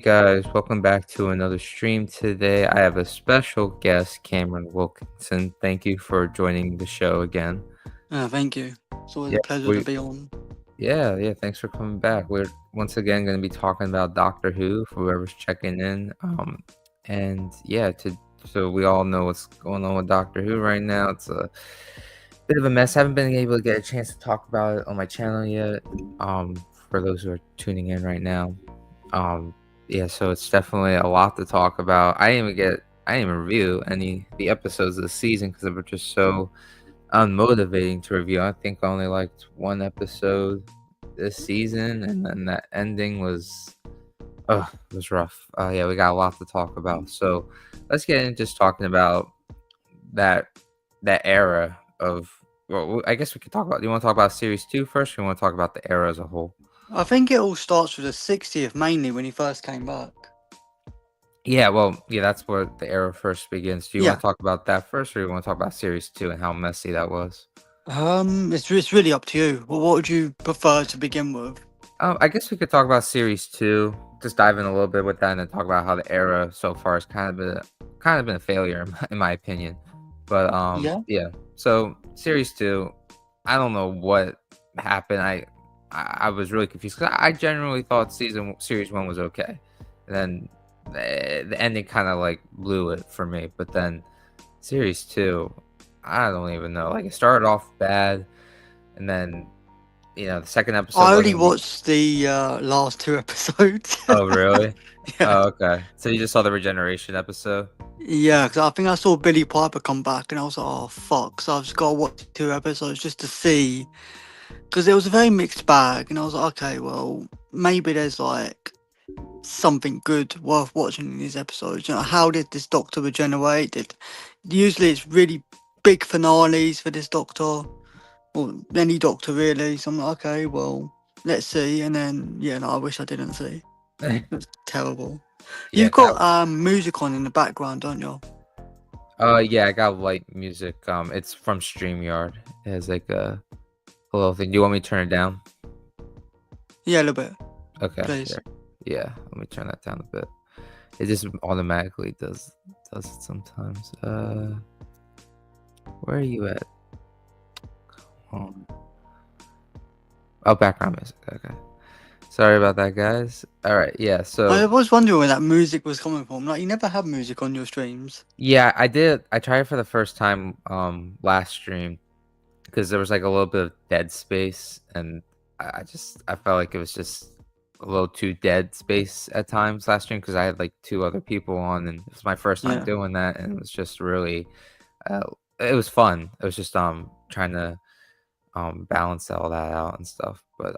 guys, welcome back to another stream today. I have a special guest, Cameron Wilkingson. Thank you for joining the show again. Thank you. It's always Yeah, a pleasure to we be on. yeah, thanks for coming back. We're once again going to be talking about Doctor Who for whoever's checking in. And yeah, so we all know what's going on with Doctor Who right now. It's a bit of a mess. I haven't been able to get a chance to talk about it on my channel yet. For those who are tuning in right now. Yeah, so it's definitely a lot to talk about. I didn't even review any of the episodes of the season because they were just so unmotivating to review. I think I only liked one episode this season, and then that ending was it was rough. Yeah, we got a lot to talk about. So let's get into just talking about that era of. Well, I guess we could talk about. Do you want to talk about series 2 first, or you want to talk about the era as a whole? I think it all starts with the 60th mainly when he first came back. Yeah, well, yeah, that's where the era first begins. Do you want Yeah. to talk about that first, or do you want to talk about series 2 and how messy that was? It's really up to you. Well, what would you prefer to begin with? I guess we could talk about series 2. Just dive in a little bit with that, and then talk about how the era so far has kind of been a failure in my opinion. But Yeah. yeah. So series 2, I don't know what happened. I was really confused because I generally thought series 1 was okay, and then the ending kind of like blew it for me. But then series 2, I don't even know. Like it started off bad, and then the second episode I only wasn't. watched the last 2 episodes. Oh, really? Yeah. Oh, okay. So you just saw the regeneration episode? Yeah, because I think I saw Billy Piper come back and I was like, oh, fuck. So I've just got to watch 2 episodes just to see. Because it was a very mixed bag. And I was like, okay, well, maybe there's like something good worth watching in these episodes. You know, how did this Doctor regenerate? Usually it's really big finales for this Doctor, or any Doctor really. So I'm like, okay, well, let's see. And then, yeah, no, I wish I didn't see. It was terrible. Yeah, You've got music on in the background, don't you? yeah, I got light music. It's from StreamYard. It has like a little thing. Do you want me to turn it down? Yeah, a little bit, Okay. please. There. Yeah, let me turn that down a bit. It just automatically does it sometimes. Where are you at? Come on. Oh, background music. Okay. Sorry about that, guys. All right. Yeah. So I was wondering where that music was coming from. Like, you never have music on your streams. yeah, I did. I tried it for the first time last stream because there was like a little bit of dead space, and I felt like it was just a little too dead space at times last stream because I had like 2 other people on, and it was my first time Yeah. doing that, and it was just really it was fun. It was just trying to balance all that out and stuff. But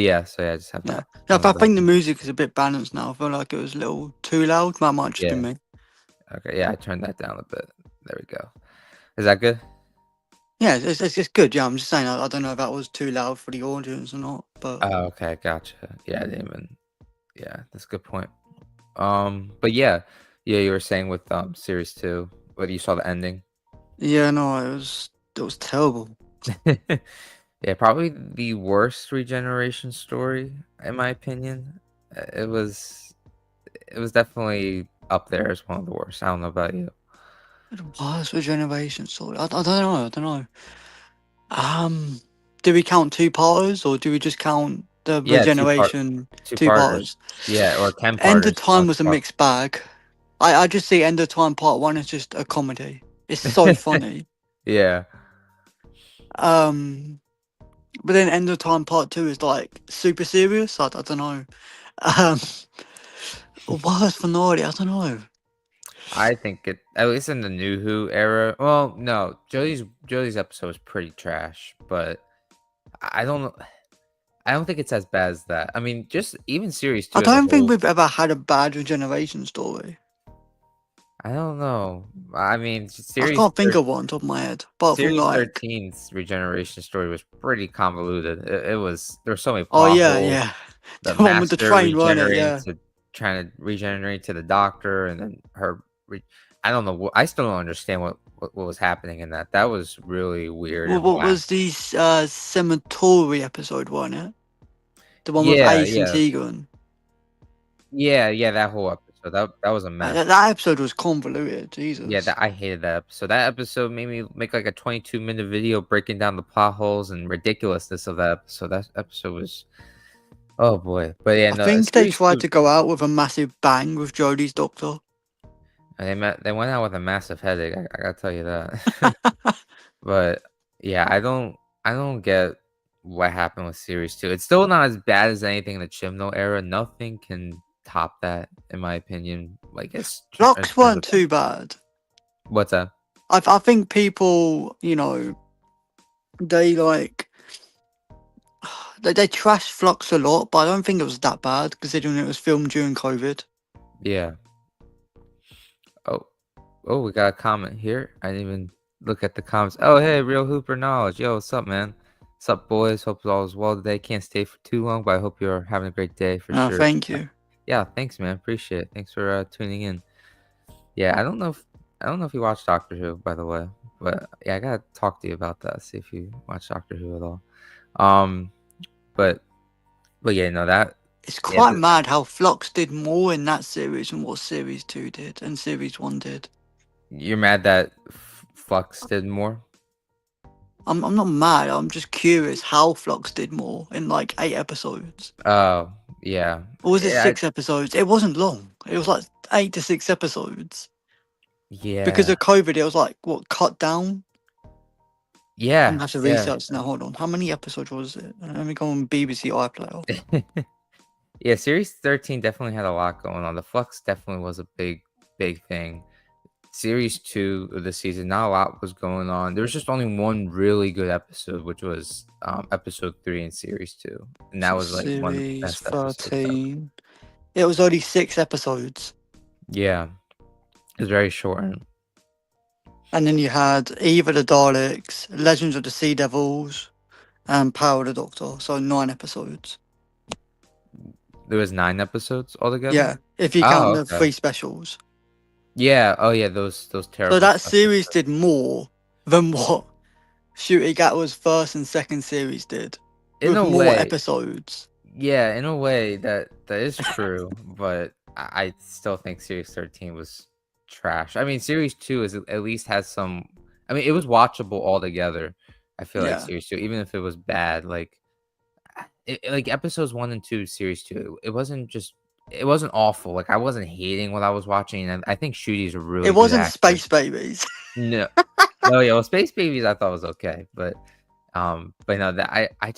yeah, so yeah, I just have Yeah, that. yeah. On the But I think the background. music is a bit balanced now. I feel like it was a little too loud. That might just be Yeah. me. Okay. Yeah, I turned that down a bit. There we go. Is that good? Yeah, it's good. Yeah, I'm just saying. I don't know if that was too loud for the audience or not. But Oh, okay, gotcha. Yeah, I didn't even. Yeah, that's a good point. But yeah, you were saying with series 2, whether you saw the ending. yeah, no, it was terrible. Yeah, probably the worst regeneration story in my opinion. It was definitely up there as one of the worst. I don't know about you. It was regeneration story. I don't know. I don't know. Do we count two parters or do we just count the Yeah, regeneration two two parters. parters? Yeah, or 10 End of parters. Time was a mixed bag. I just see End of Time Part 1 as just a comedy. It's so funny. Yeah. But then End of Time Part 2 is like super serious. I don't know. Um, worst finale. I don't know. I think it, at least in the New Who era. Well, no, Jodie's episode was pretty trash, but I don't know. I don't think it's as bad as that. I mean, just even series 2 I as a don't think whole. we've ever had a bad regeneration story. I don't know. I mean, I can't think of one top of my head, apart from Series like, 13's regeneration story was pretty convoluted. It was there were so many oh plot yeah, holes. yeah, The the one with the master train, wasn't it? regenerating Yeah. to trying to regenerate to the doctor, and then I don't know. I still don't understand what was happening in that. That was really weird Well, and what whack. was the cemetery episode, wasn't it? The one with Yeah, Ace and yeah, Tegan. Yeah, yeah, that whole episode, that was a Like, mess. that episode was convoluted. Yeah, Jesus. that I hated that episode. That episode made me make, like, a 22-minute video breaking down the plot holes and ridiculousness of that episode. That episode was oh boy. But yeah, I no, think they series tried 2, to go out with a massive bang with Jodie's doctor. they went out with a massive headache, I gotta tell you that. But, yeah, I don't get what happened with series 2. It's still not as bad as anything in the Chibnall era. Nothing can top that, in my opinion, like, in Flux terms weren't of too bad. what's that? I think people, they like they trash Flux a lot, but I don't think it was that bad considering it was filmed during COVID. Yeah. Oh. Oh, we got a comment here. I didn't even look at the comments. Oh, hey, Real Hooper Knowledge. Yo, what's up, man? What's up, boys? Hope all is well today. Can't stay for too long, but I hope you're having a great day for sure. Thank you. Yeah, thanks, man. Appreciate it. Thanks for tuning in. Yeah, I don't know if you watch Doctor Who, by the way, but yeah, I gotta talk to you about that. See if you watch Doctor Who at all. Um, but yeah, no, that It's yeah, quite mad how Flux did more in that series than what Series 2 did and Series 1 did. you're mad that Flux did more. I'm not mad, I'm just curious how Flux did more in like 8 episodes. Oh, yeah, Or was it yeah, 6 episodes? It wasn't long. It was like 8 to 6 episodes. Because yeah, of COVID, it was like, what, cut down? I'm yeah, gonna have to yeah. research now. Hold on. How many episodes was it? Let me go on BBC iPlayer. Yeah, Series 13 definitely had a lot going on. The Flux definitely was a big thing. Series 2 of the season, not a lot was going on. There was just only one really good episode, which was episode 3 in Series 2. And that So was like one of the Series best episodes ever. 13. It was only 6 episodes. Yeah, it was very short. And then you had Eve of the Daleks, Legends of the Sea Devils, and Power of the Doctor. So 9 episodes. There was 9 episodes altogether? Yeah, if you count Oh, the okay. 3 specials. Yeah, oh yeah, those So terrible that specials. series did more than what Shooty Gatwa's first and second series did. In With a more way, episodes. yeah, in a way that is true, but I still think Series 13 was trash. I mean, Series 2 is at least has some. I mean, it was watchable altogether. I feel like Yeah. Series 2, even if it was bad, like like episodes 1 and 2, Series 2, it wasn't awful. Like I wasn't hating what I was watching, and I think Shooty's a It really good wasn't actor. Space Babies. No, no, yeah, well, Space Babies I thought was okay, but no, that I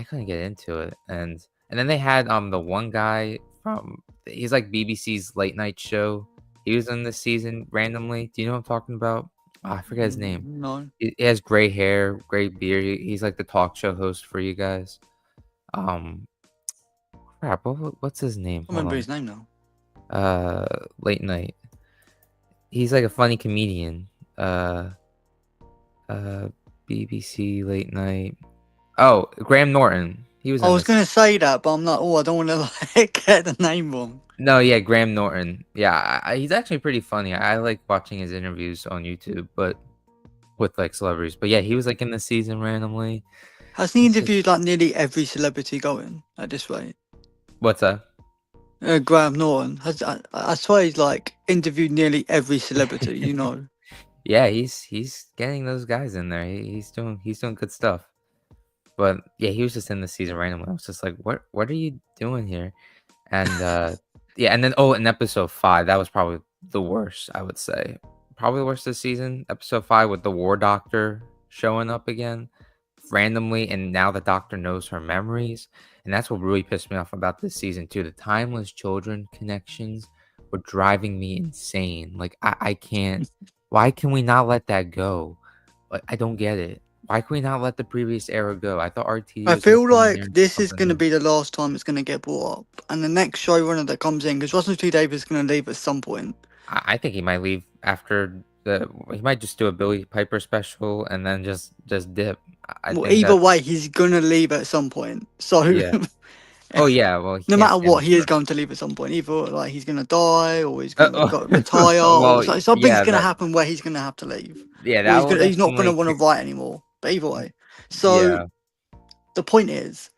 couldn't get into it, and then they had the one guy from he's like BBC's late night show. He was in this season randomly. Do you know what I'm talking about? Oh, I forget his name. No. He has gray hair, gray beard. He's like the talk show host for you guys. Um, crap. What's his name? I Hold remember on. his name now. Late night. He's like a funny comedian. Uh, uh, BBC late night. Oh, Graham Norton. He was I in was this. gonna say that, but I'm like, oh, I don't want to like get the name wrong. No, yeah, Graham Norton. Yeah, he's actually pretty funny. I like watching his interviews on YouTube, but with like celebrities. But yeah, he was like in the season randomly. Has he It's just interviewed like nearly every celebrity going at this rate? what's that? Graham Norton has. I swear he's like interviewed nearly every celebrity. Yeah, he's getting those guys in there. He's doing good stuff. But yeah, he was just in the season randomly. I was just like, what are you doing here? And yeah, and then in episode 5, that was probably the worst, I would say. Probably the worst this season. Episode 5 with the war doctor showing up again randomly, and now the doctor knows her memories. And that's what really pissed me off about this season too. The timeless children connections were driving me insane. Like I can't why can we not let that go? Like, I don't get it. Why can we not let the previous era go? I thought RTD I was gonna feel come in there like and do this is something going to new. be the last time it's going to get brought up, and the next showrunner that comes in, because Russell T Davies is going to leave at some point. I think he might leave after he might just do a Billy Piper special and then just dip. I Well, think either that way, he's going to leave at some point. So yeah. Oh yeah, well he no can't matter stand what, it he is forever. going to leave at some point. Either like he's going to die, or he's going to retire, or Well, something's yeah, going to that happen where he's going to have to leave, or that will he's not going to definitely want to kick. write anymore. But either way, so Yeah, the point is,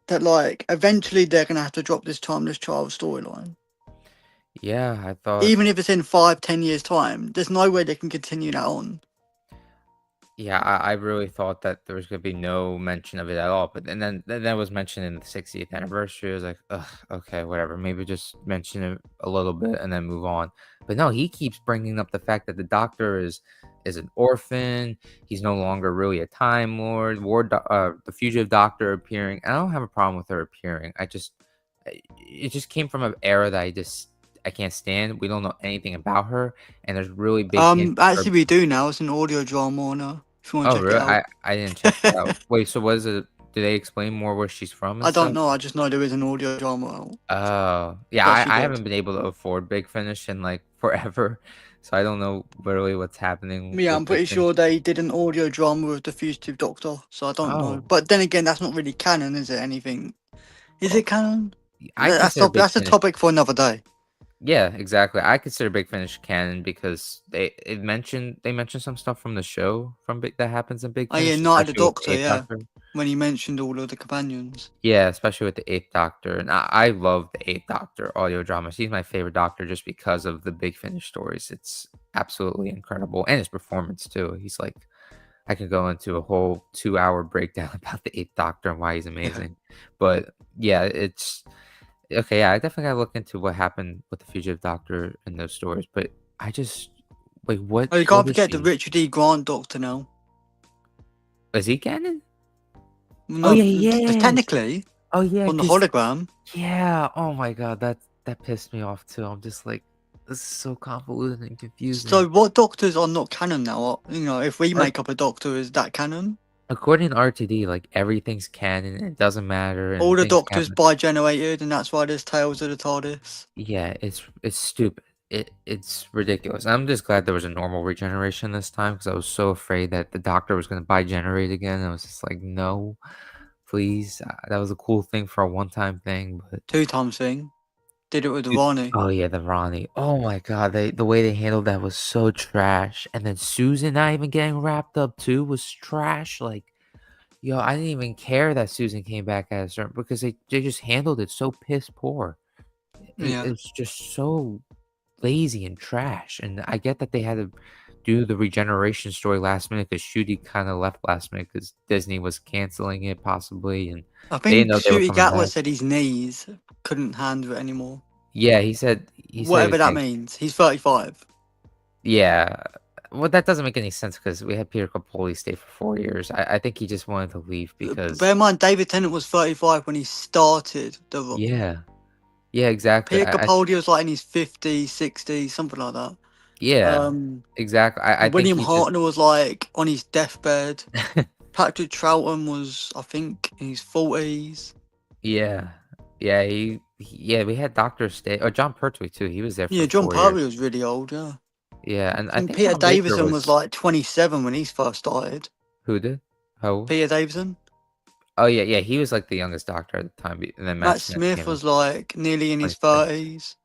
that like eventually they're gonna have to drop this timeless child storyline. Yeah, I thought. Even if it's in 5, 10 years time, there's no way they can continue that on. Yeah, I really thought that there was gonna be no mention of it at all, but and then that was mentioned in the 60th anniversary. I was like, ugh, okay, whatever. Maybe just mention it a little bit and then move on. But no, he keeps bringing up the fact that the Doctor is an orphan. He's no longer really a Time Lord. The fugitive Doctor appearing. I don't have a problem with her appearing. It just came from an era that I can't stand. We don't know anything about her, and there's really big hints of her. Actually, we do now. It's an audio drama now. If you want Oh, to check it really? out. I didn't check that out. Wait, so what is it? Do they explain more where she's from and I don't stuff? know. I just know there is an audio drama out. Oh, yeah, It's actually I good. haven't been able to afford Big Finish in, like, forever, so I don't know literally what's happening Yeah, with I'm Big pretty Finish. sure they did an audio drama with the Fugitive Doctor, so I don't know. Oh, But then again, that's not really canon, is it? Anything? Is well, it canon? I consider Big That's a Finish. topic for another day. Yeah, exactly. I consider Big Finish canon because they mentioned some stuff from the show from Big that happens in Big Oh yeah, Finish, Night of the especially with the Doctor. 8th Yeah, Doctor. when he mentioned all of the companions. Yeah, especially with the 8th Doctor, and I love the 8th Doctor audio dramas. He's my favorite Doctor just because of the Big Finish stories. It's absolutely incredible, and his performance too. He's like I could go into a whole 2-hour breakdown about the 8th Doctor and why he's Yeah. amazing. But yeah, it's okay, yeah, I definitely gotta look into what happened with the Fugitive Doctor in those stories, but I just wait, Oh, you what can't is forget the she? Richard E. Grant Doctor now. Is he canon? Oh, No, yeah, he is. technically Oh, yeah, on the 'cause hologram. yeah, oh my god, that pissed me off too. I'm just like, this is so convoluted and So confusing. what doctors are not canon now? You know, if we Ar make up a doctor, is that canon? According to RTD, like, everything's canon, it doesn't matter, All and the things doctors happen. bi-generated, and that's why there's Tales of the TARDIS. Yeah, it's stupid. It's ridiculous. I'm just glad there was a normal regeneration this time because I was so afraid that the Doctor was gonna bi-generate again. I was just like, "No, please." That was a cool thing for a one-time thing, but Two times thing. Did it with dude. Ronnie. Oh, yeah, the Ronnie. Oh my god, the way they handled that was so trash, and then Susan not even getting wrapped up too was trash, like, yo, I didn't even care that Susan came back at a certain because they just handled it so piss poor. Yeah. It's just so lazy and trash, and I get that they had to do the regeneration story last minute because Shooty kinda left last minute because Disney was canceling it possibly, and I they didn't think know they were Shooty coming Gatwa back. said his knees couldn't handle it anymore. Yeah, he said he Whatever was that getting. means. He's 35. Yeah. Well, that doesn't make any sense because we had Peter Capaldi stay for 4 years. I think he just wanted to leave Bear because in mind, David Tennant was 35 when he started The Rock. yeah. Yeah, exactly. Peter Capaldi was like in his 50s, 60s, something like that. Yeah, exactly. I think William he just Hartnell was like on his deathbed. Patrick Troughton was, I think, in his 40s. yeah. Yeah, yeah, we had Doctor Stay or John Pertwee too, he was there Yeah, for John 4 years. Pertwee was really old, yeah. Yeah, and I I think think Peter Tom Baker Davison was was like 27 when he first started. who did? How Peter Davison? Oh, yeah, yeah, he was, like, the youngest Doctor at the time, and then Matt Matt Smith Smith came in was like nearly in his 26. 30s.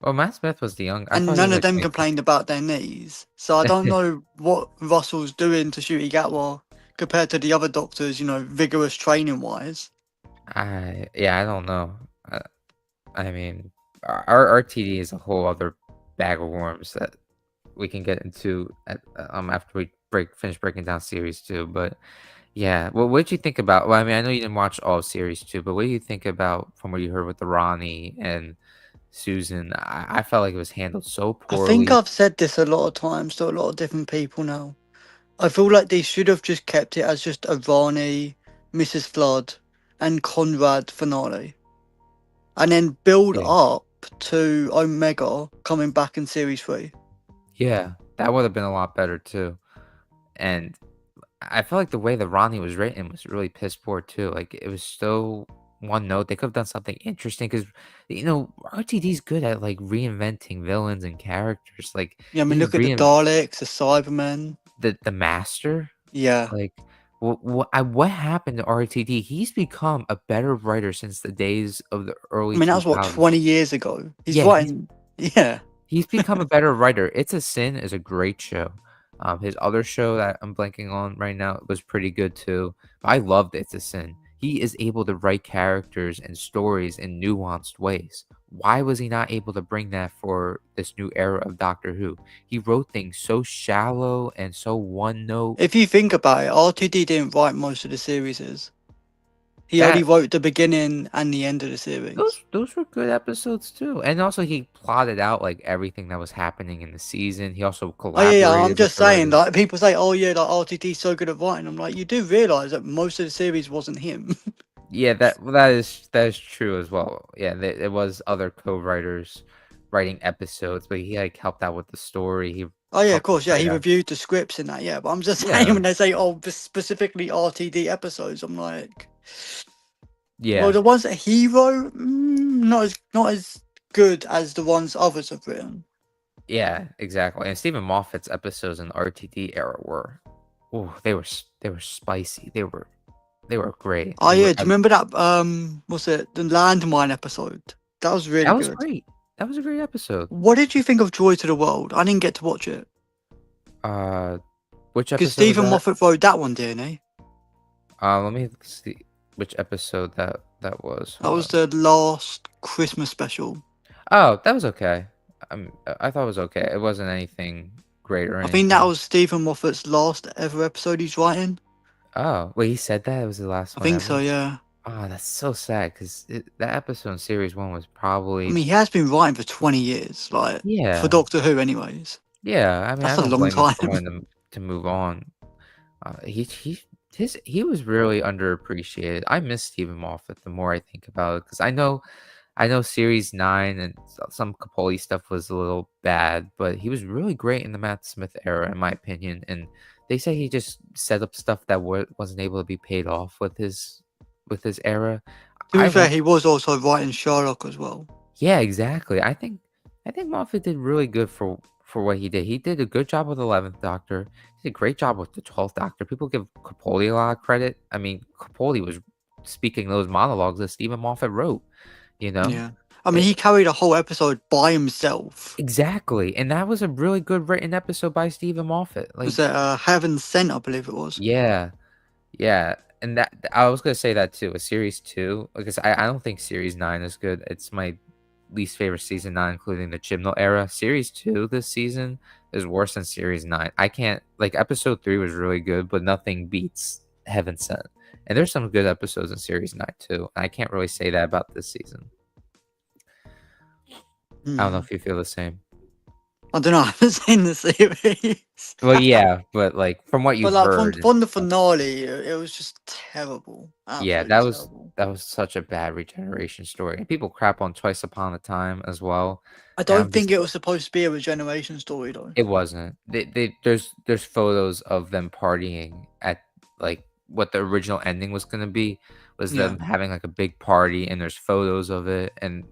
Oh, Matt Smith was the young I And thought he none was, of like, them 26. complained about their knees. So I don't know what Russell's doing to Shooty Gatwa compared to the other doctors, you know, vigorous training wise. I don't know. I mean, our RTD is a whole other bag of worms that we can get into after we finish breaking down series 2, but yeah. Well, what did you think about well, I mean, I know you didn't watch all series 2, but what do you think about from what you heard with the Ronnie and Susan? I felt like it was handled so I think poorly. I've said this a lot of times to a lot of different people now. I feel like they should have just kept it as just a Varney, Mrs. Flood, and Conrad finale. And then build Yeah. up to Omega coming back in series 3. Yeah, that would have been a lot better too. And I felt like the way that Ronnie was written was really piss poor too. Like it was so one note. They could have done something interesting because RTD's good at like reinventing villains and characters. Like Yeah, I mean, he look at the Daleks, the Cybermen. the master. Yeah. Like what happened to RTD? He's become a better writer since the days of the I early mean, that was what, 2000s. 20 years ago? He's Yeah, writing. Yeah. he's become a better writer. It's a Sin is a great show. His other show that I'm blanking on right now was pretty good too. But I loved It's a Sin. He is able to write characters and stories in nuanced ways. Why was he not able to bring that for this new era of Doctor Who? He wrote things so shallow and so one note. If you think about it, RTD didn't write most of the series. He only That wrote the beginning and the end of the series. those were good episodes too. And also he plotted out like everything that was happening in the season. He also Oh yeah, yeah, I'm collaborated with just the saying. writers. Like people say, oh yeah, like RTD's so good at writing. I'm like, you do realize that most of the series wasn't him. Yeah, that is true as well. Yeah, there was other co-writers writing episodes, but he like helped out with the story. He Oh yeah, of helped course, yeah, write he out. reviewed the scripts and that, yeah. But I'm just saying Yeah, when they say, oh, specifically RTD episodes, I'm like, well, yeah, the ones that he wrote, not as good as the ones others have written. yeah, exactly. And Stephen Moffat's episodes in the RTD era were, oh, they were spicy. They were great. Oh yeah, do you remember that? What's it? The landmine episode. That was really That was good. great. That was a great episode. What did you think of Joy to the World? I didn't get to watch it Uh, which because episode was Stephen that? Moffat wrote that one, didn't he? Let me see which episode that was. That Hold was on. the last Christmas special. Oh, that was okay. I thought it was okay. It wasn't anything great or I think that anything. was Stephen Moffat's last ever episode he's writing. Oh, wait, he said that it was the last I one think so, ever. yeah. Oh, that's so sad because that episode in series one was I probably mean, he has been writing for 20 years, like for yeah, Doctor Who, anyways. yeah. I mean, I That's a don't long blame him time. for wanting to move on. He was really underappreciated. I miss Stephen Moffat the more I think about it because I know series 9 and some Capaldi stuff was a little bad, but he was really great in the Matt Smith era, in my opinion. And they say he just set up stuff that wasn't able to be paid off with his era. To be I fair, want, he was also writing Sherlock as well. yeah, exactly. I think Moffat did really good for what he did. He did a good job with 11th Doctor. He did a great job with the 12th Doctor. People give Capaldi a lot of credit. I mean, Capaldi was speaking those monologues that Stephen Moffat wrote. You know. Yeah. I mean, he carried a whole episode by himself. Exactly, and that was a really good written episode by Stephen Moffat, Was like it Heaven Sent, I believe it was. yeah, yeah, and that I was gonna say that too, a series 2, because I don't think series 9 is good, it's my least favorite season, not including the Chibnall era. Series 2 this season is worse than series 9. I can't like, episode 3 was really good, but nothing beats Heaven Sent, and there's some good episodes in series 9 too, and I can't really say that about this season. I don't know Hmm. if you feel the same. I don't know. I haven't seen the series. Well, yeah, but, like, from what But you've like from heard and from the stuff. finale, it was just terrible. Yeah, Absolutely terrible. that was such a bad regeneration story, and people crap on Twice Upon a Time as well, I and don't I'm think just it was supposed to be a regeneration story though. it wasn't. There's photos of them partying at, like, what the original ending was gonna be, was Yeah. them having, like, a big party, and there's photos of it, and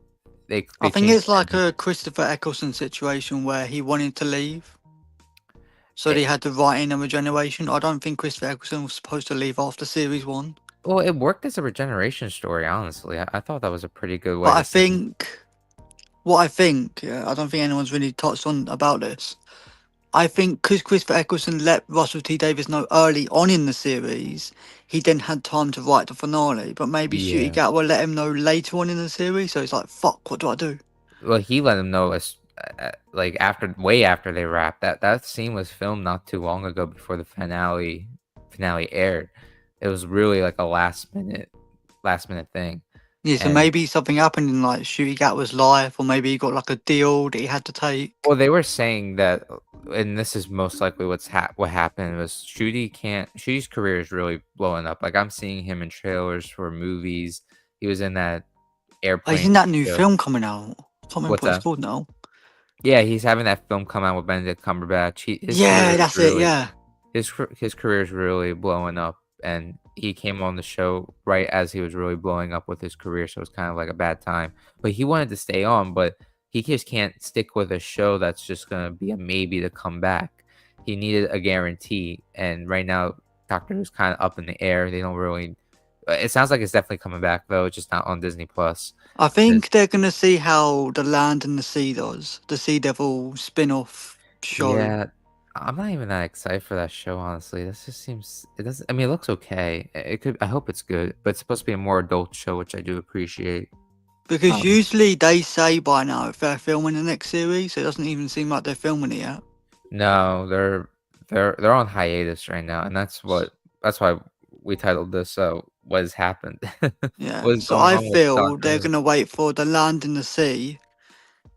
I they think changed it's the like ending. a Christopher Eccleston situation where he wanted to leave, so It they had to write in a regeneration. I don't think Christopher Eccleston was supposed to leave after series one. well, it worked as a regeneration story, honestly. I thought that was a pretty good way But to set it. I think, yeah, I don't think anyone's really touched on about this. I think because Christopher Eccleston let Russell T Davies know early on in the series, he then had time to write the finale. But maybe Shooty Yeah. Gatwa let him know later on in the series, so it's like, fuck, what do I do? Well, he let him know as like, after way after they wrapped. That scene was filmed not too long ago before the finale aired. It was really like a last minute thing. Yeah, so And maybe something happened in like Shooty Gatwa's life, or maybe he got like a deal that he had to take. well, they were saying that, and this is most likely what happened was Shooty's career is really blowing up. Like, I'm seeing him in trailers for movies. He was in that Oh, he's airplane in that new show. film coming out. I can't remember What's what it's that? called now. Yeah, he's having that film come out with Benedict Cumberbatch. His Yeah, career is that's it. really Yeah. his career is really blowing up, and he came on the show right as he was really blowing up with his career, so it's kind of like a bad time. But he wanted to stay on, but he just can't stick with a show that's just gonna be a maybe to come back. He needed a guarantee, and right now Doctor Who's kind of up in the air. They don't really. It sounds like it's definitely coming back though, it's just not on Disney Plus. I think they're gonna see how the Land and the Sea does, the Sea Devil spin-off show. Yeah, I'm not even that excited for that show, honestly. This just seems it doesn't. I mean, it looks okay. It could. I hope it's good, but it's supposed to be a more adult show, which I do appreciate. Because Um, usually they say by now if they're filming the next series, it doesn't even seem like they're filming it yet. no, they're on hiatus right now, and that's why we titled this. What has happened? Yeah, What is so going I on with feel Doctor they're Who? gonna wait for the Land in the Sea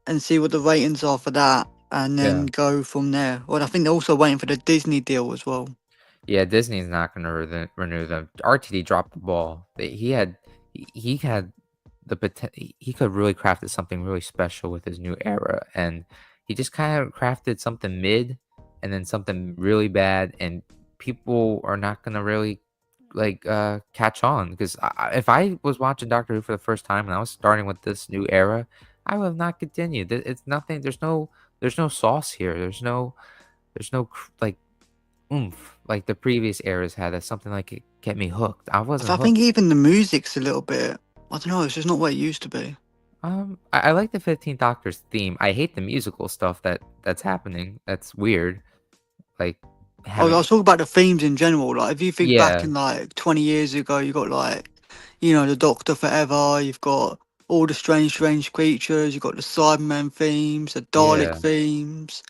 and see what the ratings are for that, and then Yeah. go from there. Well, I think they're also waiting for the Disney deal as well. Yeah, Disney's not gonna renew them. RTD dropped the ball. He had the he could really crafted something really special with his new era, and he just kind of crafted something mid, and then something really bad, and people are not gonna really like catch on because if I was watching Doctor Who for the first time and I was starting with this new era, I would have not continued. It's nothing. There's no sauce here. There's no like oomph like the previous eras had. That's something like it kept me hooked. I wasn't I think hooked. even the music's a little bit. I don't know. It's just not what it used to be. I like the 15th Doctor's theme. I hate the musical stuff that's happening. That's weird. Like I having was talking about the themes in general. Like, if you think back yeah, in like 20 years ago, you got like, the Doctor Forever. You've got all the strange creatures. You've got the Cybermen themes, the Dalek yeah. themes.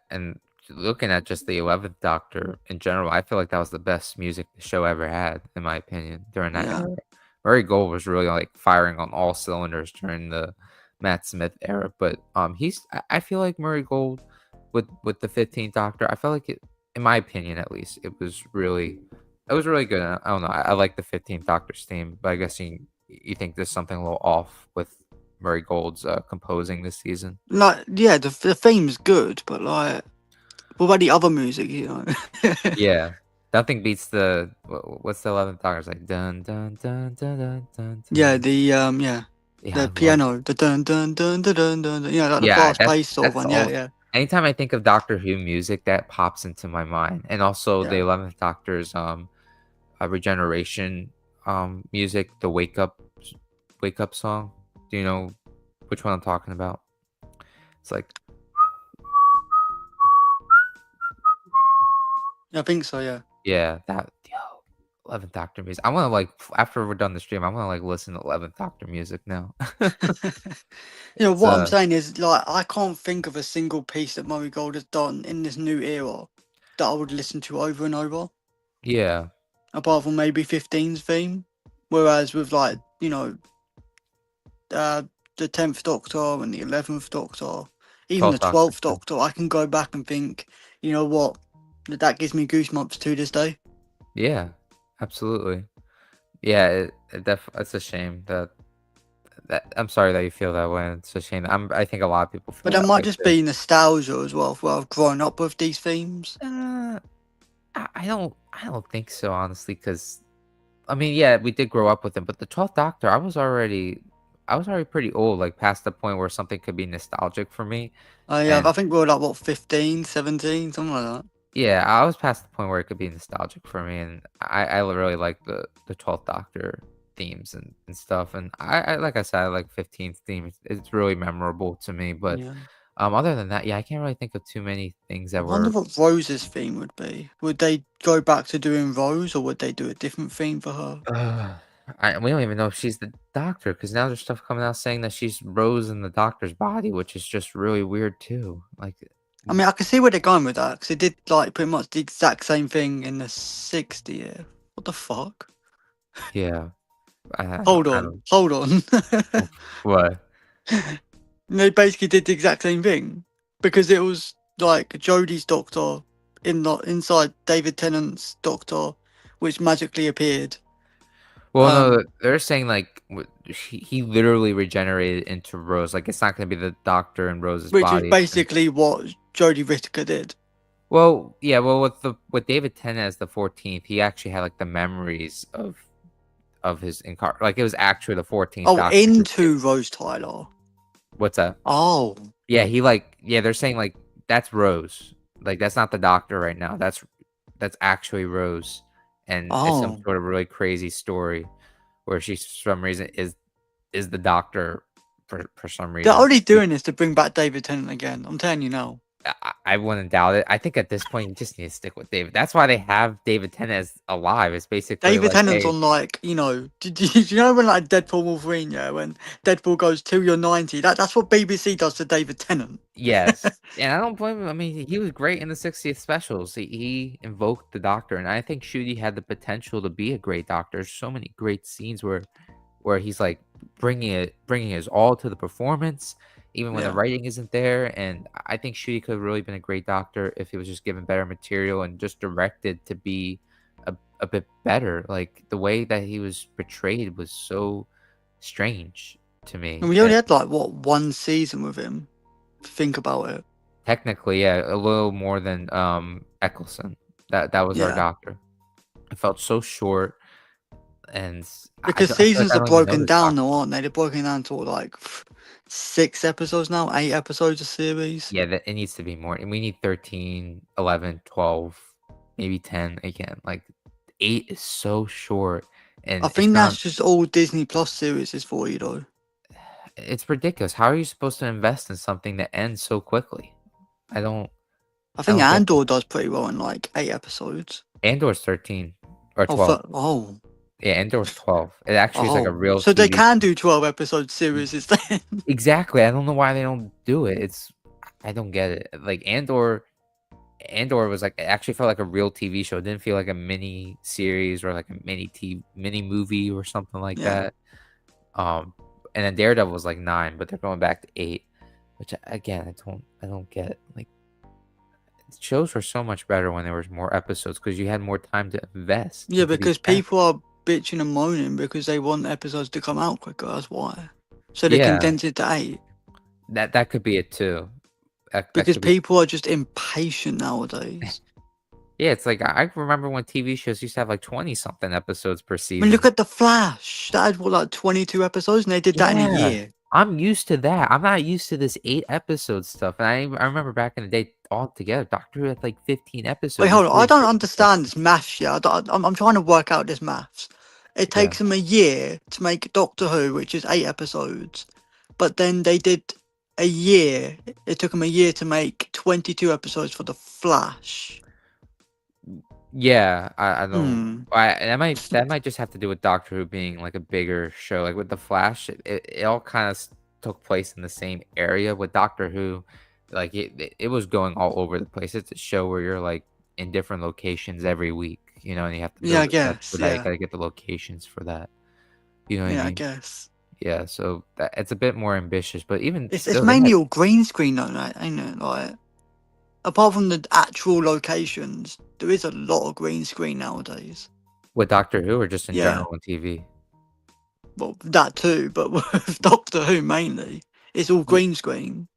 And looking at just the 11th Doctor in general, I feel like that was the best music the show ever had, in my opinion, during that Yeah. era. Murray Gold was really like firing on all cylinders during the Matt Smith era, but I feel like Murray Gold with the 15th Doctor, I felt like it, in my opinion at least, it was really good. I don't know. I like the 15th Doctor's theme, but I guess you think there's something a little off with Murray Gold's composing this season. Like, yeah, the theme's good, but like, what about the other music? Yeah. Nothing beats the what's the 11th Doctor? It's like dun dun dun dun dun dun Yeah, dun. Yeah, the I love piano, the dun dun dun dun dun dun, dun, like the yeah, fast paced sort of that's one. Yeah, all yeah, anytime I think of Doctor Who music, that pops into my mind. And also the yeah. 11th Doctor's regeneration music, the wake up song. Do you know which one I'm talking about? It's like Yeah, I think so. Yeah. yeah, that yo 11th Doctor music. I want to like after we're done the stream, I want to like listen to 11th Doctor music now. It's What I'm saying is, like, I can't think of a single piece that Murray Gold has done in this new era that I would listen to over and over, yeah. apart from maybe 15's theme. Whereas with like, uh, the 10th Doctor and the 11th Doctor, even the 12th Doctor 12th too. Doctor, I can go back and think, you know what, that gives me goosebumps to this day. Yeah, absolutely. Yeah, it's a shame that I'm sorry that you feel that way. It's a shame. I think a lot of people But feel that that might way just too. be nostalgia as well, where I've grown up with these themes. Uh, I don't think so, honestly, because I mean, yeah, we did grow up with him, but the 12th Doctor, I was already pretty old, like past the point where something could be nostalgic for me. Yeah, And I think we were like, what, 15, 17, something like that. yeah, I was past the point where it could be nostalgic for me, and I really like the 12th Doctor themes and stuff. And I like I said, I like 15th theme. It's really memorable to me. But Yeah. other than that, yeah, I can't really think of too many things I that wonder were. what Rose's theme would be. Would they go back to doing Rose, or would they do a different theme for her? We don't even know if she's the Doctor because now there's stuff coming out saying that she's Rose in the Doctor's body, which is just really weird too. Like, I mean, I can see where they're going with that, because they did like pretty much the exact same thing in the 60th. What the fuck? yeah, Hold I on, don't. hold on. What? They basically did the exact same thing, because it was like Jodie's Doctor inside David Tennant's Doctor, which magically appeared. Well, Um, no, they're saying like he literally regenerated into Rose. Like it's not going to be the Doctor in Rose's which is body. It's gonna, basically what Jodie Whittaker did. well, yeah, well with David Tennant as the 14th, he actually had like the memories of his like it was actually the 14th Oh, Doctor. into Rose Tyler. What's that? Oh, Yeah, they're saying like that's Rose. Like that's not the Doctor right now. That's actually Rose, and it's some oh. sort of really crazy story where she for some reason is the Doctor for some They're reason. only doing this to bring back David Tennant again. I'm telling you now. I wouldn't doubt it. I think at this point, you just need to stick with David. That's why they have David Tennant as alive. It's basically David like, Tennant's hey, on like, did you know when like Deadpool Wolverine, yeah, when Deadpool goes till you're 90, that's what BBC does to David Tennant. yes, and I don't blame him. I mean, he was great in the 60th specials. He invoked the Doctor, and I think Shooty had the potential to be a great Doctor. There's so many great scenes where he's like bringing his all to the performance, even when the Yeah. writing isn't there. And I think Shooty could have really been a great Doctor if he was just given better material and just directed to be a bit better. Like the way that he was portrayed was so strange to And me. we only had like what, one season with him. Think about it. Technically, yeah, a little more than Eccleston. That was our Yeah. doctor. It felt so short, and Because I feel like seasons I are don't even know broken this down doctor. though, aren't they? They're broken down to like 6 episodes now, 8 episodes a series. Yeah, that it needs to be more, and we need 13, 11, 12, maybe 10 again. Like 8 is so short, I and it's think not. that's just all Disney Plus series is for you though. It's ridiculous. How are you supposed to invest in something that ends so quickly? I don't. I I think don't get it. Andor does pretty well in like 8 episodes. Andor's 13 or Oh, 12. oh, Yeah, Andor's 12. It actually is like a oh. real So they TV. can do 12 episode series then. Exactly. I don't know why they don't do it. I don't get it. Like Andor was like, it actually felt like a real TV show. It didn't feel like a mini series or like a mini movie or something like Yeah. that. Um, and then Daredevil was like 9, but they're going back to 8, which again, I don't get. Like shows were so much better when there was more episodes because you had more time to invest Yeah, into these because characters. people are bitching and moaning because they want episodes to come out quicker. That's why. So they Yeah, condense it to 8. that could be it too. That Because could be. people are just impatient nowadays. Yeah, it's like I remember when TV shows used to have like 20 something episodes per I mean, look season. at The Flash. That had what, like 22 episodes, and they did that in a Yeah. year. I'm used to that. I'm not used to this 8 episode stuff. And I remember back in the day altogether, Doctor Who had like 15 Wait, episodes hold on. before I he don't switched to stuff. understand this maths. Yeah, I'm trying to work out this maths. It Yeah. takes them a year to make Doctor Who, which is 8 episodes, but then they did a year. It took them a year to make 22 episodes for The Flash. Yeah, I don't. Hmm. That might just have to do with Doctor Who being like a bigger show. Like with the Flash, it all kind of took place in the same area. With Doctor Who, like it was going all over the place. It's a show where you're like in different locations every week, and you have to Yeah, I build it. That's guess. for that. You Yeah. gotta get the locations for that. You know what I Yeah, I mean? guess. Yeah. So it's a bit more ambitious, but even It's still, they had mainly all green screen though, right? Ain't it? Like, apart from the actual locations, there is a lot of green screen nowadays. with Doctor Who or just in Yeah. general on TV. Well, that too, but with Doctor Who mainly, it's all Ye- green screen.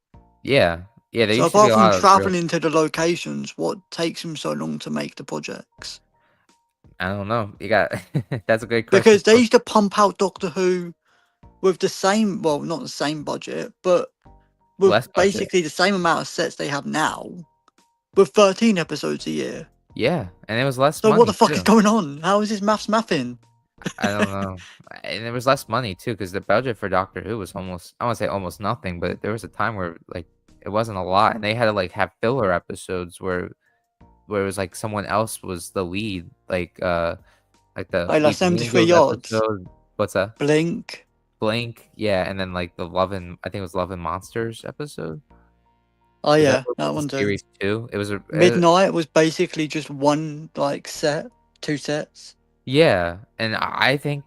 Yeah, yeah. There So used to be apart a from lot of real. traveling to the locations, what takes them so long to make the projects? I don't know. You got that's a great question. Because they used to pump out Doctor Who with the same, well, not the same budget, but with Less budget. basically the same amount of sets they have now, with 13 episodes a year. Yeah, and it was less So what the money fuck is too. going on? How is this maths mapping? I don't know. And it was less money too, because the budget for Doctor Who was almost, I won't say almost nothing, but there was a time where like it wasn't a lot, and they had to like have filler episodes where it was like someone else was the lead, like the Like Sleep 73 Angels yards. episode. What's that? Blink. Blink, yeah, and then like the I think it was Love and Monsters episode. Oh Was that yeah, that the one too. series two? It was Midnight was basically just one like set, 2 sets. yeah, and I think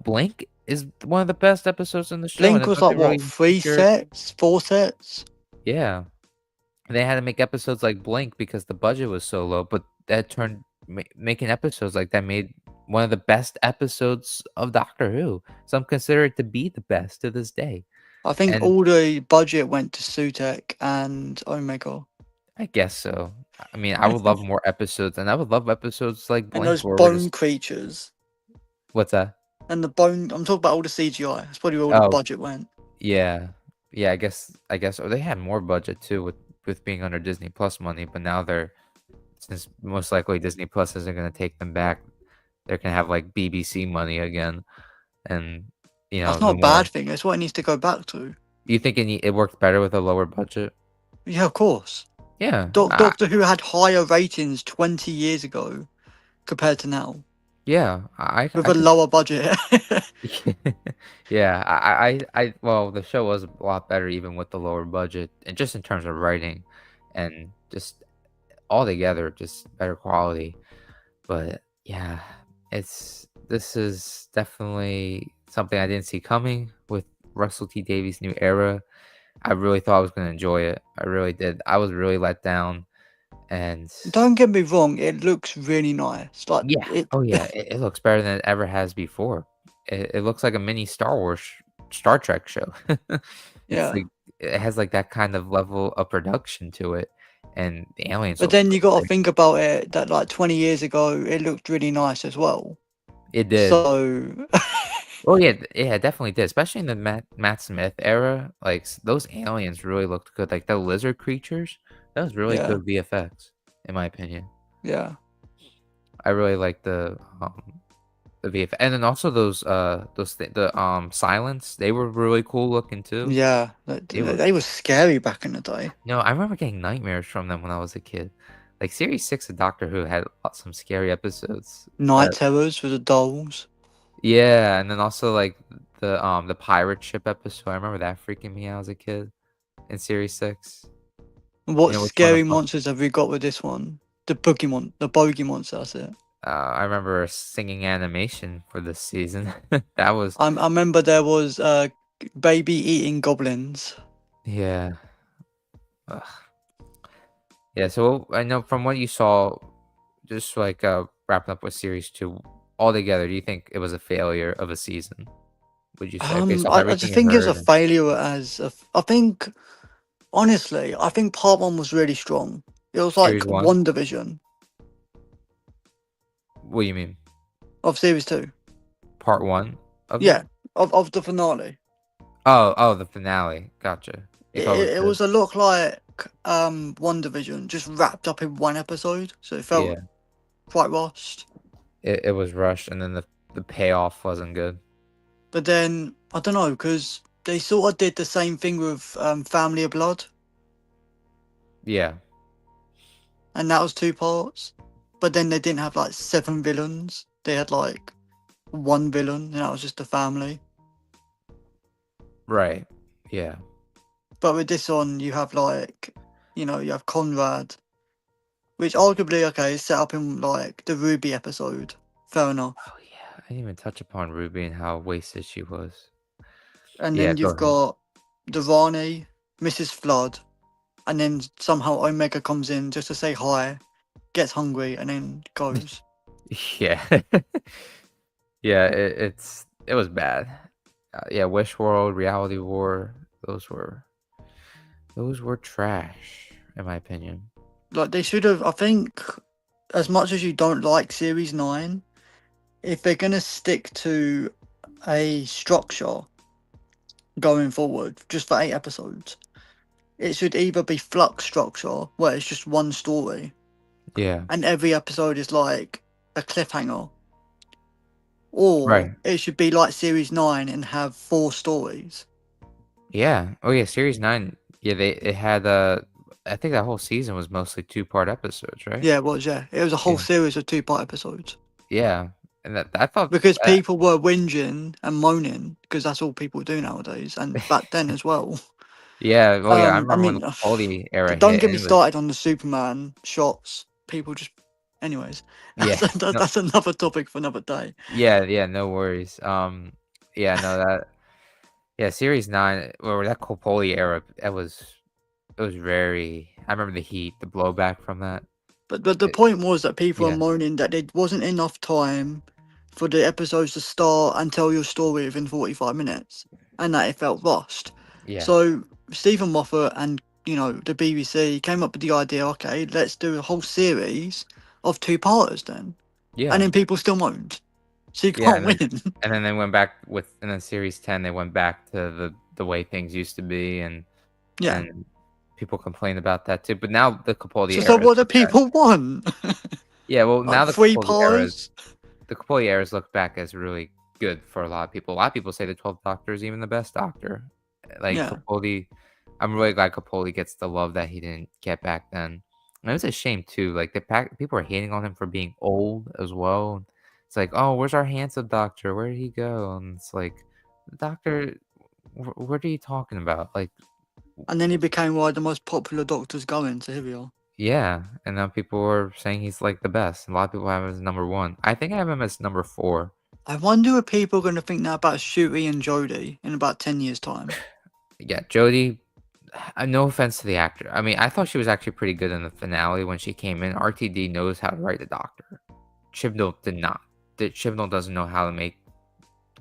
Blink is one of the best episodes in the show, and Blink it was like doesn't what, really 3 feature. sets, 4 sets? Yeah, they had to make episodes like Blink because the budget was so low, but that turned making episodes like that made one of the best episodes of Doctor Who. Some consider it to be the best to this day, I think and all the budget went to Sutek and Omega. I guess so. I mean, I would love more episodes, and I would love episodes like And Blink those where we're bone just creatures. what's that? And the bone, I'm talking about all the CGI. That's probably where all the Oh, budget went. yeah. Yeah, I guess or they had more budget too with being under Disney Plus money, but now since most likely Disney Plus isn't gonna take them back, they're gonna have like BBC money again. And That's the not a more bad thing. That's what it needs to go back to. you think it worked better with a lower budget? Yeah, of course. Yeah, Doctor Who had higher ratings 20 years ago compared to now, yeah, with I a could. lower budget. Yeah, well, the show was a lot better even with the lower budget, and just in terms of writing, and just altogether, just better quality. But yeah, this is definitely something I didn't see coming with Russell T Davies' new era. I really thought I was gonna enjoy it. I really did. I was really let down, and Don't get me wrong, it looks really nice. Like yeah, it, oh yeah, it looks better than it ever has before. It looks like a mini Star Wars, Star Trek show. It's yeah. like it has like that kind of level of production to it, and the aliens But look then you got to great. think about it that like 20 years ago, it looked really nice as well. It did. So Oh yeah, yeah, it definitely did, especially in the Matt Smith era. Like those aliens really looked good. Like the lizard creatures, that was really yeah, good VFX, in my opinion. yeah, I really like the VFX, and then also the silence. They were really cool looking too. yeah. They were. They were scary back in the day. No, I remember getting nightmares from them when I was a kid. Like Series 6 of Doctor Who had some scary episodes. Night terrors with the dolls. Yeah, and then also like the pirate ship episode. I remember that freaking me out as a kid in Series 6. You What know which one I'm scary talking. monsters have we got with this one? The Pokemon, the bogey monster. That's it. I remember a singing animation for this season. That was I remember there was baby eating goblins. yeah. Ugh. Yeah, so I know from what you saw, just like wrapping up with Series 2 altogether, do you think it was a failure of a season? Would you say based off I everything just you think it was a heard and failure I think honestly, I think part one was really strong. It was like Series 1? one division What do you mean? of series two. Part 1 of it? Yeah, of the finale. Oh, the finale. Gotcha. You thought it was It good? was a look like one division just wrapped up in one episode, so it felt Yeah. quite rushed. It was rushed, and then the payoff wasn't good. But then I don't know because they sort of did the same thing with Family of Blood, Yeah. and that was two parts. But then they didn't have like seven villains. They had like one villain, and that was just the family. Right. Yeah. But with this one, you have like, you have Conrad, which arguably okay is set up in like the Ruby episode. Fair enough. Oh, yeah. I didn't even touch upon Ruby and how wasted she was. And Yeah, then go you've ahead. got Durrani, Mrs. Flood, and then somehow Omega comes in just to say hi, gets hungry, and then goes. Yeah. Yeah, it was bad. Yeah, Wish World, Reality War, those were trash, in my opinion. Like they should have. I think as much as you don't like Series 9, if they're gonna stick to a structure going forward, just for 8 episodes, it should either be flux structure, where it's just one story, Yeah. and every episode is like a cliffhanger, or Right. it should be like Series 9 and have 4 stories. Yeah. Oh, yeah, Series 9, yeah, it had, I think that whole season was mostly two-part episodes, right? Yeah, it was, yeah. It was a whole Yeah. series of 2-part episodes. Yeah, and that I thought Because that people were whinging and moaning, because that's all people do nowadays, and back then as well. yeah, oh, yeah, I I remember when the mean, Capaldi era don't hit, get and me it was started on the Superman shots. People just, anyways, yeah, no, that's another topic for another day. yeah, yeah, no worries, yeah, no, yeah, Series 9 or that Capaldi era, it was very I remember the heat, the blowback from that. But the It point was that people are yeah, moaning that there wasn't enough time for the episodes to start and tell your story within 45 minutes, and that it felt rushed. yeah, So Stephen Moffat and the BBC came up with the idea. Okay, let's do a whole series of 2-parters then, and yeah, then people still moaned. So you yeah, can't win. and then they went back with and then Series 10, they went back to the way things used to be, Yeah. and people complained about that too, but now the Capaldi So eras what do look back. people want? Yeah, well, Like now three parters? The Capaldi eras look back as really good for a lot of people. A lot of people say the 12th Doctor is even the best Doctor. Like Yeah. Capaldi I'm really glad Capaldi gets the love that he didn't get back then. And it was a shame too. Like people are hating on him for being old as well. It's like, oh, where's our handsome doctor? Where did he go? And it's like, the doctor, what are you talking about? Like, And then he became one of the most popular doctors going, so here we are. yeah. And now people are saying he's like the best. A lot of people have him as number one. I think I have him as number four. I wonder if people are going to think that about Shooty and Jodie in about 10 years' time. Yeah, Jodie. No offense to the actor. I mean, I thought she was actually pretty good in the finale when she came in. RTD knows how to write a doctor. Chibnall did not. Chibnall doesn't know how to make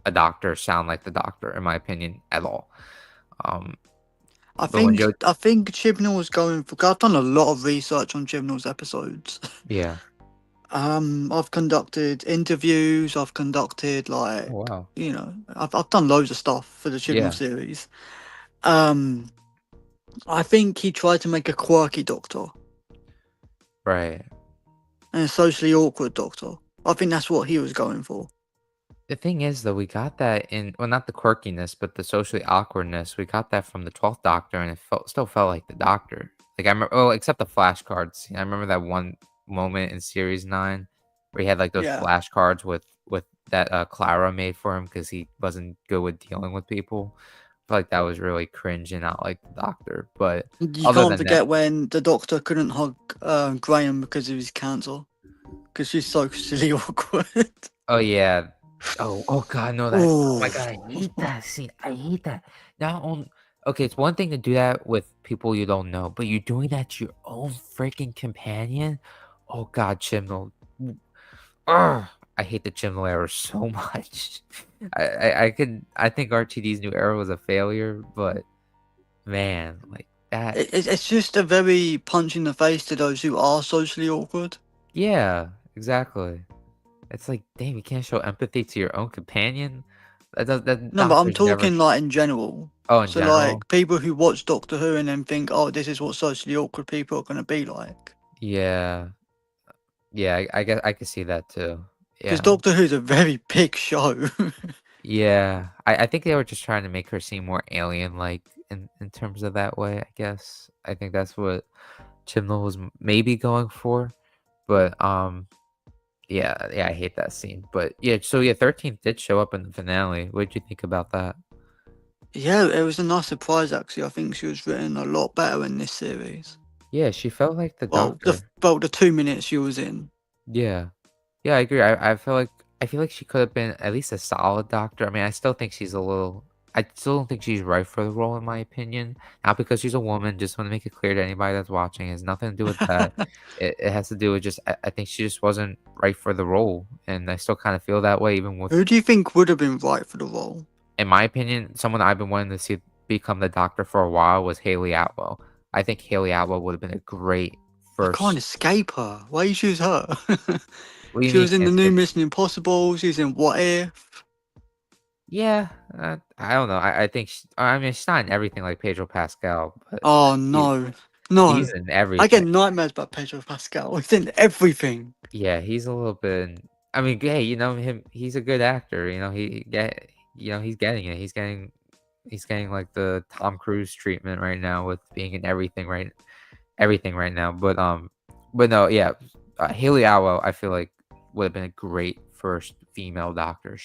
a doctor sound like the doctor, in my opinion, at all. Um, I but when think Joe, I think Chibnall was going for. 'Cause I've done a lot of research on Chibnall's episodes. yeah, I've conducted interviews. I've conducted oh wow, I've done loads of stuff for the Chibnall yeah, series. Um, I think he tried to make a quirky doctor right. and a socially awkward doctor. I think that's what he was going for. The thing is, though, we got that in well, not the quirkiness, but the socially awkwardness. We got that from the 12th Doctor, and it still felt like the Doctor. Like I remember, well, except the flashcards. I remember that one moment in Series 9 where he had like those Yeah, flashcards with that Clara made for him because he wasn't good with dealing with people. I feel like that was really cringe and not like the Doctor. But you other can't than that, forget when the doctor couldn't hug Graham because of his cancer. Because she's socially awkward. oh yeah. Oh god, no, that oh my Oh, god, I hate that scene. I hate that. Not on okay, it's one thing to do that with people you don't know, but you're doing that to your own freaking companion? Oh god, Chibnall. Ugh, I hate the Chibnall era so much. I think RTD's new era was a failure, but man, like that it's just a very punch in the face to those who are socially awkward. yeah, exactly. It's like, damn, you can't show empathy to your own companion? That No, but I'm doctor's never talking like in general. oh, in So general? like people who watch Doctor Who and then think, oh, this is what socially awkward people are gonna be like. Yeah. Yeah, I guess I could see that too. Because Yeah. Doctor Who's a very big show. Yeah. I think they were just trying to make her seem more alien-like in terms of that way, I guess. I think that's what Chibnall was maybe going for. But, yeah, I hate that scene. But, yeah, so, yeah, 13th did show up in the finale. What did you think about that? Yeah, it was a nice surprise actually. I think she was written a lot better in this series. Yeah, she felt like the Well, doctor. the 2 minutes she was in. Yeah. Yeah, I agree. I feel like she could have been at least a solid doctor. I mean, I still don't think she's right for the role in my opinion. Not because she's a woman, just want to make it clear to anybody that's watching. It has nothing to do with that. It has to do with just I think she just wasn't right for the role. And I still kind of feel that way even with Who do you think would have been right for the role? in my opinion, someone I've been wanting to see become the doctor for a while was Haley Atwell. I think Haley Atwell would have been a great You can't first. escape her. Why you choose her? What do you She mean was in can't the new escape? Mission Impossible. She was in What If. Yeah, I don't know. I think I mean she's not in everything like Pedro Pascal, but Oh he no, he's no! in I get everything. nightmares about Pedro Pascal. He's in everything. Yeah, he's a little bit. I mean, hey, you know him. He's a good actor. You know he's getting it. He's getting like the Tom Cruise treatment right now with being in everything right now. But no, yeah, Haley Atwell, I feel like would have been a great first female doctor.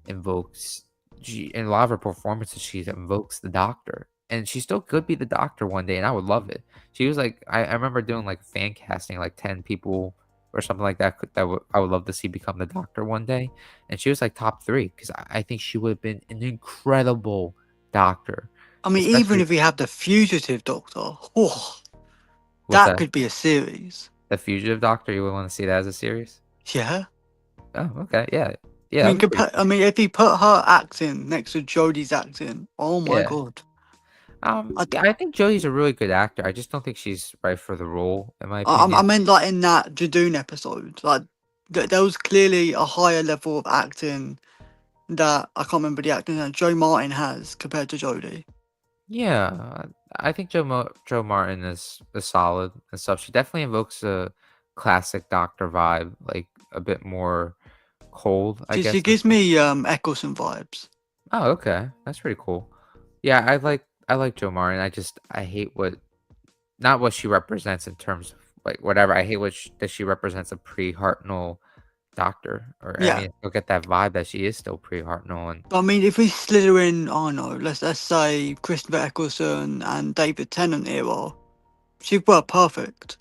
Invokes, she in a lot of her performances, she invokes the doctor, and she still could be the doctor one day, and I would love it. She was like, I remember doing like fan casting, like 10 people or something like that. I would love to see become the doctor one day, and she was like top three because I think she would have been an incredible doctor, I mean, even especially if we have the Fugitive Doctor, oh, what's that that? could be a series. The Fugitive Doctor, you would want to see that as a series? Yeah. Oh, okay, yeah. Yeah, I mean, that'd be pretty I mean, if you put her acting next to Jodie's acting, oh my yeah. god. Yeah, I think Jodie's a really good actor, I just don't think she's right for the role, in my I opinion. meant like in that Jadoon episode, like there was clearly a higher level of acting that I can't remember the acting that Joe Martin has compared to Jodie. Yeah, I think Joe Martin is solid and stuff. She definitely invokes a classic Doctor vibe, like, a bit more cold, I She guess. gives me Eccleston vibes. Oh, okay, that's pretty cool. Yeah, I like Joe Martin. I hate what not what she represents in terms of like whatever. I hate that she represents a pre-Hartnell doctor. Or I Yeah. mean, I still get that vibe that she is still pre-Hartnell and But I mean, if we slither in, I don't know, let's say Christopher Eccleston and David Tennant era, she'd work perfect.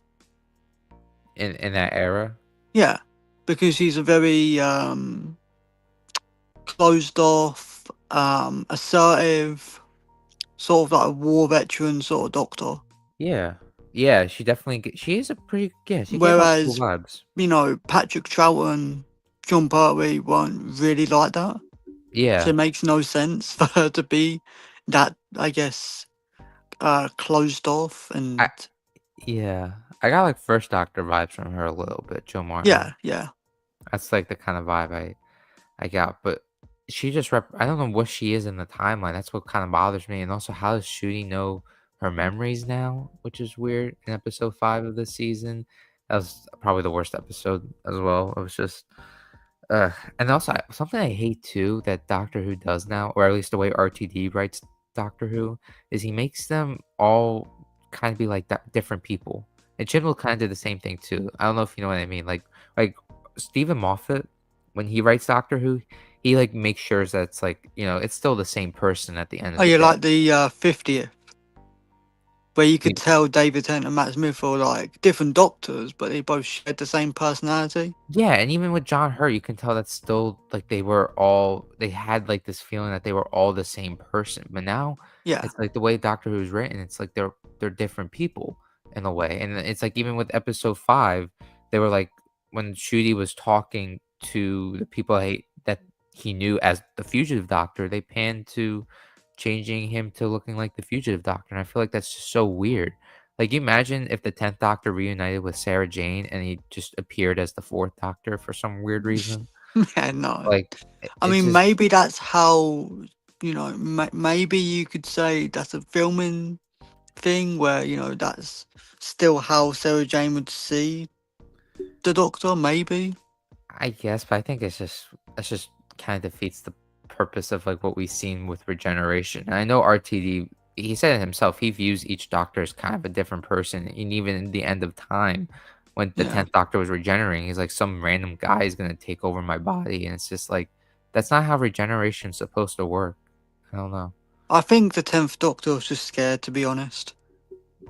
in that era. Yeah, because he's a very closed off, assertive, sort of like a war veteran sort of doctor. Yeah. Yeah, she definitely she is a pretty yeah, she gave off cool Whereas, vibes. Patrick Troughton, John Pertwee weren't really like that. So Yeah. it makes no sense for her to be that, I guess, closed off I and yeah. I got like First Doctor vibes from her a little bit, Joe Martin. yeah, yeah. That's like the kind of vibe I got, but she just I don't know what she is in the timeline. That's what kind of bothers me. And also, how does Shooty know her memories now? Which is weird in episode 5 of this season. That was probably the worst episode as well. It was just and also something I hate too that Doctor Who does now, or at least the way RTD writes Doctor Who, is he makes them all kind of be like different people. And Chibnall kind of did the same thing too. I don't know if you know what I mean. Like Stephen Moffat, when he writes Doctor Who, he like makes sure that it's like it's still the same person at the end Oh, of the you day. like the 50th, where you could tell David Tennant and Matt Smith were like different doctors, but they both shared the same personality. Yeah, and even with John Hurt, you can tell that still like they had like this feeling that they were all the same person. But now Yeah. it's like the way Doctor Who's written, it's like they're different people in a way. And it's like even with episode 5, they were like when Shooty was talking to the people that he knew as the fugitive doctor, they panned to changing him to looking like the fugitive doctor. And I feel like that's just so weird. Like, you imagine if the 10th Doctor reunited with Sarah Jane and he just appeared as the 4th Doctor for some weird reason? Yeah, no. Like, I it's mean, just maybe that's how, maybe you could say that's a filming thing where, that's still how Sarah Jane would see the Doctor, maybe. I guess, but I think that's just kind of defeats the purpose of like what we've seen with regeneration. And I know RTD, he said it himself, he views each Doctor as kind of a different person. And even in the end of time, when the Yeah. 10th Doctor was regenerating, he's like, some random guy is going to take over my body. And it's just like, that's not how regeneration's supposed to work. I don't know. I think the 10th Doctor was just scared, to be honest.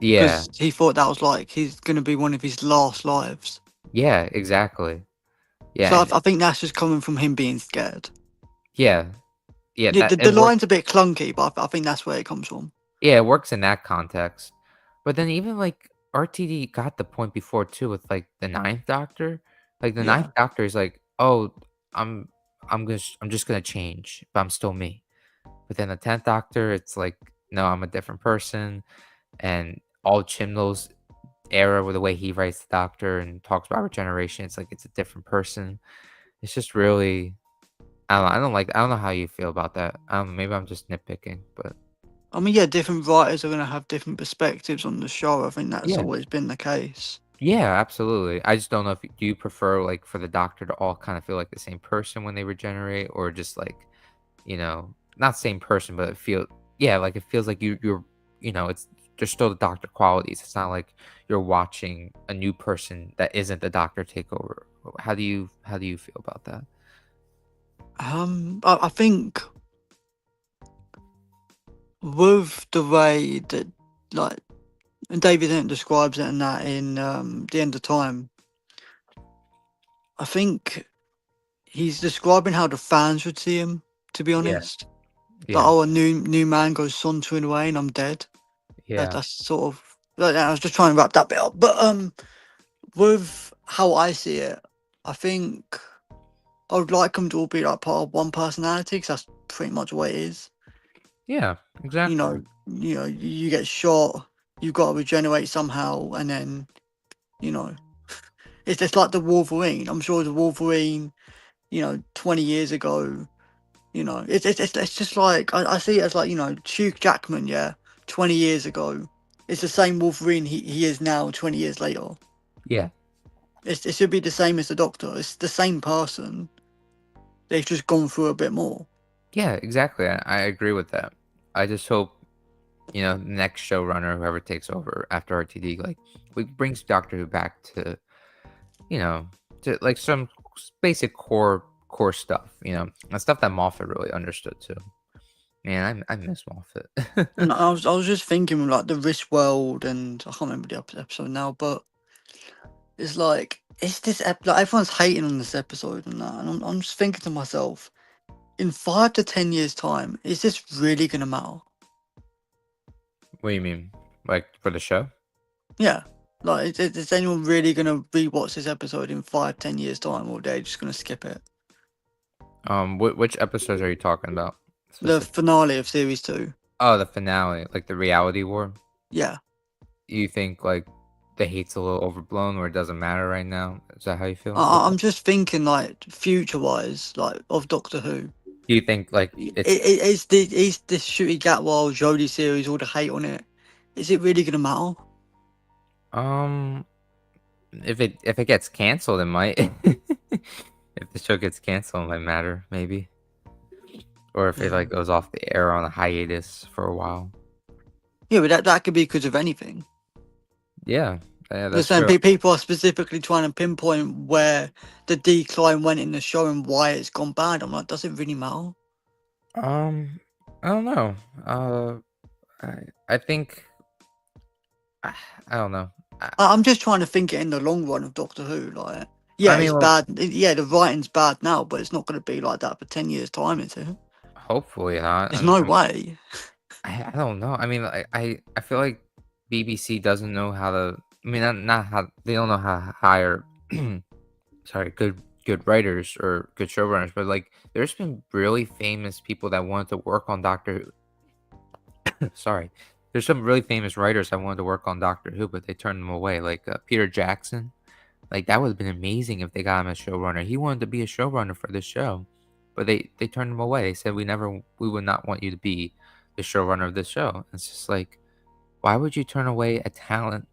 Yeah. Because he thought that was like, he's going to be one of his last lives. Yeah, exactly. Yeah, So and I think that's just coming from him being scared. yeah, yeah, Yeah, that the it works. line's a bit clunky, but I think that's where it comes from. Yeah, it works in that context. But then even like RTD got the point before too with like the Ninth Doctor. Like the Ninth Yeah. Doctor is like, oh, I'm I'm just gonna change, but I'm still me. But then the 10th Doctor, it's like, no, I'm a different person. And all Chimnall's era with the way he writes the Doctor and talks about regeneration, it's like it's a different person. It's just really I don't know how you feel about that. Maybe I'm just nitpicking, but I mean, yeah, different writers are going to have different perspectives on the show. I think that's yeah. always been the case. Yeah, absolutely. I just don't know if do you prefer like for the Doctor to all kind of feel like the same person when they regenerate, or just like, not same person, but like it feels like you're it's there's still the Doctor qualities. It's not like you're watching a new person that isn't the Doctor take over. How do you feel about that? I think with the way that, like, and David Tennant describes it in that in The End of Time, I think he's describing how the fans would see him, to be Yeah, honest. Like, yeah, oh, a new man goes sauntering away and I'm dead. yeah, That's sort of, like, I was just trying to wrap that bit up. But with how I see it, I think I would like them to all be like part of one personality, because that's pretty much what it is. yeah, exactly. You get shot, you've got to regenerate somehow, and then you know it's just like the Wolverine. I'm sure the Wolverine, 20 years ago, it's just like I see it as like Hugh Jackman, yeah, 20 years ago. It's the same Wolverine he is now, 20 years later. Yeah, It should be the same as the Doctor. It's the same person. They've just gone through a bit more. yeah, exactly. I agree with that. I just hope the next showrunner, whoever takes over after RTD, like we brings Doctor Who back you know, to like some basic core stuff, and stuff that Moffat really understood too. Man, I miss Moffat. And I was just thinking like the Risk World, and I can't remember the episode now, but it's like it's this like everyone's hating on this episode and that, and I'm just thinking to myself, in 5 to 10 years' time, is this really gonna matter? What do you mean? Like for the show? Yeah. Like, is anyone really gonna rewatch this episode in 5, 10 years' time, or are they just gonna skip it? Which episodes are you talking about The specific? finale of series 2. Oh, the finale, like the reality war. Yeah. You think like the hate's a little overblown, or it doesn't matter right now? Is that how you feel with I'm that? just thinking like future wise, like of Doctor Who. Do you think like it's Is this Shooty Gatwell Jodie series, all the hate on it? Is it really gonna matter? um if it gets canceled, it might. If the show gets canceled, it might matter maybe, or if it Yeah. like goes off the air on a hiatus for a while. Yeah, but that could be because of anything. Yeah, yeah, You're that's saying true. people are specifically trying to pinpoint where the decline went in the show and why it's gone bad. I'm like, does it really matter? Um, I don't know. I think I don't know. I, I'm just trying to think it in the long run of Doctor Who. Like, I yeah, mean, it's well, bad. Yeah, the writing's bad now, but it's not going to be like that for 10 years' time, is it? hopefully not. There's no way. I don't know. I mean, I feel like BBC doesn't know how to. I mean, not how they don't know how to hire. Sorry, good writers or good showrunners, but like there's been really famous people that wanted to work on Doctor Who. Sorry, there's some really famous writers that wanted to work on Doctor Who, but they turned them away. Like Peter Jackson. Like that would have been amazing if they got him as showrunner. He wanted to be a showrunner for this show, but they turned him away. They said we would not want you to be the showrunner of this show. It's just like, why would you turn away a talent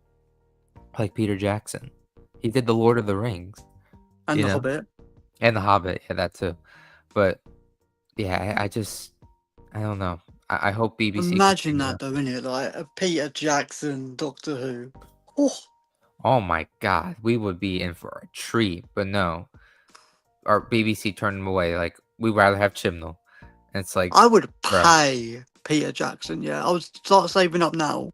like Peter Jackson? He did the Lord of the Rings, And you the know, Hobbit. and the Hobbit. Yeah, that too. But yeah, I just I don't know. I hope BBC can Imagine figure that out. though, innit? Like a Peter Jackson Doctor Who. Oh, Oh my God, we would be in for a treat. But no, our BBC turned him away. Like we'd rather have Chibnall. And it's like, I would bro, pay Peter Jackson. Yeah, I would start saving up now,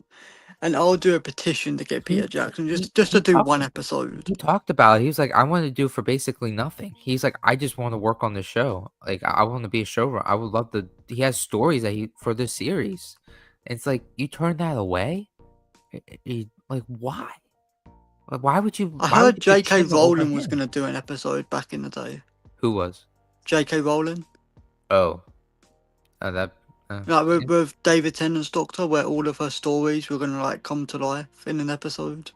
and I'll do a petition to get he Peter Jackson he just to he do talked one episode. he talked about it. He was like, I want to do for basically nothing. He's like, I just want to work on the show. Like, I want to be a showrunner. I would love to. He has stories that he for this series. It's like you turn that away. Like, why? Like, I Why would heard you pick J.K. Chibnall over Rowling was him? gonna do an episode back in the day. Who was? J.K. Rowling, Oh, that. like Yeah. with David Tennant's Doctor, where all of her stories were gonna like come to life in an episode.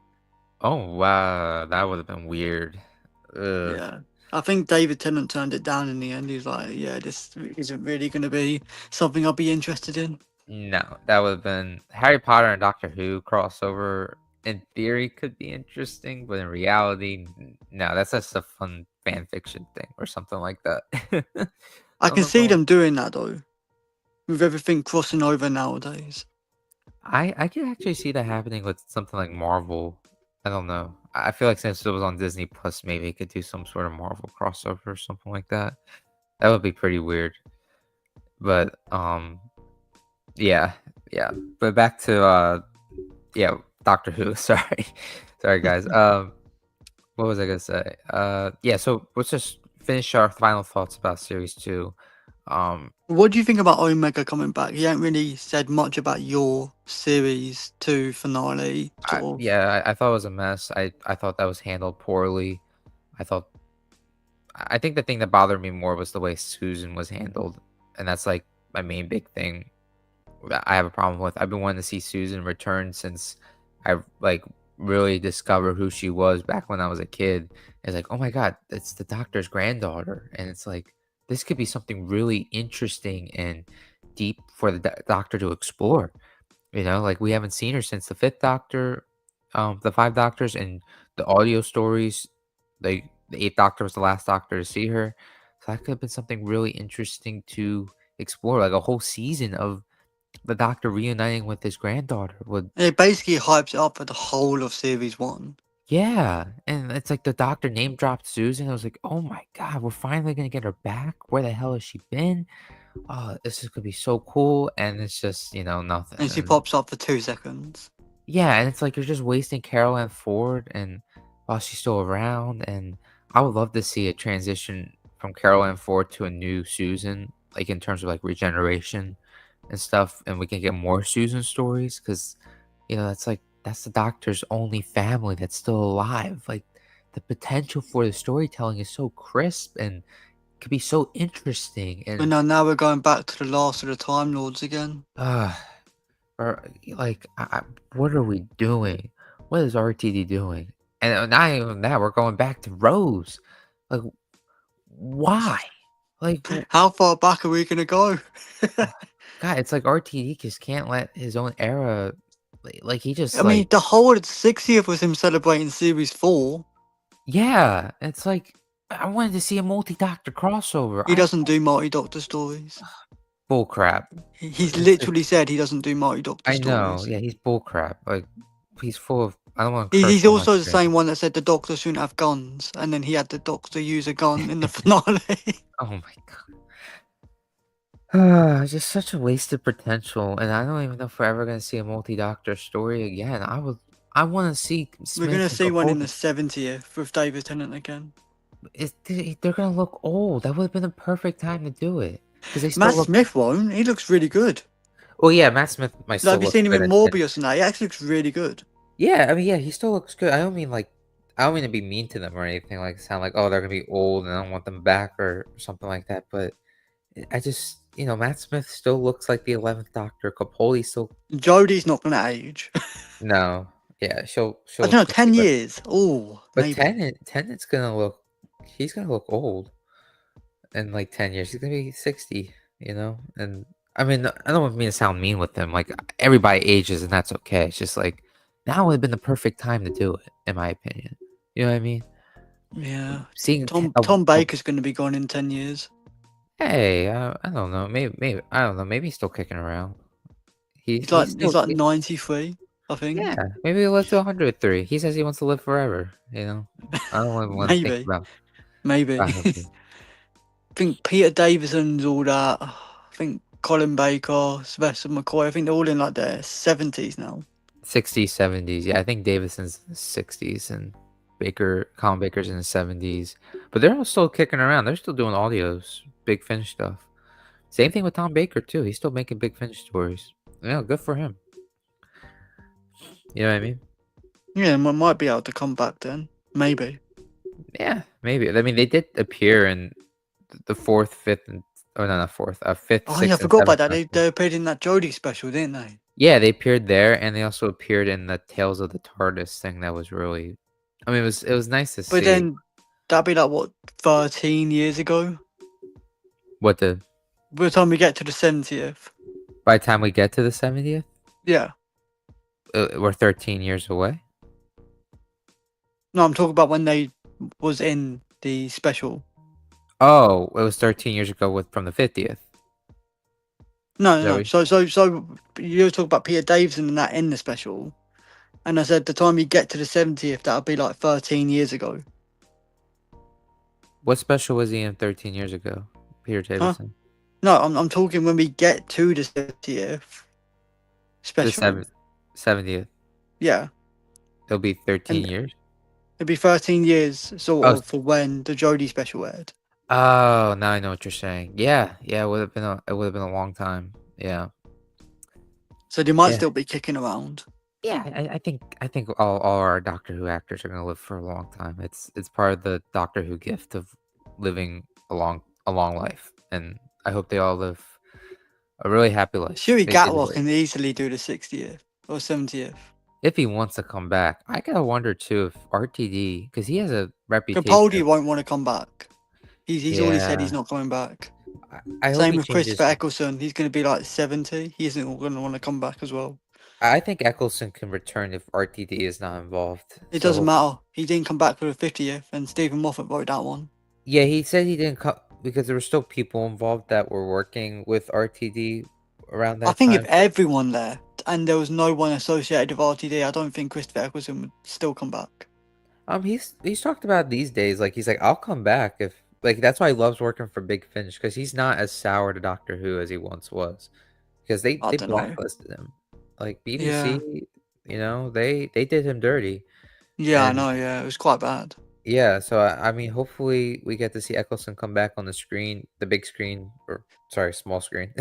Oh wow, that would have been weird. Ugh. Yeah. I think David Tennant turned it down in the end. He's like, yeah, this isn't really going to be something I'll be interested in. No, that would have been Harry Potter and Doctor Who crossover. In theory, could be interesting, but in reality, no. That's just a fun fan fiction thing or something like that. I I can don't see know. them doing that though, with everything crossing over nowadays. I could actually see that happening with something like Marvel. I don't know. I feel like since it was on Disney Plus, maybe it could do some sort of Marvel crossover or something like that. That would be pretty weird. But yeah, yeah. But back to yeah, Doctor Who. Sorry, sorry guys. What was I gonna say? Yeah. So let's just finish our final thoughts about series two. What do you think about Omega coming back? He ain't really said much about your series 2 finale, sort of. Yeah, I thought it was a mess. I thought that was handled poorly. I thought I think the thing that bothered me more was the way Susan was handled, and that's like my main big thing that I have a problem with. I've been wanting to see Susan return since I like really discovered who she was back when I was a kid. It's like, oh my god, it's the doctor's granddaughter, and it's like this could be something really interesting and deep for the doctor to explore. Like we haven't seen her since the fifth Doctor, the five Doctors, and the audio stories. The eighth Doctor was the last Doctor to see her, so that could have been something really interesting to explore, like a whole season of the Doctor reuniting with his granddaughter would. It basically hypes it up for the whole of series one. Yeah, and it's like the Doctor name dropped Susan. I was like, oh my god, we're finally gonna get her back. Where the hell has she been? Oh, this is gonna be so cool. And it's just nothing. And she And pops up for 2 seconds. yeah, and it's like you're just wasting Carol Ann Ford and while she's still around. And I would love to see a transition from Carol Ann Ford to a new Susan, like in terms of like regeneration and stuff, and we can get more Susan stories because that's the Doctor's only family that's still alive. Like the potential for the storytelling is so crisp and could be so interesting. But And now we're going back to the last of the Time Lords again. or like what are we doing? What is RTD doing? And not even that, we're going back to Rose. Like why? Like How far back are we gonna go? God, it's like RTD just can't let his own era, like he just I mean, like. the whole of the 60th was him celebrating series 4. Yeah, it's like I wanted to see a multi-doctor crossover. He doesn't do multi-doctor stories. Bull crap. He's It's just, literally said he doesn't do multi-doctor I know. stories. Yeah, he's bull crap. Like he's full of. I don't want to curse He's on my also the stream. same one that said the Doctor shouldn't have guns, and then he had the Doctor use a gun in the finale. Oh my god. Just such a wasted potential, and I don't even know if we're ever gonna see a multi-doctor story again. I want to see We're Smith gonna and see one in the Capaldi. 70th with David Tennant again. They're gonna look old. That would have been the perfect time to do it because they still Matt look. Smith won't. He looks really good. Well, yeah, Matt Smith might Like, still have you look seen him good in at 10. Morbius and that? He actually looks really good. Yeah, I mean, yeah, he still looks good. I don't mean to be mean to them or anything, like sound like, oh, they're gonna be old and I don't want them back or something like that. But I just, Matt Smith still looks like the 11th Doctor. Capaldi still, Jodie's not gonna age. no, yeah, she'll I don't look know, 10 great, years. Oh, but maybe. Tennant's he's gonna look old in like 10 years. He's gonna be 60, and I mean, I don't mean to sound mean with him. Like everybody ages, and that's okay. It's just like now would have been the perfect time to do it, in my opinion. You know what I mean? Yeah. Seeing Tom Baker's gonna be gone in 10 years. hey, I don't know, maybe I don't know, maybe he's still kicking around. He's He's like he's still like 93, I think. yeah, maybe he'll live to 103. He says he wants to live forever. I don't even want to think Maybe. about Maybe. him. I think Peter Davison's all that. I think Colin Baker, Sylvester McCoy, I think they're all in like their 70s now. 60s, 70s. Yeah, I think Davison's in the 60s and Colin Baker's in the 70s. But they're all still kicking around. They're still doing audios, Big Finish stuff. Same thing with Tom Baker too. He's still making Big Finish stories. Yeah, good for him. You know what I mean? Yeah, we might be able to come back then. Maybe. Yeah, maybe. I mean, they did appear in the fourth, fifth, and oh no, not fourth, fifth, Oh yeah, I sixth, and forgot about seventh that. special. They appeared in that Jodie special, didn't they? Yeah, they appeared there, and they also appeared in the Tales of the TARDIS thing. That was really, I mean, it was nice to But see. then that'd be like what, 13 years ago? What the By the time we get to the 70th. By the time we get to the 70th, Yeah. we're 13 years away. No, I'm talking about when they was in the special. Oh, it was 13 years ago from the 50th. No, Is no, that no. what So you were talking about Peter Davison and that in the special. And I said the time you get to the 70th, that'll be like 13 years ago. What special was he in 13 years ago? Peter Huh? Davison. No, I'm talking when we get to the 70th The special. 70th. Yeah. It'll be 13 And years. it'd be 13 years sort Oh, of for when the Jodie special aired. oh, now I know what you're saying. Yeah, yeah, it would have been a long time. Yeah, So they might yeah, still be kicking around. yeah. I think all our Doctor Who actors are gonna live for a long time. It's part of the Doctor Who gift of living a long life, and I hope they all live a really happy life. Shuey They Gatwa deserve it. can easily do the 60th or 70th. If he wants to come back, I gotta wonder too if RTD, because he has a reputation. Capaldi won't want to come back. He's already said Yeah, he's not coming back. I hope Same he with Christopher changes. Eccleston. He's going to be like 70. He isn't going to want to come back as well. I think Eccleston can return if RTD is not involved. It So doesn't matter. He didn't come back for the 50th, and Stephen Moffat wrote that one. yeah, he said he didn't come because there were still people involved that were working with RTD around I that think if time. everyone left and there was no one associated with RTD, I don't think Christopher Eccleston would still come back. He's talked about these days, like he's like, I'll come back if like that's why he loves working for Big Finish because he's not as sour to Doctor Who as he once was because I they don't know. blacklisted him, like Yeah. BBC, they did him dirty, Yeah, I and know. Yeah, it was quite bad. yeah, so I mean, hopefully we get to see Eccleston come back on the screen, the big screen, or sorry, small screen,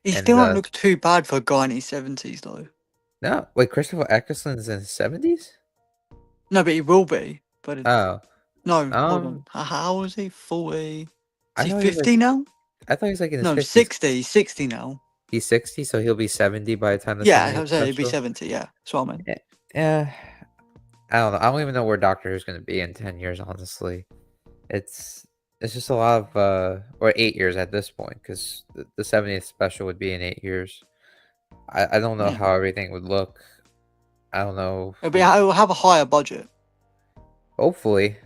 He and still don't look too bad for a guy in his 70s, though. no, wait, Christopher Eccleston's in his 70s. No, but he will be. But Oh, no, hold on. um, How old is he? 40? Is I he thought he was 50 now? I thought he was like in his No, 50s. 60. 60 now. He's 60, so he'll be 70 by the time the Yeah, I 70th was saying he'd be special. 70. Yeah, that's what I meant. Eh, Yeah, I don't know. I don't even know where Doctor Who's going to be in 10 years, honestly. It's it's just a lot of or 8 years at this point cuz the 70th special would be in 8 years. I don't know Yeah. how everything would look. I don't know who It'll have a higher budget. hopefully.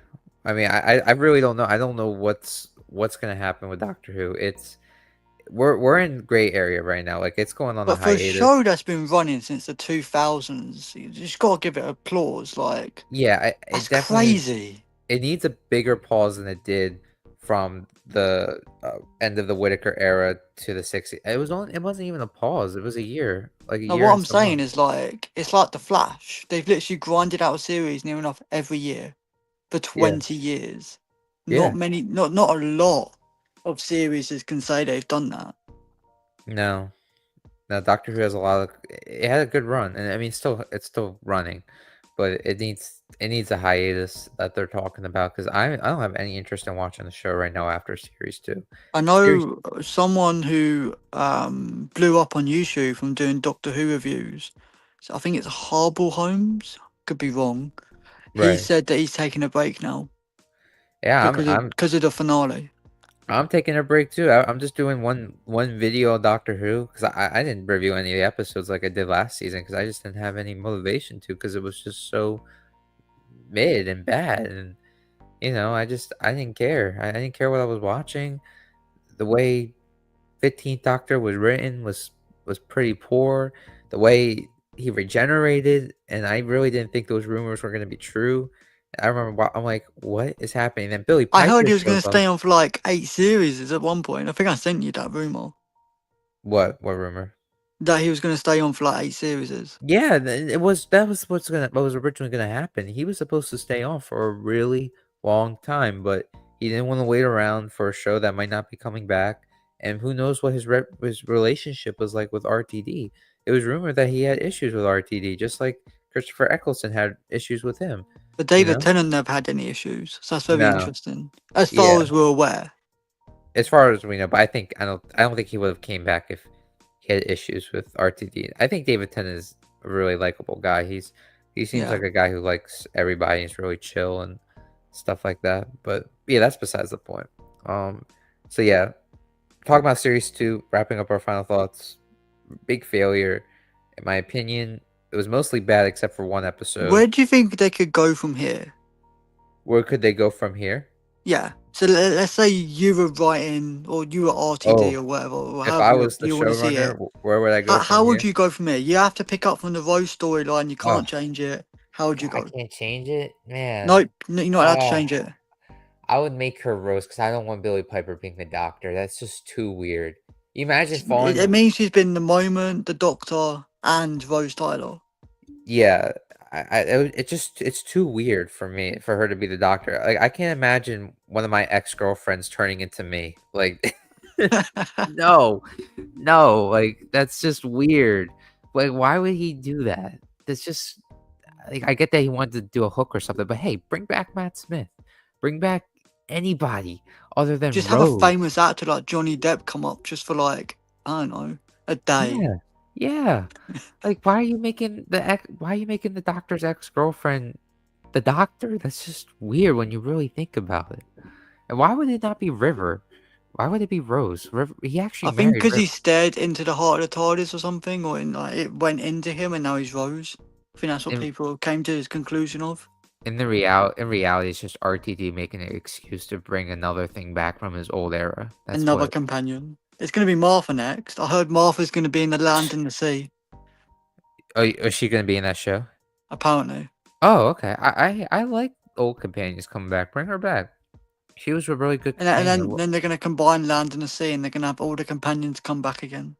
I mean, I really don't know. I don't know what's going to happen with Doctor Who. It's we're in gray area right now. Like it's going on a But for a hiatus. show that's been running since the 2000s, you just gotta give it applause. Like, Yeah, that's it definitely needs crazy. it needs a bigger pause than it did from the end of the Whitaker era to the 60s. It wasn't even a pause. It was a year, like a Now, year what and I'm some saying months. is like, it's like The Flash. They've literally grinded out a series near enough every year for Yeah, 20 years. Not yeah. many, not a lot of series can say they've done that. No, no. Doctor Who has a lot of. It had a good run, and I mean, it's still running, but it needs a hiatus that they're talking about because I don't have any interest in watching the show right now after series two. I Series know someone who blew up on YouTube from doing Doctor Who reviews. So I think it's Harble Holmes. Could be wrong. He right. said that he's taking a break now Yeah, because of the finale. I'm taking a break too. I'm just doing one video on Doctor Who because I didn't review any of the episodes like I did last season because I just didn't have any motivation to because it was just so mid and bad and I didn't care. I didn't care what I was watching. The way 15th Doctor was written was pretty poor. The way he regenerated, and I really didn't think those rumors were going to be true. I remember I'm like, what is happening? Then Billy I heard Piper he was going shows to up. stay on for like 8 series at one point. I think I sent you that rumor What rumor? that he was going to stay on for like 8 series. Yeah, that was what was originally gonna happen. He was supposed to stay on for a really long time, but he didn't want to wait around for a show that might not be coming back. And who knows what his relationship was like with RTD. It was rumored that he had issues with RTD, just like Christopher Eccleston had issues with him. But You David know? Tennant never had any issues, so that's very No, interesting. As far yeah. as we're aware. As far as we know, but I don't think he would have came back if he had issues with RTD. I think David Tennant is a really likable guy. He seems Yeah. like a guy who likes everybody. He's really chill and stuff like that. But yeah, that's besides the point. Um, so yeah, talking about series two, wrapping up our final thoughts. Big failure, in my opinion. It was mostly bad except for one episode. Where do you think they could go from here? Where could they go from here? Yeah. So let's say you were writing, or you were RTD Oh, or whatever, or if I however was the you want to see showrunner, it. where would I go from How would here? you go from here? You have to pick up from the Rose storyline. You Oh, can't change it. How would you I go? can't change it, man. Nope, you're not allowed to Uh, change it. I would make her Rose because I don't want Billy Piper being the doctor. That's just too weird. Imagine It falling. means she's been the moment, the Doctor, and Rose Tyler. Yeah, it's too weird for me for her to be the doctor. Like I can't imagine one of my ex girlfriends turning into me. Like, no, no, like that's just weird. Like, why would he do that? That's just like I get that he wanted to do a hook or something, but hey, bring back Matt Smith, bring back anybody other than Just have a Rose. famous actor like Johnny Depp come up just for like, I don't know, a day. Yeah, yeah. Like, why are you making the doctor's ex-girlfriend the doctor? That's just weird when you really think about it. And why would it not be River? Why would it be Rose? River, he actually I think married because he River. stared into the heart of the TARDIS or something, or like it went into him and now he's Rose. I think that's what In people came to his conclusion of. in reality, it's just RTD making an excuse to bring another thing back from his old era. That's Another what. companion. It's gonna be Martha next. I heard Martha's gonna be in the Land and the Sea. Oh, is she gonna be in that show? Apparently. Oh, okay. I like old companions coming back. Bring her back. She was a really good And companion. then they're gonna combine Land and the Sea, and they're gonna have all the companions come back again.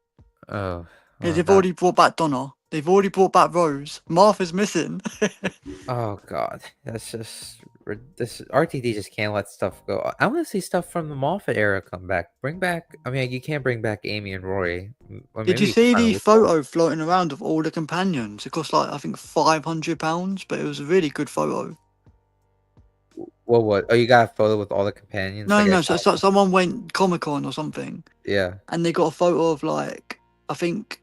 Oh, Because well, they've already brought back Donna. They've already brought back Rose. Martha's missing. oh God, that's just this RTD just can't let stuff go. I want to see stuff from the Moffat era come back. Bring back. I mean, you can't bring back Amy and Rory, or Did maybe you you can see find a the loophole. photo floating around of all the companions? It cost like I think £500, but it was a really good photo. Well, what? Oh, you got a photo with all the companions, No, like no, I no. got. So someone went Comic Con or something, Yeah. and they got a photo of like I think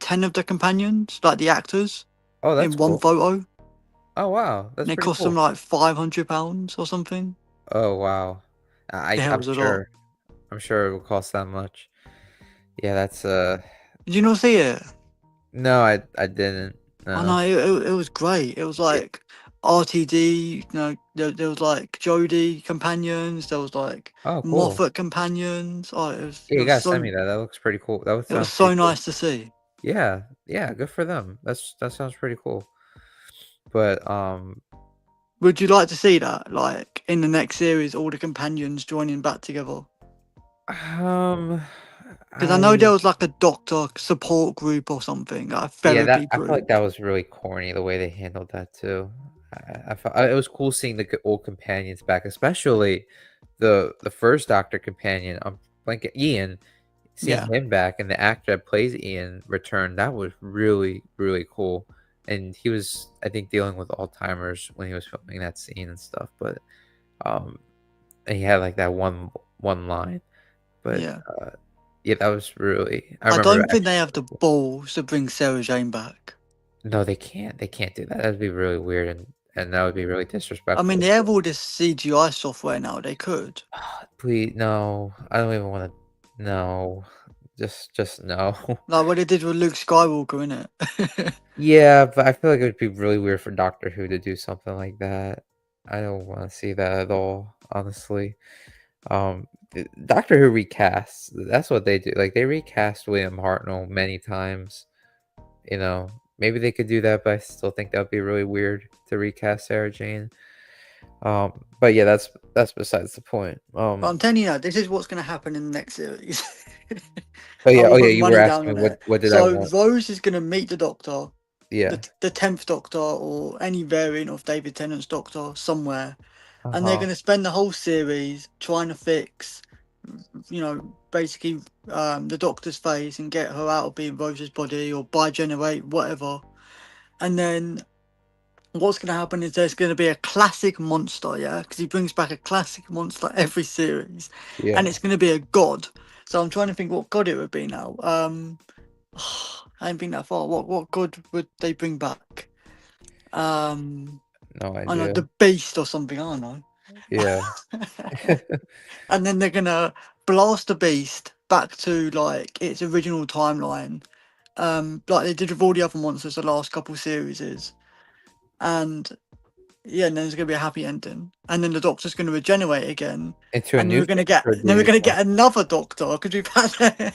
10 of the companions, like the actors, Oh, that's in one cool. photo, Oh, wow, and that's it pretty cost them cool. like £500 or something. Oh, wow. Yeah, it I'm was a lot. sure. I'm sure it will cost that much. Yeah, that's Did you not see it? No, I didn't. Oh No. no, it was great. It was like RTD, there was like Jodie companions, there was like Oh, cool. Moffat companions. Oh, Yeah, you gotta send me that. That looks pretty cool. That would it was sound pretty so cool. nice to see. Yeah, yeah, good for them. That sounds pretty cool. But Would you like to see that, like in the next series, all the companions joining back together? um, Because I know there I was like a doctor support group or something, like a yeah, that therapy I feel like that group. was really corny the way they handled that too. It was cool seeing the old companions back, especially the first Doctor companion. Like Ian, seeing Yeah, him back and the actor that plays Ian return. That was really cool. And he was, I think, dealing with Alzheimer's when he was filming that scene and stuff. But um, and he had like that one line. But yeah. yeah, that was really. I I remember don't think actually. they have the balls to bring Sarah Jane back. No, they can't. They can't do that. That'd be really weird, and that would be really I mean, disrespectful. they have all this CGI software now. They could. Please, no. I don't even want to. No, just no. Like what they did with Luke Skywalker, innit? Yeah, but I feel like it would be really weird for Doctor Who to do something like that. I don't want to see that at all, honestly. Doctor Who recasts. That's what they do. Like they recast William Hartnell many times. You know, maybe they could do that, but I still think that would be really weird to recast Sarah Jane. But yeah, that's besides the point. But I'm telling you now, this is what's going to happen in the next series. I Oh will yeah, put you were money down asking on me it. what did I So want? Rose is going to meet the Doctor, Yeah. the 10th Doctor, or any variant of David Tennant's Doctor somewhere, and they're Uh-huh. going to spend the whole series trying to fix, basically the Doctor's face and get her out of being Rose's body or bi-generate whatever, and then what's going to happen is there's going to be a classic monster, yeah, because he brings back a classic monster every series, and Yeah. it's going to be a god. So I'm trying to think what god it would be now. I ain't been that far. What god would they bring back? Um, No I know idea. the beast or something. I don't know. Yeah. And then they're gonna blast the beast back to like its original timeline, like they did with all the other monsters the last couple series is, and yeah, and then there's gonna be a happy ending, and then the Doctor's gonna regenerate again, Into a and then new we're gonna thing get or then we're the gonna get another Doctor because we've had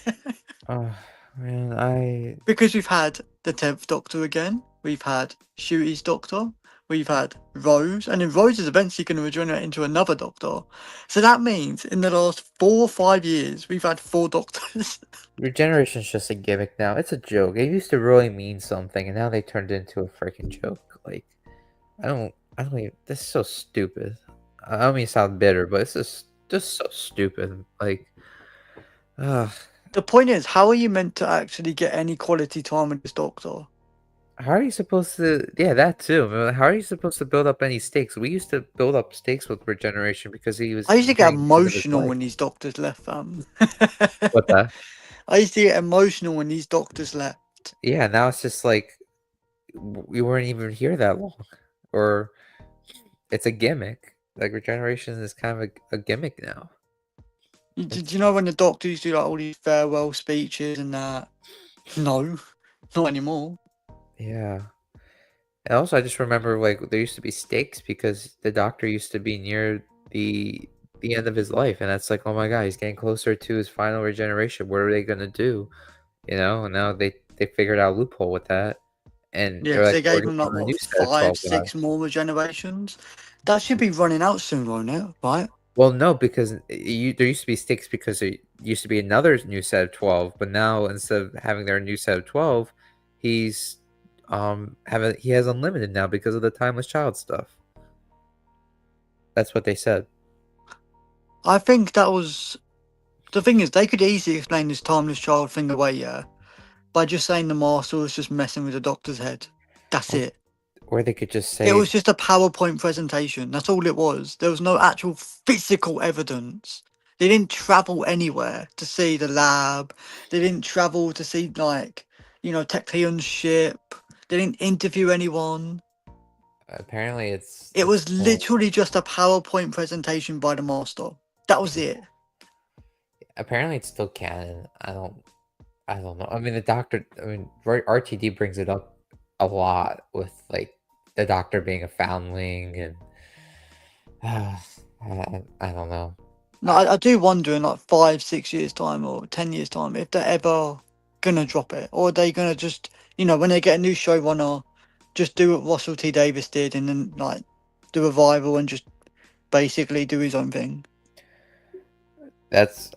oh man, I because we've had the 10th Doctor again, we've had Shooty's Doctor, we've had Rose, and then Rose is eventually going to regenerate into another Doctor. So that means in the last 4 or 5 years, we've had 4 Doctors. regeneration's just a gimmick now. It's a joke. It used to really mean something and now they turned it into a freaking joke. Like I don't even this is so stupid. I don't mean to sound bitter, but it's just so stupid. Like ugh. The point is, how are you meant to actually get any quality time with this Doctor? How are you supposed to? Yeah, that too. How are you supposed to build up any stakes? We used to build up stakes with regeneration because he was I used to get bringing end of his emotional life. when these Doctors left, fam. What that? I used to get emotional when these Doctors left. Yeah, now it's just like we weren't even here that long, or it's a gimmick. Like regeneration is kind of a gimmick now. Did It's you know when the Doctor used to do like all these farewell speeches and that? No, not anymore. yeah. And also, I just remember like there used to be stakes because the Doctor used to be near the the end of his life, and that's like, oh my god, he's getting closer to his final regeneration. What are they gonna do? You know, and now they figured out a loophole with that, and Yeah, they're because like they gave working him like on a what new set of 5, 12 6 guys. more regenerations. That should be running out soon, won't it? Right? Well, no, because there used to be six because there used to be another new set of 12, but now instead of having their new set of 12, he's he has unlimited now because of the timeless child stuff. That's what they said. I think that was the thing is they could easily explain this timeless child thing away, yeah, by just saying the master was just messing with the doctor's head. That's Or it. or they could just It say, was just a PowerPoint presentation. That's all it was. There was no actual physical evidence. They didn't travel anywhere to see the lab. They didn't travel to see like, Tecleon's ship. They didn't interview anyone. apparently It it's was all, literally just a PowerPoint presentation by the master. That was it. apparently it's still canon. I don't know. I mean, the doctor. I mean, RTD brings it up a lot with like the doctor being a foundling, and I don't know. No, I, I do wonder in like 5, 6 years time or 10 years time if they're ever gonna drop it, or are they gonna just, when they get a new showrunner, just do what Russell T Davis did and then like do a revival and just basically do his own thing that's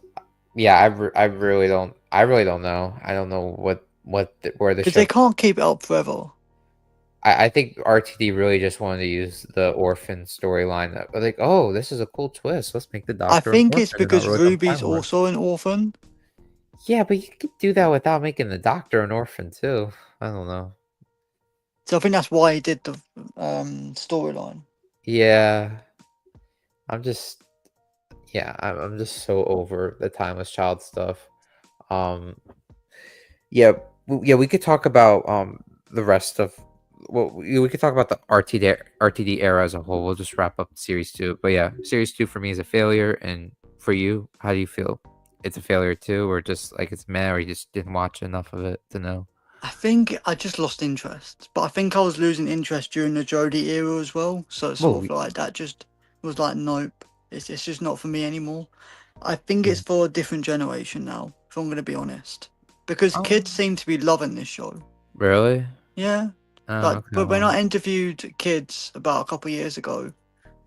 yeah. I really don't know. I don't know where the because show. they can't keep it up forever. I think RTD really just wanted to use the orphan storyline. That like, oh, this is a cool twist. Let's make the I doctor an think it's orphan and not because really on Ruby's Time Lord. also an orphan. Yeah, but you could do that without making the doctor an orphan too. I don't know. So I think that's why he did the storyline. Yeah, I'm just yeah, I'm just so over the timeless child stuff. Um, yeah, yeah, we could talk about the rest of well, we could talk about the RTD era as a whole. We'll just wrap up series two. But yeah, series two for me is a failure, and for you, how do you feel? It's a failure too, or just like it's meh, or you just didn't watch enough of it to know? I think I just lost interest, but I think I was losing interest during the Jodie era as well. So it's Well, sort of like that just was like, nope, it's just not for me anymore. I think it's mm, for a different generation now, if I'm going to be honest. Because oh, kids seem to be loving this show. really? Yeah. Oh, Like, okay. but when Well, I interviewed kids about a couple of years ago,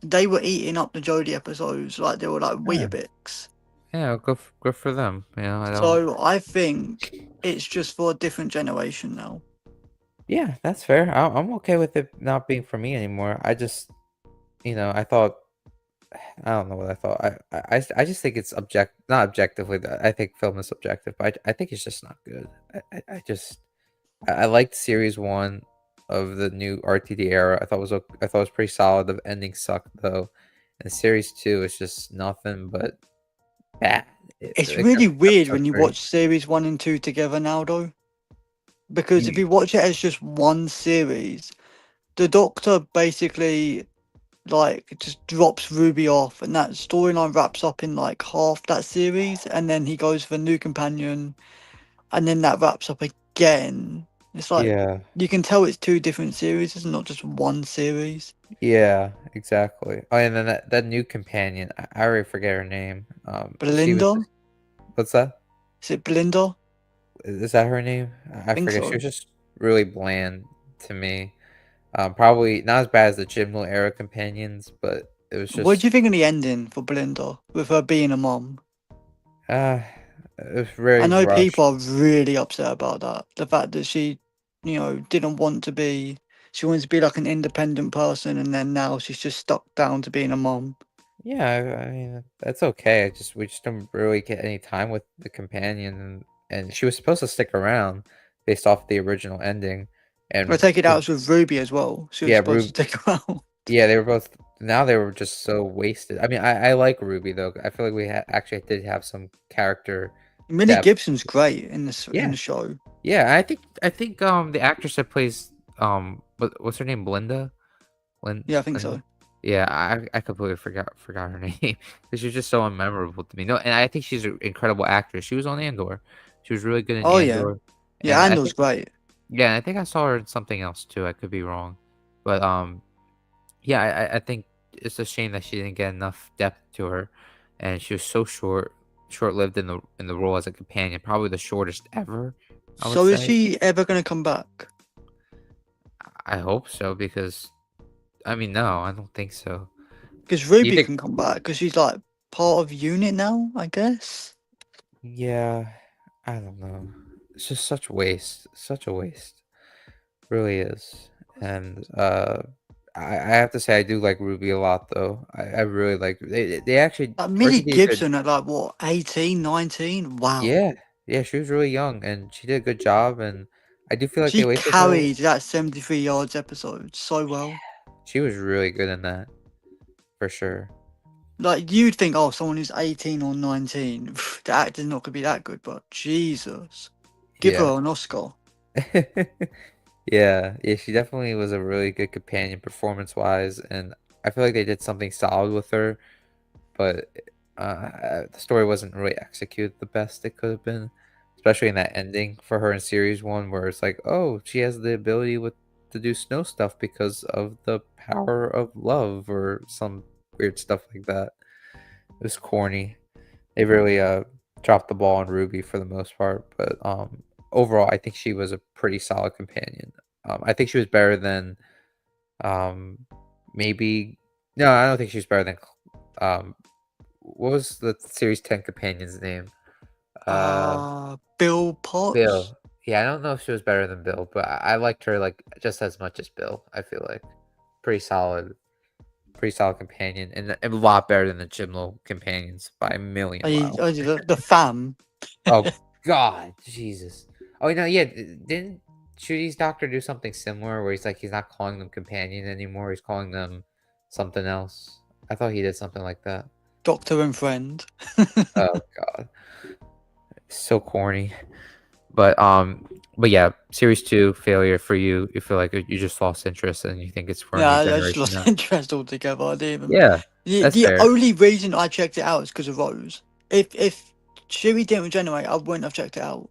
they were eating up the Jodie episodes like they were like yeah, Weetabix. yeah. Good for them. You know, I don't. So I think it's just for a different generation now. Yeah, that's fair. I'm okay with it not being for me anymore. I just, you know, I thought I don't know what I thought. I just think it's not objectively. I think film is subjective, but I think it's just not good. I just I liked series one of the new RTD era. I thought it was pretty solid. The ending sucked though, and series two is just nothing but bad. It's The really weird when episode's you great. watch series 1 and 2 together now, though, because if You, you watch it as just one series, the Doctor basically like just drops Ruby off, and that storyline wraps up in like half that series, and then he goes for a new companion, and then that wraps up again. It's like yeah. you can tell it's two different series, it's not just one series. Yeah, exactly. Oh, and then that new companion, I already forget her name. She was Belinda? just what's that? Is it Belinda? Is that her name? I I think forget. She so. was just really bland to me. Probably not as bad as the Chibnall era companions, but it was What do just you think of the ending for Belinda with her being a mom? uh, it was I very know rushed. people are really upset about that. The fact that she, didn't want to be, she wanted to be like an independent person, and then now she's just stuck down to being a mom. Yeah, I mean that's okay. We just don't really get any time with the companion, and she was supposed to stick around based off the original ending, I and take it out with Ruby as well. She was yeah, supposed to take her out. Yeah, they were both now they were just so wasted. I mean, I like Ruby though. I feel like we actually did have some character Millie depth. Gibson's great in this in Yeah, the show. yeah. I think the actress that plays what's her name? Yeah, I think Linda. so. Yeah, I completely forgot her name because she's just so unmemorable to me. No, and I think she's an incredible actress. She was on Andor. She was really good in Oh yeah, Andor, yeah, and I Andor's think great. yeah, I think I saw her in something else too. I could be wrong, but yeah, I think it's a shame that she didn't get enough depth to her, and she was so short-lived in the role as a companion, probably the shortest ever, I would So is say. she ever gonna come back? I hope so because I mean, no, I don't think so. Because You Ruby think? can come back because she's like part of unit now, I guess. Yeah, I don't know. It's just such a waste, really is. And I have to say I do like Ruby a lot though. I really like they actually Like Millie RTD did. Gibson at like what, 18, 19? Wow. Yeah, yeah, she was really young and she did a good job, and I do feel like She they wasted her. carried that 73 yards episode so well. She was really good in that for sure. Like you'd think, oh, someone who's 18 or 19, the actor's not gonna be that good, but Jesus. Give Yeah. her an Oscar. Yeah, yeah, she definitely was a really good companion performance-wise, and I feel like they did something solid with her, but the story wasn't really executed the best it could have been, especially in that ending for her in series one, where it's like, oh, she has the ability with to do snow stuff because of the power of love or some weird stuff like that. It was corny. They really dropped the ball on Ruby for the most part, but overall, I think she was a pretty solid companion. I think she was better than um, maybe no, I don't think she was better than um, what was the series 10 companion's name? Uh, Bill Potts. Bill. Yeah, I don't know if she was better than Bill, but I liked her like just as much as Bill. I feel like pretty solid, pretty solid companion, and a lot better than the Jimlo companions by a million miles. The fam. Oh God, Jesus. Oh no, yeah. Didn't Shooty's doctor do something similar where he's like he's not calling them companion anymore? He's calling them something else. I thought he did something like that. Doctor and friend. Oh God, so corny. But but yeah, series two failure for you. You feel like you just lost interest and you think it's for a Yeah, new I just generation lost now. interest altogether. I didn't even. Yeah, that's The fair. only reason I checked it out is because of Rose. If Chewie didn't regenerate, I wouldn't have checked it out.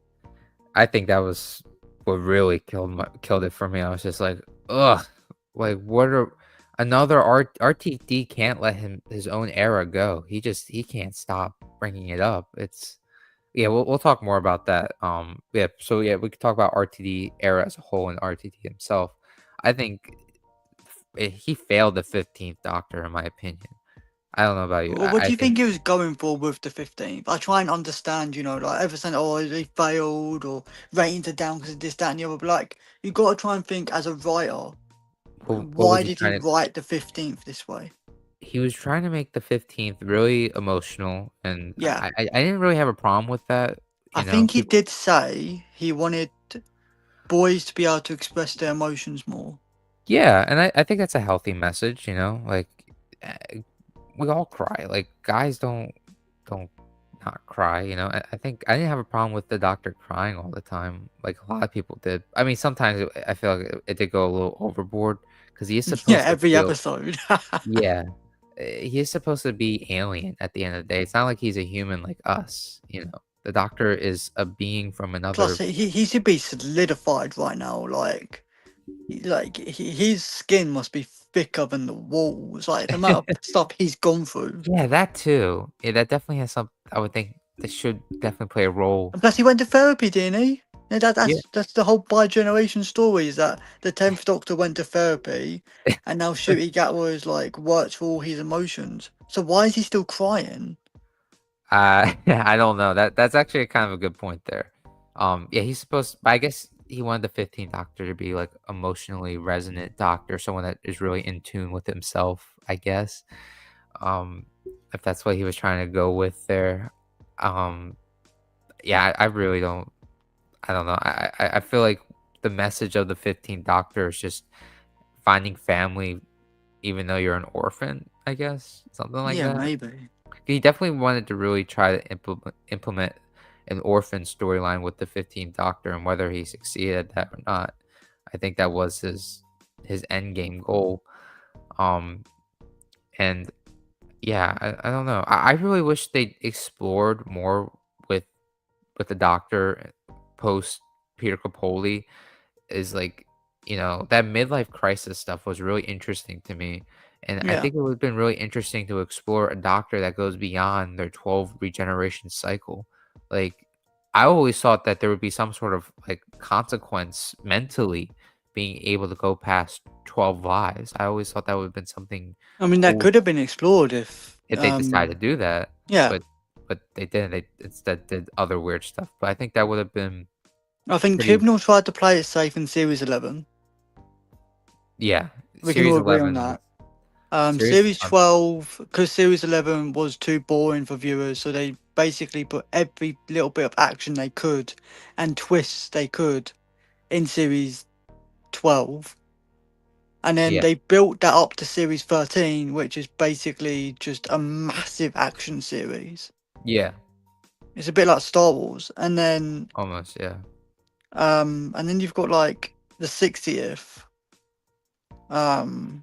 I think that was what really killed it for me. I was just like, ugh, like what are another RTD can't let his own era go. He can't stop bringing it up. It's yeah, we'll talk more about that. Yeah, so yeah, we could talk about RTD era as a whole and RTD himself. I think he failed the 15th Doctor in my opinion. I don't know about you. What do I you think think he was going for with the 15th? I try and understand, like ever saying, oh, he failed or ratings are down because of this, that, and the other. But like, you got to try and think as a writer, what was why he did he trying to write the 15th this way? he was trying to make the 15th really emotional, and Yeah, I didn't really have a problem with that, I you know, think he people. did say he wanted boys to be able to express their emotions more. Yeah, and I think that's a healthy message, you know, like, we all cry, like, guys don't not cry, you know, I think I didn't have a problem with the doctor crying all the time, like a lot of people did. I mean, sometimes I feel like it did go a little overboard because he is Yeah, supposed to every feel. episode. Yeah. He is supposed to be alien at the end of the day. It's not like he's a human like us, you know? The Doctor is a being from Plus, another. he should be solidified right now. His skin must be thicker than the walls. Like the amount of stuff he's gone through. Yeah, that too. Yeah, that definitely has some I would think that should definitely play a role. And plus, he went to therapy, didn't he? Yeah, Yeah. that's the whole bi-generation story. Is that the 10th Doctor went to therapy, and now Shooty Gatwa is like worked for all his emotions. So why is he still crying? I don't know. That's actually kind of a good point there. Yeah, he's supposed I guess he wanted the 15th Doctor to be like emotionally resonant doctor, someone that is really in tune with himself, I guess. Um, if that's what he was trying to go with there. Um, yeah, I really don't. I don't know. I feel like the message of the 15th Doctor is just finding family, even though you're an orphan. I guess something like Yeah, that. maybe. He definitely wanted to really try to implement an orphan storyline with the 15th Doctor, and whether he succeeded at that or not, I think that was his end game goal. Um, and yeah, I don't know. I really wish they explored more with the Doctor post Peter Capaldi is like, you know, that midlife crisis stuff was really interesting to me. And I Yeah. think it would have been really interesting to explore a doctor that goes beyond their 12 regeneration cycle. Like, I always thought that there would be some sort of like consequence mentally being able to go past 12 lives. I always thought that would have been something I mean, that cool could have been explored if, if they decided to do that, yeah. but they didn't. They instead did other weird stuff. But I think that would have been I think pretty. Chibnall tried to play it safe in Series 11. Yeah, We can series all agree on 11 was that. series. Series 12, because Series 11 was too boring for viewers, so they basically put every little bit of action they could and twists they could in Series 12. And then Yeah, they built that up to Series 13, which is basically just a massive action series. yeah, It's a bit like Star Wars. almost. Yeah, And then you've got like the 60th,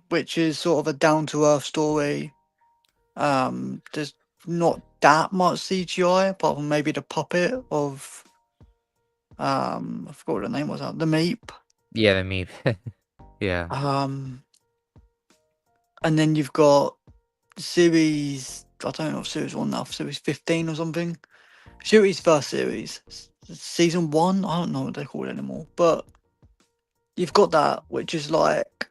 which is sort of a down to earth story. There's not that much CGI apart from maybe the puppet of I forgot what the name was now, the Meep. yeah. The meme. Yeah, Um, and then you've got series, I don't know if series one now, series 15 or something. Series first series, season one. I don't know what they call it anymore, but you've got that, which is like,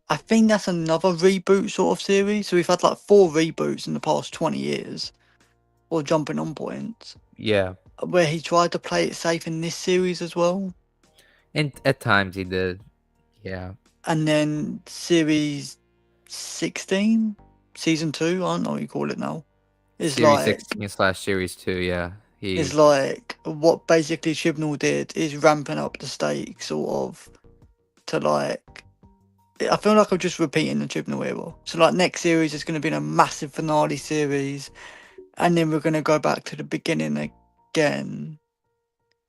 I think that's another reboot sort of series. So we've had like 4 reboots in the past 20 years, or jumping on points, yeah. where he tried to play it safe in this series as well. And at times he did. Yeah, And then series 16, season 2, I don't know what you call it now, is series like 16 slash series 2. Yeah, is he. like what basically Chibnall did is ramping up the stakes sort of to like, I feel like I'm just repeating the Chibnall era. So like next series is going to be a massive finale series, and then we're going to go back to the beginning again.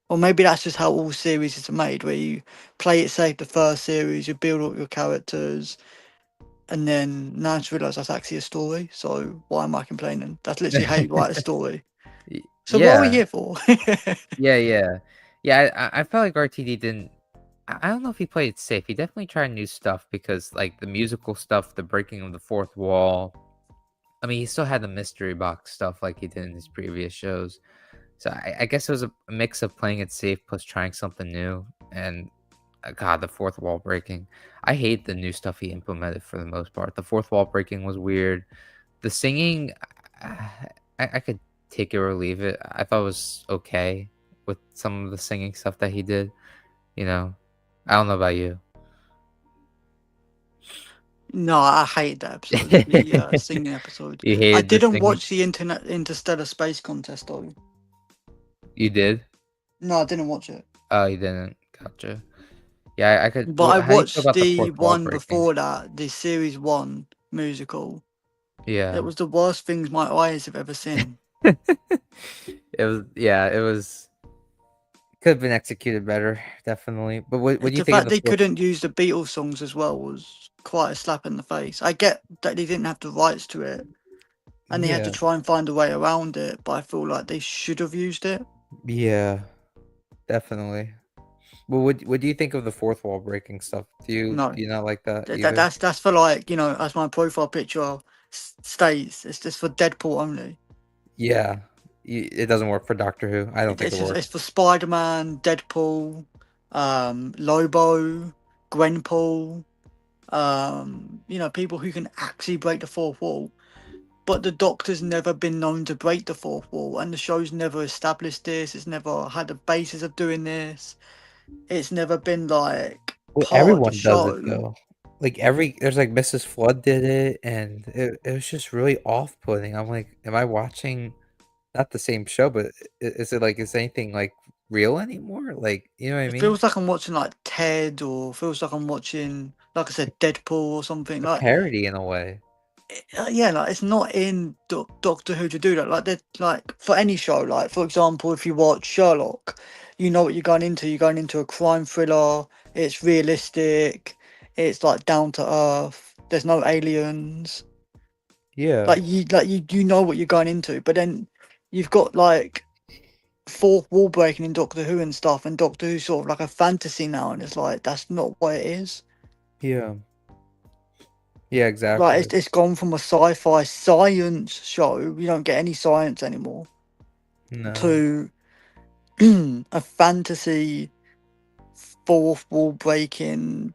Or maybe that's just how all series are made, where you play it safe the first series, you build up your characters, and then now I just realise that's actually a story. So why am I complaining? That's literally how you write a story. So what are we Yeah, here for? yeah. Yeah, I felt like RTD didn't. I don't know if he played it safe. He definitely tried new stuff because, like, the musical stuff, the breaking of the fourth wall. I mean, he still had the mystery box stuff like he did in his previous shows. So I guess it was a mix of playing it safe plus trying something new. And God, the fourth wall breaking. I hate the new stuff he implemented for the most part. The fourth wall breaking was weird. The singing, I could take it or leave it. I thought it was okay with some of the singing stuff that he did. You know, I don't know about you. No, I hate that episode. The singing episode. You I hated the didn't singing? watch the internet interstellar space contest though. You did? No, I didn't watch it. Oh, you didn't. Gotcha. Yeah, I could. But I How do you feel watched about the the fourth wall one breaking? before that, the series one musical. It Yeah. was the worst things my eyes have ever seen. It was. Yeah, it was. Could have been executed better, definitely. But what do you The think of fact the they fourth? couldn't use the Beatles songs as well was quite a slap in the face. I get that they didn't have the rights to it and they had to Yeah. try and find a way around it, but I feel like they should have used it. Yeah, definitely. Well, what do you think of the fourth wall breaking stuff? No, Do you not like that either? that's for like, as my profile picture states, it's just for Deadpool only. Yeah. It doesn't work for Doctor Who. I don't think it It's works. for Spider Man, Deadpool, Lobo, Gwenpool, people who can actually break the fourth wall. But the Doctor's never been known to break the fourth wall, and the show's never established this. It's never had a basis of doing this. It's never been like Well, part of the everyone does it show. though. Like there's like Mrs. Flood did it, and it was just really off-putting. I'm like, am I watching not the same show, but is it like is anything like real anymore? Like, you know what I It mean? feels like I'm watching like Ted, or feels like I'm watching, like I said, Deadpool or something. A Like, parody in a way. yeah, like it's not in Doctor Who to do that. Like, they're like for any show. Like, for example, if you watch Sherlock, you know what you're going into. You're going into a crime thriller. It's realistic. It's like down to earth. There's no aliens. Yeah. You know what you're going into. But then you've got like fourth wall breaking in Doctor Who and stuff, and Doctor Who's sort of like a fantasy now, and it's like that's not what it is. Yeah. Yeah, Like exactly. it's gone from a sci-fi science show, you don't get any science anymore, No. to a fantasy fourth wall breaking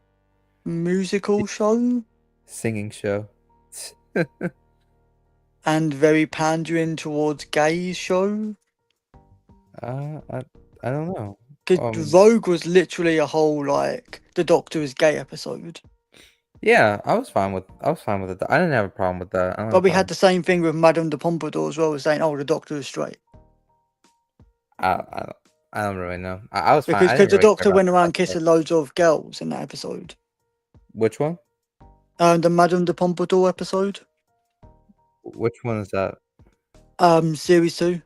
musical show, Singing show. and very pandering towards gays show. I don't know. Because Rogue was literally a whole like the Doctor is gay episode. Yeah, I was fine with it. I didn't have a problem with that. I don't have But a we had problem. the same thing with Madame de Pompadour as well, saying, "Oh, the Doctor is straight," I don't, I don't really know. I was fine. because I didn't the really care Doctor about went that around part. kissing loads of girls in that episode. Which one? The Madame de Pompadour episode, Which one is that? series two.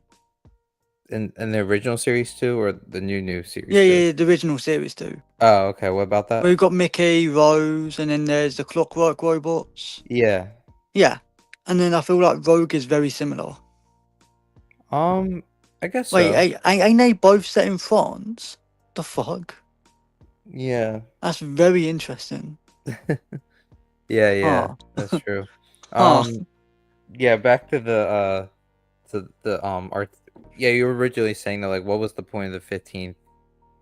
In the original series two or the new series Yeah, two? yeah, the original series two. Oh, okay. What about Where that? you've got Mickey, Rose, and then there's the Clockwork robots. Yeah. Yeah, and then I feel like Rogue is very similar. Um, I guess Wait, so. ain't they both set in France? The fuck? Yeah. That's very interesting. Yeah, yeah. Huh. That's true. Huh. Um, yeah, back to the art. Yeah, you were originally saying that like what was the point of the 15th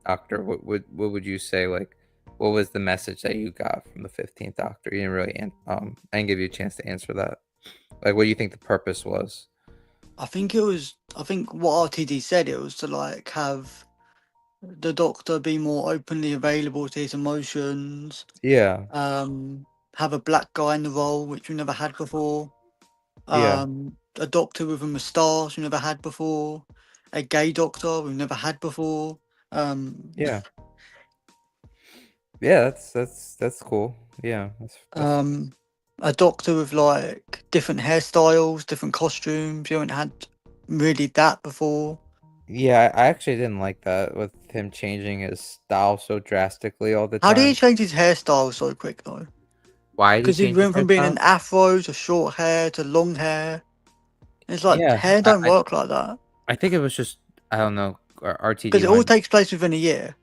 Doctor? What would you say like what was the message that you got from the 15th Doctor? You didn't really I didn't give you a chance to answer that. Like what do you think the purpose was? I think it was. I think what RTD said it was to like have the Doctor be more openly available to his emotions. Yeah. Have a black guy in the role, which we never had before. Yeah. A Doctor with a moustache we never had before. A gay Doctor we've never had before. Um, Yeah. Yeah, that's cool. Yeah, that's um, a Doctor with like different hairstyles, different costumes. You haven't had really that before. yeah, I actually didn't like that with him changing his style so drastically all the How did he time. change his hairstyle so quick though? Why did he Because he change his went from being hairstyle? an afro to short hair to long hair. It's like Yeah, hair don't work like that. I think it was just I don't know. Because RTD it all wanted. takes place within a year.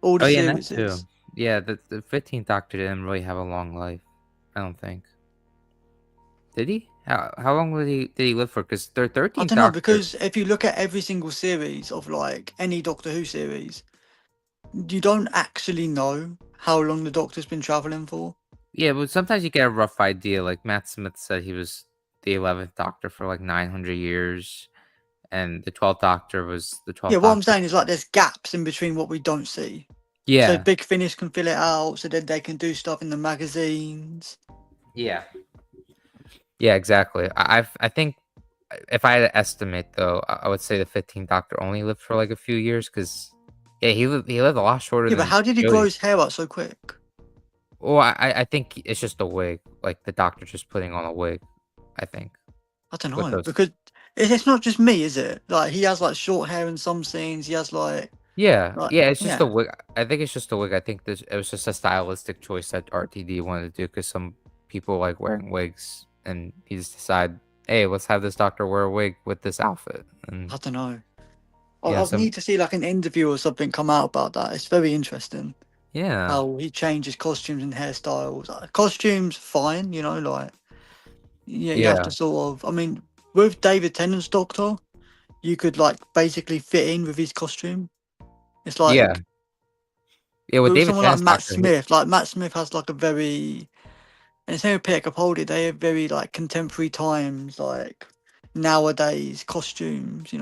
All the Oh yeah, and that series too. is. Yeah, the 15th Doctor didn't really have a long life. I don't think. Did he? How long did he live for? Because their I 13th don't know, Doctor. because if you look at every single series of like any Doctor Who series, you don't actually know how long the Doctor's been travelling for. Yeah, but sometimes you get a rough idea. Like Matt Smith said, he was the 11th Doctor for like 900 years, and the 12th Doctor was the Yeah, 12th what I'm Doctor. saying is like there's gaps in between what we don't see. So Yeah, Big Finish can fill it out, so then they can do stuff in the magazines. yeah, yeah. Exactly. I think if I had to estimate though, I would say the 15th Doctor only lived for like a few years because yeah, he lived a lot shorter Yeah, but than how did he grow Jodie. his hair out so quick? Well, I think it's just a wig, like the doctor just putting on a wig. I think I don't with know, those. because it's not just me, is it? Like he has like short hair in some scenes. He has Yeah, like yeah. It's just a yeah, wig. I think it's just a wig. I think this it was just a stylistic choice that RTD wanted to do because some people like wearing wigs, and he just decided, hey, let's have this doctor wear a wig with this outfit, and I don't know. yeah, I some need to see like an interview or something come out about that. It's very interesting yeah, how he changes costumes and hairstyles. Costumes, fine, like yeah, you have to yeah, sort of. I mean, with David Tennant's Doctor, you could like basically fit in with his costume. It's yeah, like yeah. With with David someone like Tennant's Matt doctor, Smith. Like Matt Smith has like a very, and same with Peter Capaldi. They have very like contemporary times, like nowadays costumes.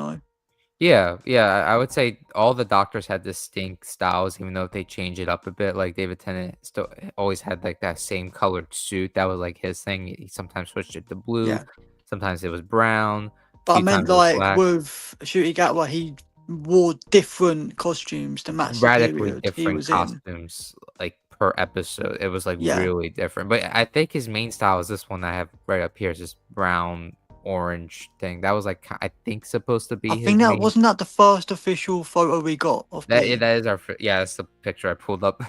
yeah, yeah, I would say all the doctors had distinct styles, even though if they change it up a bit. Like David Tennant still always had like that same colored suit. That was like his thing. He sometimes switched it to blue, Yeah. sometimes it was brown, a But I few meant times it was like black. with Shooty Gatwa, he wore different costumes to match the Radically period he different was in. costumes, like per episode. It was like Yeah. really different. But I think his main style is this one that I have right up here. Is this brown orange thing. That was like I think supposed to I be his think that main. wasn't that the first official photo we got of Pete. That is our yeah, that's the picture I pulled up.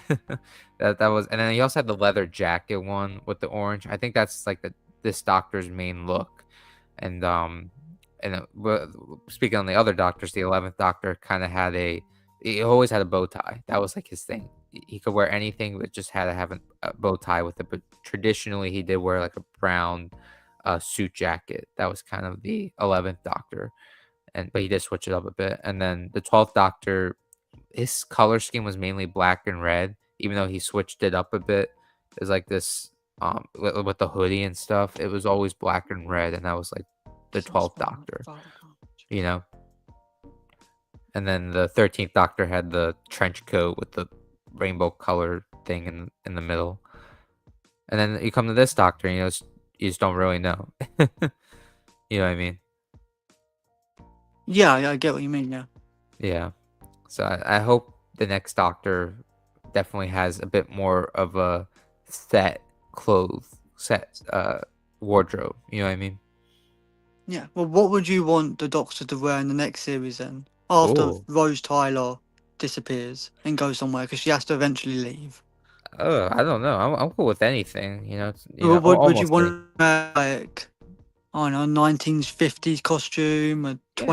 That was, and then he also had the leather jacket one with the orange. I think that's like this doctor's main look, and speaking on the other doctors, the 11th Doctor kind of had he always had a bow tie. That was like his thing. he could wear anything, but just had to have a bow tie with it. But traditionally, he did wear like a brown suit jacket. That was kind of the 11th Doctor, and but he did switch it up a bit. And then the 12th Doctor, his color scheme was mainly black and red, even though he switched it up a bit. It was like this with the hoodie and stuff. It was always black and red, and that was like the 12th Doctor, you know. And then the 13th Doctor had the trench coat with the rainbow color thing in the middle. And then you come to this Doctor, and you just don't really know. You know what I mean? Yeah, I get what you mean. Yeah. Yeah. So I hope the next Doctor definitely has a bit more of a set wardrobe. You know what I mean? Yeah. Well, what would you want the Doctor to wear in the next series then? After Oh, Rose Tyler disappears and goes somewhere because she has to eventually leave. oh, I don't know. I'm cool with anything. Would you Almost anything. want to wear like, I don't know, 1950s costume, a Yeah,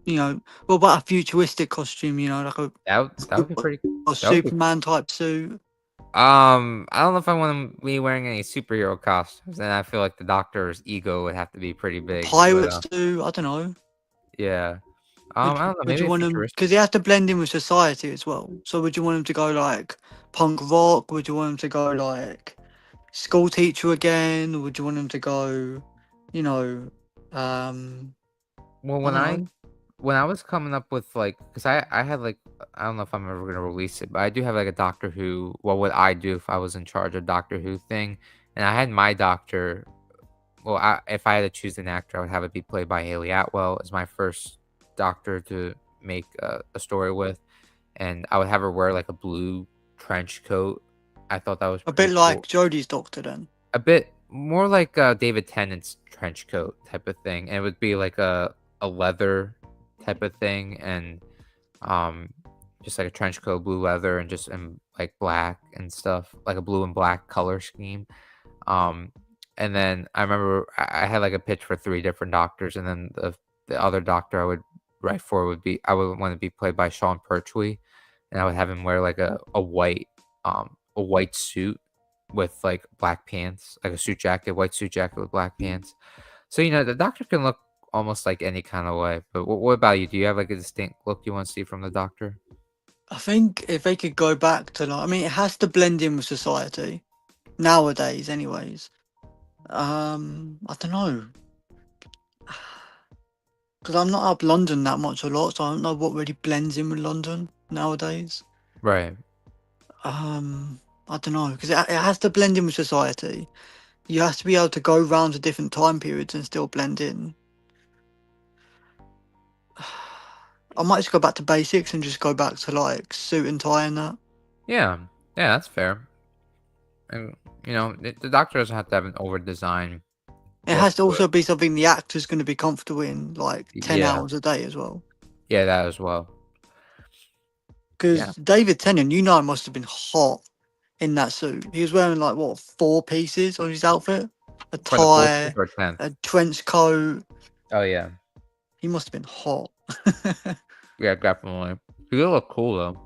20, what about a futuristic costume, like that would be pretty. a That would be. Superman type suit, I don't know if I want him to be wearing any superhero costumes, and I feel like the Doctor's ego would have to be pretty a big. But pirate suit, I don't know. yeah. I don't know. Would Maybe you a want him, futuristic. because he has to blend in with society as well. So would you want him to go like punk rock? Would you want him to go like school teacher again? Would you want him to go, you know, Well, I don't know. when I was coming up with like, because I had like, I don't know if I'm ever gonna release it, but I do have like a Doctor Who. What would I do if I was in charge of Doctor Who thing? And I had my Doctor. Well, if I had to choose an actor, I would have it be played by Haley Atwell as my first Doctor to make a story with, and I would have her wear like a blue trench coat. I thought that was A bit pretty like cool. Jodie's doctor then. A bit more like David Tennant's trench coat type of thing, and it would be like a leather type of thing, and um, just like a trench coat, blue leather, and just in like black and stuff, like a blue and black color scheme. Um, and then I remember I had like a pitch for 3 different doctors, and then the other doctor I would write for I would want to be played by Sean Pertwee, and I would have him wear like a white suit with like black pants, like a suit jacket, white suit jacket with black pants. So the doctor can look almost like any kind of way. But what about you? Do you have like a distinct look you want to see from the doctor? I think if they could go back to like, I mean, it has to blend in with society nowadays, anyways. I don't know, because I'm not up London that much a lot, so I don't know what really blends in with London nowadays. Right. I don't know, because it has to blend in with society. You have to be able to go round to different time periods and still blend in. I might just go back to basics and just go back to like suit and tie and that. Yeah. Yeah, that's fair. And the doctor doesn't have to have an over design It look has to to it. also be something the actor's going to be comfortable in, like 10 Yeah. hours a day as well. Yeah, that as well. Yeah. Because David Tennant, must have been hot in that suit. He was wearing like what, 4 pieces on his outfit? A For the 14th tie, or 10th. a trench coat. Oh yeah. He must have been hot. Yeah, definitely. He did look cool though.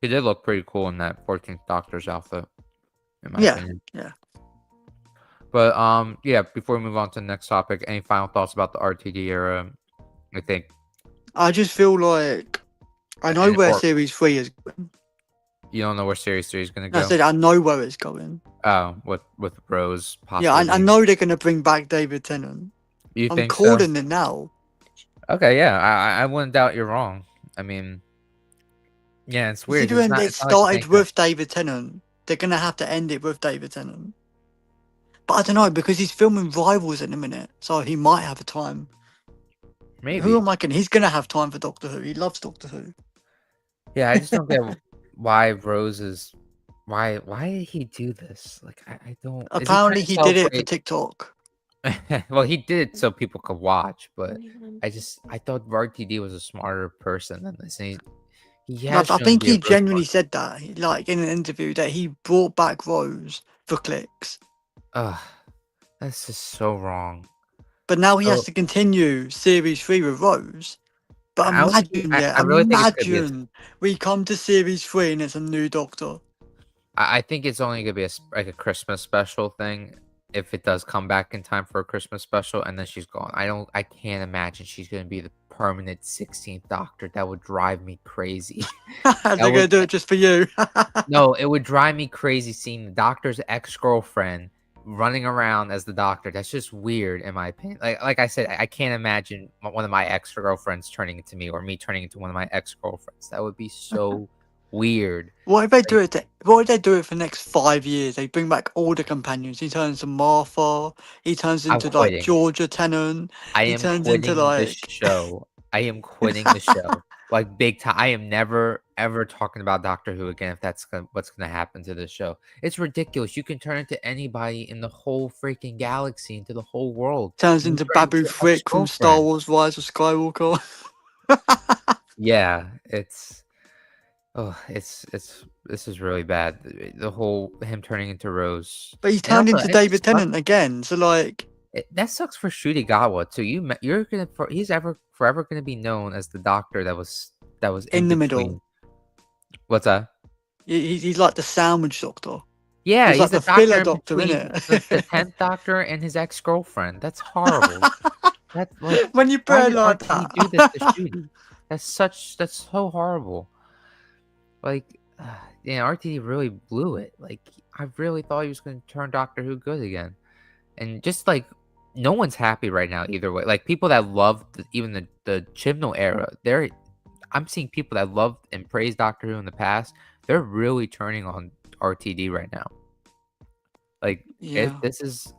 He did look pretty cool in that 14th Doctor's outfit, in my Yeah, opinion. yeah. But yeah. Before we move on to the next topic, any final thoughts about the RTD era? I think, I just feel like I know and where or Series 3 is going. you don't know where Series 3 is gonna I go. said I know where it's going. Oh, with Rose Yeah, possibly I being. know they're going to bring back David Tennant. You I'm think so? calling it now. Okay, yeah. I wouldn't doubt you're wrong. I mean, yeah, it's weird because Considering it it's not like you started think that. with David Tennant, they're going to have to end it with David Tennant. But I don't know, because he's filming Rivals in a minute, so he might have a time. Who Maybe. am I kidding? He's going to have time for Doctor Who. He loves Doctor Who. Yeah, I just don't get why Rose is. Why did he do this? Like, I don't. Is he trying Apparently, to he did it for celebrate? TikTok. Well, he did it so people could watch, but I thought RTD was a smarter person than this. And he No, has I shown to think be a he real genuinely smart. said that, like in an interview, that he brought back Rose for clicks. Ugh, that's just so wrong. But now he has So to continue Series 3 with Rose. But imagine, yeah, I really think it's gonna be a imagine we come to series 3 and it's a new Doctor. I think it's only gonna be like a Christmas special thing, if it does come back in time for a Christmas special, and then she's gone. I can't imagine she's gonna be the permanent 16th Doctor. That would drive me crazy. That They're would gonna do it just for you. No, it would drive me crazy seeing the Doctor's ex-girlfriend running around as the Doctor. That's just weird in my opinion. Like I said, I can't imagine one of my ex-girlfriends turning into me or me turning into one of my ex-girlfriends. That would be so weird. What if they do Like, it? What if they do it for the next 5 years? They bring back all the companions. He turns into Martha. He turns I'm into like quitting. Georgia Tennant. I He am turns into quitting the like. show. I am quitting the show. Like big time. I am never ever talking about Doctor Who again if what's gonna happen to this show. It's ridiculous. You can turn into anybody in the whole freaking galaxy, into the whole world. Turns You can into turn into Babu your Frick from Star ex-girlfriend. Wars: Rise of Skywalker. Yeah, it's this is really bad. The whole him turning into Rose. But he And turned also into it David just sucks. Tennant again. So like, That sucks for Gawa too. You're he's ever forever gonna be known as the Doctor that was in in the middle, between. What's that? he's like the sandwich Doctor. Yeah, He's he's like the the Doctor filler in Doctor, between isn't the it? 10th Doctor and his ex-girlfriend. That's horrible. That's like, When you why put it did like RTD do this to that. Shooty? That's so horrible. Like, yeah, RTD really blew it. Like, I really thought he was gonna turn Doctor Who good again. And just like no one's happy right now either way. Like people that loved even the Chibnall era, I'm seeing people that loved and praised Doctor Who in the past. They're really turning on RTD right now. Like Yeah. this is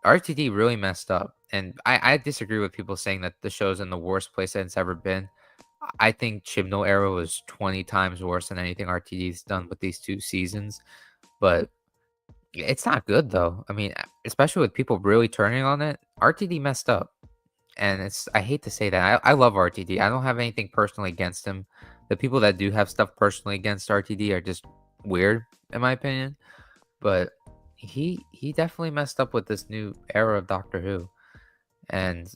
RTD really messed up, and I disagree with people saying that the show's in the worst place that it's ever been. I think Chibnall era was 20 times worse than anything RTD's done with these 2 seasons, but it's not good though. I mean, especially with people really turning on it, RTD messed up. And I hate to say that. I love RTD. I don't have anything personally against him. The people that do have stuff personally against RTD are just weird, in my opinion. But he definitely messed up with this new era of Doctor Who. And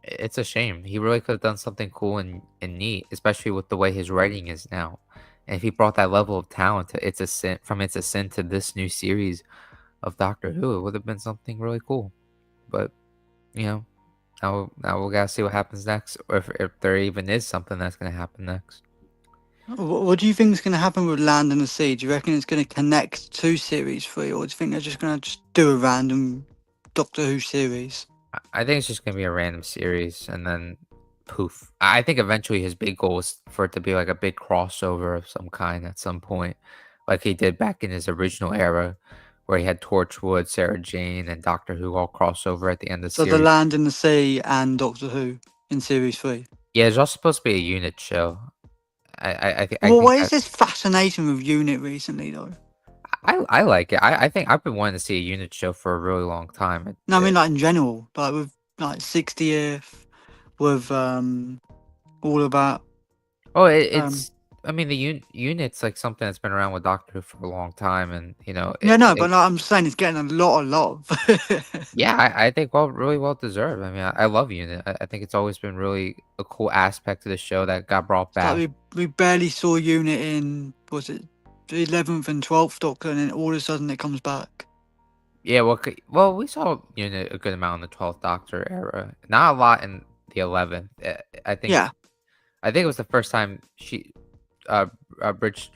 it's a shame. He really could have done something cool and neat, especially with the way his writing is now. And if he brought that level of talent to It's a Sin to this new series of Doctor Who, it would have been something really cool. But you know, now we gotta see what happens next, or if there even is something that's gonna happen next. What do you think is going to happen with Land and the Sea? Do you reckon it's going to connect to series 3, or do you think they're just going to just do a random Doctor Who series? I think it's just gonna be a random series, and then poof. I think eventually his big goal is for it to be like a big crossover of some kind at some point, like he did back in his original era, where he had Torchwood, Sarah Jane, and Doctor Who all crossover at the end of the So the series. Land and the Sea and Doctor Who in series 3. Yeah, there's also supposed to be a unit show. I Well, think what is that this fascination with Unit recently, though? I like it. I think I've been wanting to see a unit show for a really long time. No, I mean like in general, like with like 60th, with all about Oh, um. it's. I mean, the unit's like something that's been around with Doctor Who for a long time, and Yeah, no, but like, I'm saying it's getting a lot of love. yeah, I think really well deserved. I mean, I love Unit. I think it's always been really a cool aspect of the show that got brought It's like back. we barely saw Unit in, was it the 11th and 12th Doctor, and then all of a sudden it comes back. Yeah, well, we saw Unit a good amount in the 12th Doctor era, not a lot in the 11th. I think Yeah, I think it was the first time uh, Bridge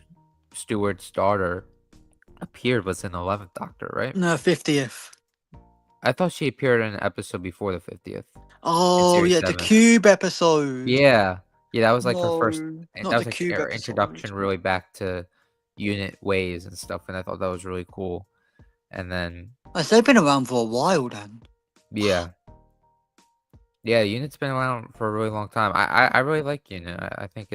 Stewart's daughter appeared was in the 11th Doctor, right? no, 50th. I thought she appeared in an episode before the 50th in Oh, series yeah, the 7. Cube episode. Yeah. Yeah, that was like her first No, that not was the like Cube her episode. introduction really back to unit ways and stuff, and I thought that was really cool. And then They've been around for a while then. yeah. Yeah, Unit's been around for a really long time. I really like Unit. I think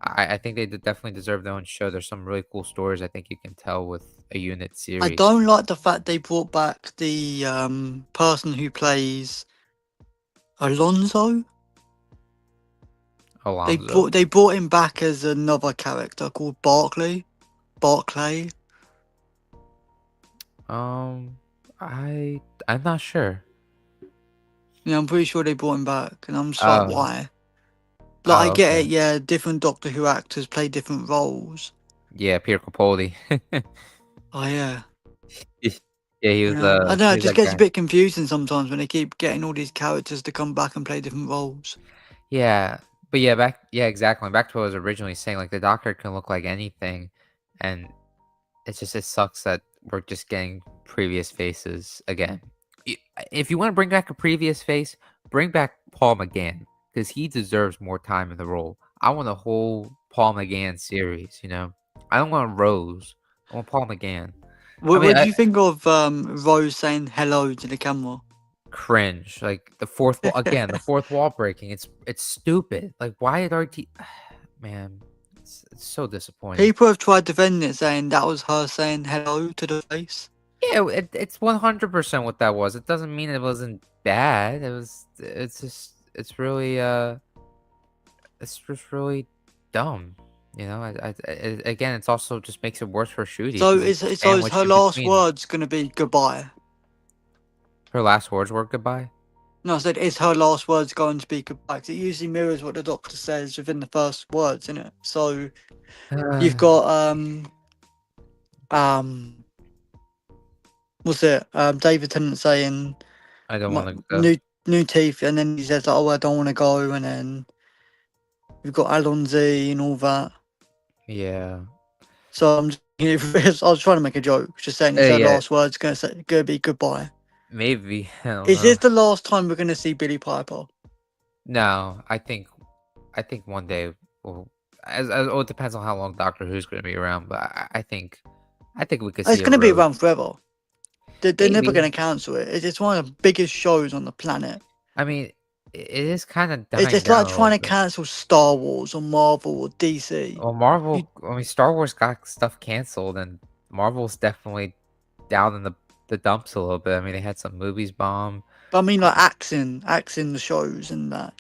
I think they definitely deserve their own show. There's some really cool stories I think you can tell with a Unit I series. don't like the fact they brought back the person who plays Alonso. Alonzo. They brought him back as another character called Barclay. Um I'm not sure. Yeah, I'm pretty sure they brought him back, and I'm just like, Uh why? Like I Oh, get okay. it, yeah. Different Doctor Who actors play different roles. Yeah, Peter Capaldi. Oh yeah. Yeah, I don't know. he It was just that gets a guy. bit confusing sometimes when they keep getting all these characters to come back and play different roles. Yeah, but yeah, yeah, exactly. Back to what I was originally saying, like the Doctor can look like anything, and it sucks that we're just getting previous faces again. I If you wanna bring back a previous face, bring back Paul McGann because he deserves more time in the role. I want a whole Paul McGann series, you know? I don't want Rose, I want Paul McGann. I mean, What do you think of Rose saying hello to the camera? cringe, like, the fourth wall breaking, it's stupid. Like, why did RT man, it's so disappointing. People have tried defending it, saying that was her saying hello to the face. Yeah, it's 100% what that was. It doesn't mean it wasn't bad. It's really, it's just really dumb, you know? Again, it's also just makes it worse for Shruti So 'cause it's is sandwiched her in last between. words gonna be goodbye? Her last words were goodbye? No, I said is her last words going to be goodbye? 'Cause it usually mirrors what the Doctor says within the first words, innit? So you've got um what's it? David Tennant saying I don't my wanna go. new teeth, and then he says, "Oh, I don't want to go," and then you've got Alonzi and all that. Yeah. So I'm just, I was trying to make a joke, just saying is her Yeah, last words gonna be goodbye. maybe, I don't Is know. this the last time we're gonna see Billy Piper? No, I think one day we'll as well, it depends on how long Doctor Who's gonna be around, but I think we could It's see a gonna be Rose. around forever. They're never Maybe. gonna cancel it. It's one of the biggest shows on the planet. I mean, it is kinda It's dying just down like a trying little to bit. cancel Star Wars or Marvel or DC. Well, You, Star Wars got stuff canceled, and Marvel's definitely down in the dumps a little bit. I mean, they had some movies bomb. but I mean, like axing the shows and that.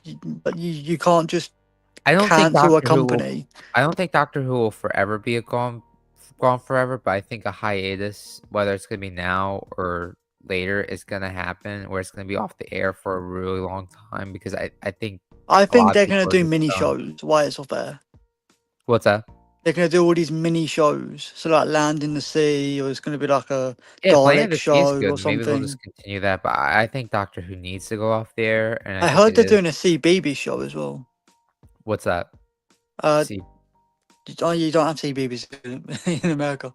But you can't just I don't think cancel a Doctor Who will company. I don't think Doctor Who will forever be a gone forever, but I think a hiatus, whether it's gonna be now or later, is gonna happen, where it's gonna be off the air for a really long time because I think I a think lot of they're gonna people are do just mini done. shows while it's off air. What's that? They're gonna do all these mini shows. So like Land in the Sea, or it's gonna be like a Yeah, Planet of Dalek the Sea is show good. or Maybe they'll just something. continue that, but I think Doctor Who needs to go off the air, and I I think heard it they're is. doing a CBeebies show as well. What's that? Uh, See, oh, you don't have CBeebies in America.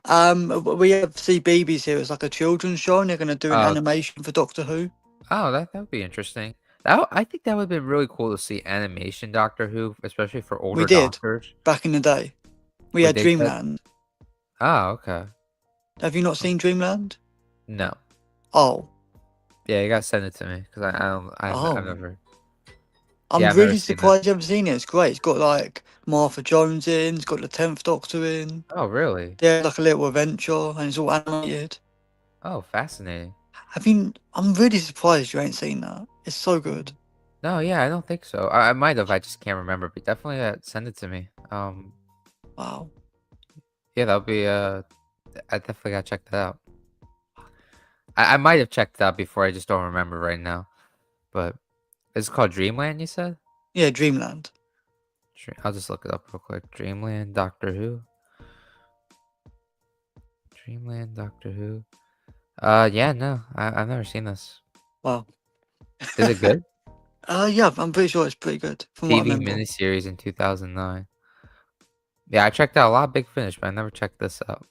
We have CBeebies here. It's like a children's show, and they're gonna do an oh, animation for Doctor Who. oh, that would be interesting. I think that would be really cool to see animation Doctor Who, especially for We older did doctors. back in the day. We What had they said? Dreamland. Oh, okay. Have you not seen Dreamland? No. Oh, Yeah, you gotta send it to me because I don't I've oh. never. I'm Yeah, I've never really seen that. surprised you haven't seen it. It's great. It's got like Martha Jones in. It's got the 10th Doctor in. Oh, really? They're like a little adventure, and it's all animated. Oh, fascinating. Have you? I'm really surprised you ain't seen that. It's so good. No, yeah, I don't think so. I might have. I just can't remember. But definitely send it to me. Wow. Yeah, that'll be. I definitely gotta check that out. I might have checked it out before. I just don't remember right now. But it's called Dreamland. You said. Yeah, Dreamland. I'll just look it up real quick. Dreamland Doctor Who. Dreamland Doctor Who. Yeah, no, I've never seen this. Wow. Is it good? Yeah, I'm pretty sure it's pretty good from what I TV remember. miniseries in 2009. Yeah, I checked out a lot of Big Finish, but I never checked this out.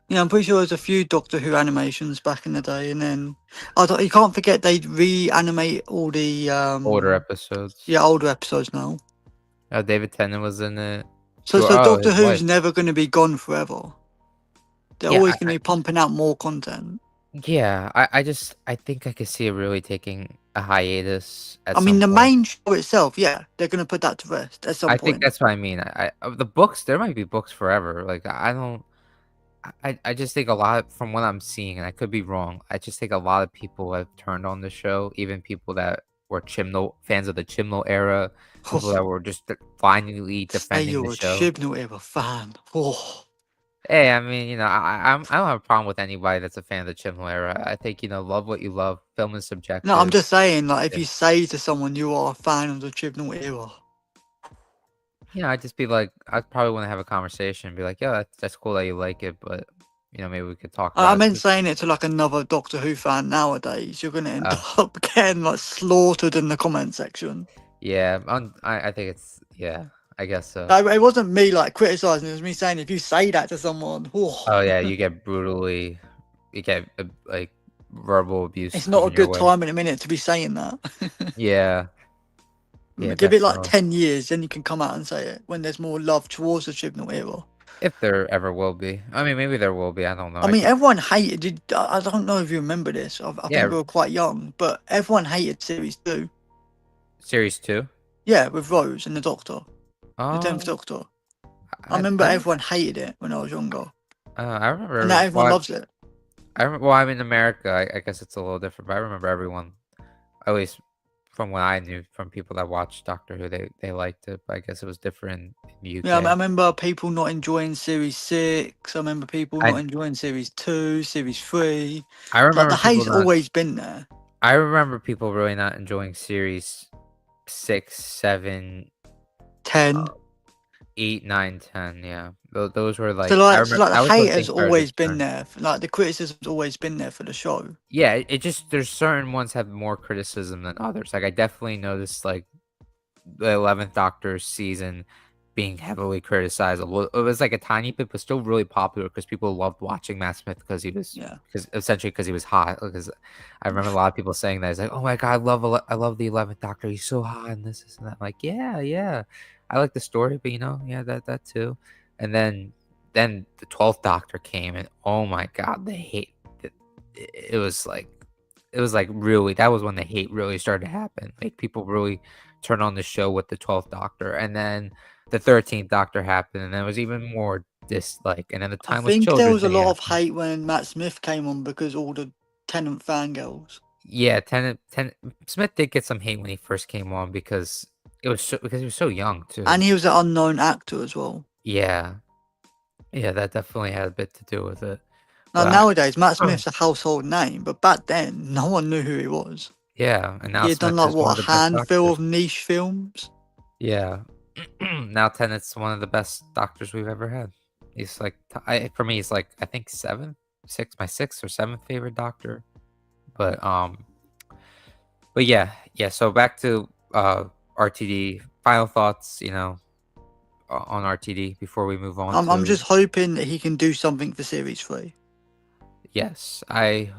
Yeah, I'm pretty sure there's a few Doctor Who animations back in the day, and then you can't forget they reanimate all the Older episodes. yeah, older episodes now. David Tennant was in it. So Oh, Doctor his Who's wife. never going to be gone forever. They're Yeah, always going to be pumping out more content. yeah. I think I could see it really taking a hiatus at I mean, some the point. main show itself, yeah, they're going to put that to rest at some I think point. that's what I mean. The books, there might be books forever. Like I don't. I just think a lot from what I'm seeing, and I could be wrong. I just think a lot of people have turned on the show, even people that were Chimno fans of the Chimno era, people that were just finally Say defending the you're a show. Chibnall ever fan. Oh, Hey, I mean, I don't have a problem with anybody that's a fan of the Chimno era. I think love what you love. Film is no, I'm subjective. just saying, like, if Yeah. you say to someone you are a fan of the Chibnall era, I'd just be like, I'd probably want to have a conversation, be like, "Yeah, that's cool that you like it, but maybe we could talk I about meant it." saying it to like another Doctor Who fan nowadays. You're gonna end Uh, up getting like slaughtered in the comment section. yeah, I think it's yeah, I guess so. It wasn't me like criticizing. It was me saying if you say that to someone, whoa, Oh yeah, you get like verbal abuse it's not a coming your good way. time in a minute to be saying that. Yeah, yeah, Give it like definitely. 10 years, then you can come out and say it when there's more love towards the Chibnall era. If there ever will be, I mean, maybe there will be. I don't know. I I mean, think everyone hated. I don't know if you remember this. I think yeah, we were quite young, but everyone hated series two. series two. Yeah, with Rose and the Doctor, the Tenth Um, Doctor. I remember I don't. everyone hated it when I was younger, I and now remember. everyone loves it. Well, I'm in America. I guess it's a little different, but I remember everyone, at least from what I knew from people that watched Doctor Who, they liked it. But I guess it was different in the Yeah, I UK. remember people not enjoying Series 6. I remember people not I enjoying Series 2, Series 3. I Like, the remember people hate's not. always been there. I remember people really not enjoying series 6, 7, 10. uh, 8, 9, 10. Yeah, those were So, like I like, so, remember like the that was when hate has things started always to been turn. there. Like, the criticism's always been there for the show. Yeah, it just there's certain ones have more criticism than others. Like I definitely noticed like the 11th Doctor season being heavily criticized. It was like a tiny bit, but still really popular because people loved watching Matt Smith Yeah. because he was hot. Because I remember a lot of people saying that. It's like, oh my god, I love the 11th Doctor. He's so hot and this and that. I'm like, yeah, yeah, I like the story, but yeah, that too. And then the 12th Doctor came, and oh my god, the hate. It, it was like really that was when the hate really started to happen. Like people really turn on the show with the 12th Doctor, and then the 13th Doctor happened, and then it was even more dislike, and then the I Timeless think there Children was a thing lot of happened. hate when Matt Smith came on because all the Tennant fangirls. Yeah, Tennant Smith did get some hate when he first came on because he was so young too. And he was an unknown actor as well. Yeah, yeah, that definitely had a bit to do with it. Now, But nowadays, Matt I, Smith's a household name, but back then, no one knew who he was. yeah, and now He had done Smith like is one what of a the best handful doctors. of niche films. Yeah. Now Tennant's one of the best doctors we've ever had. He's like, for me, he's like, I think my sixth or seventh favorite doctor. But yeah. So back to RTD. Final thoughts, on RTD before we move on I'm to just hoping that he can do something for series 3 yes, I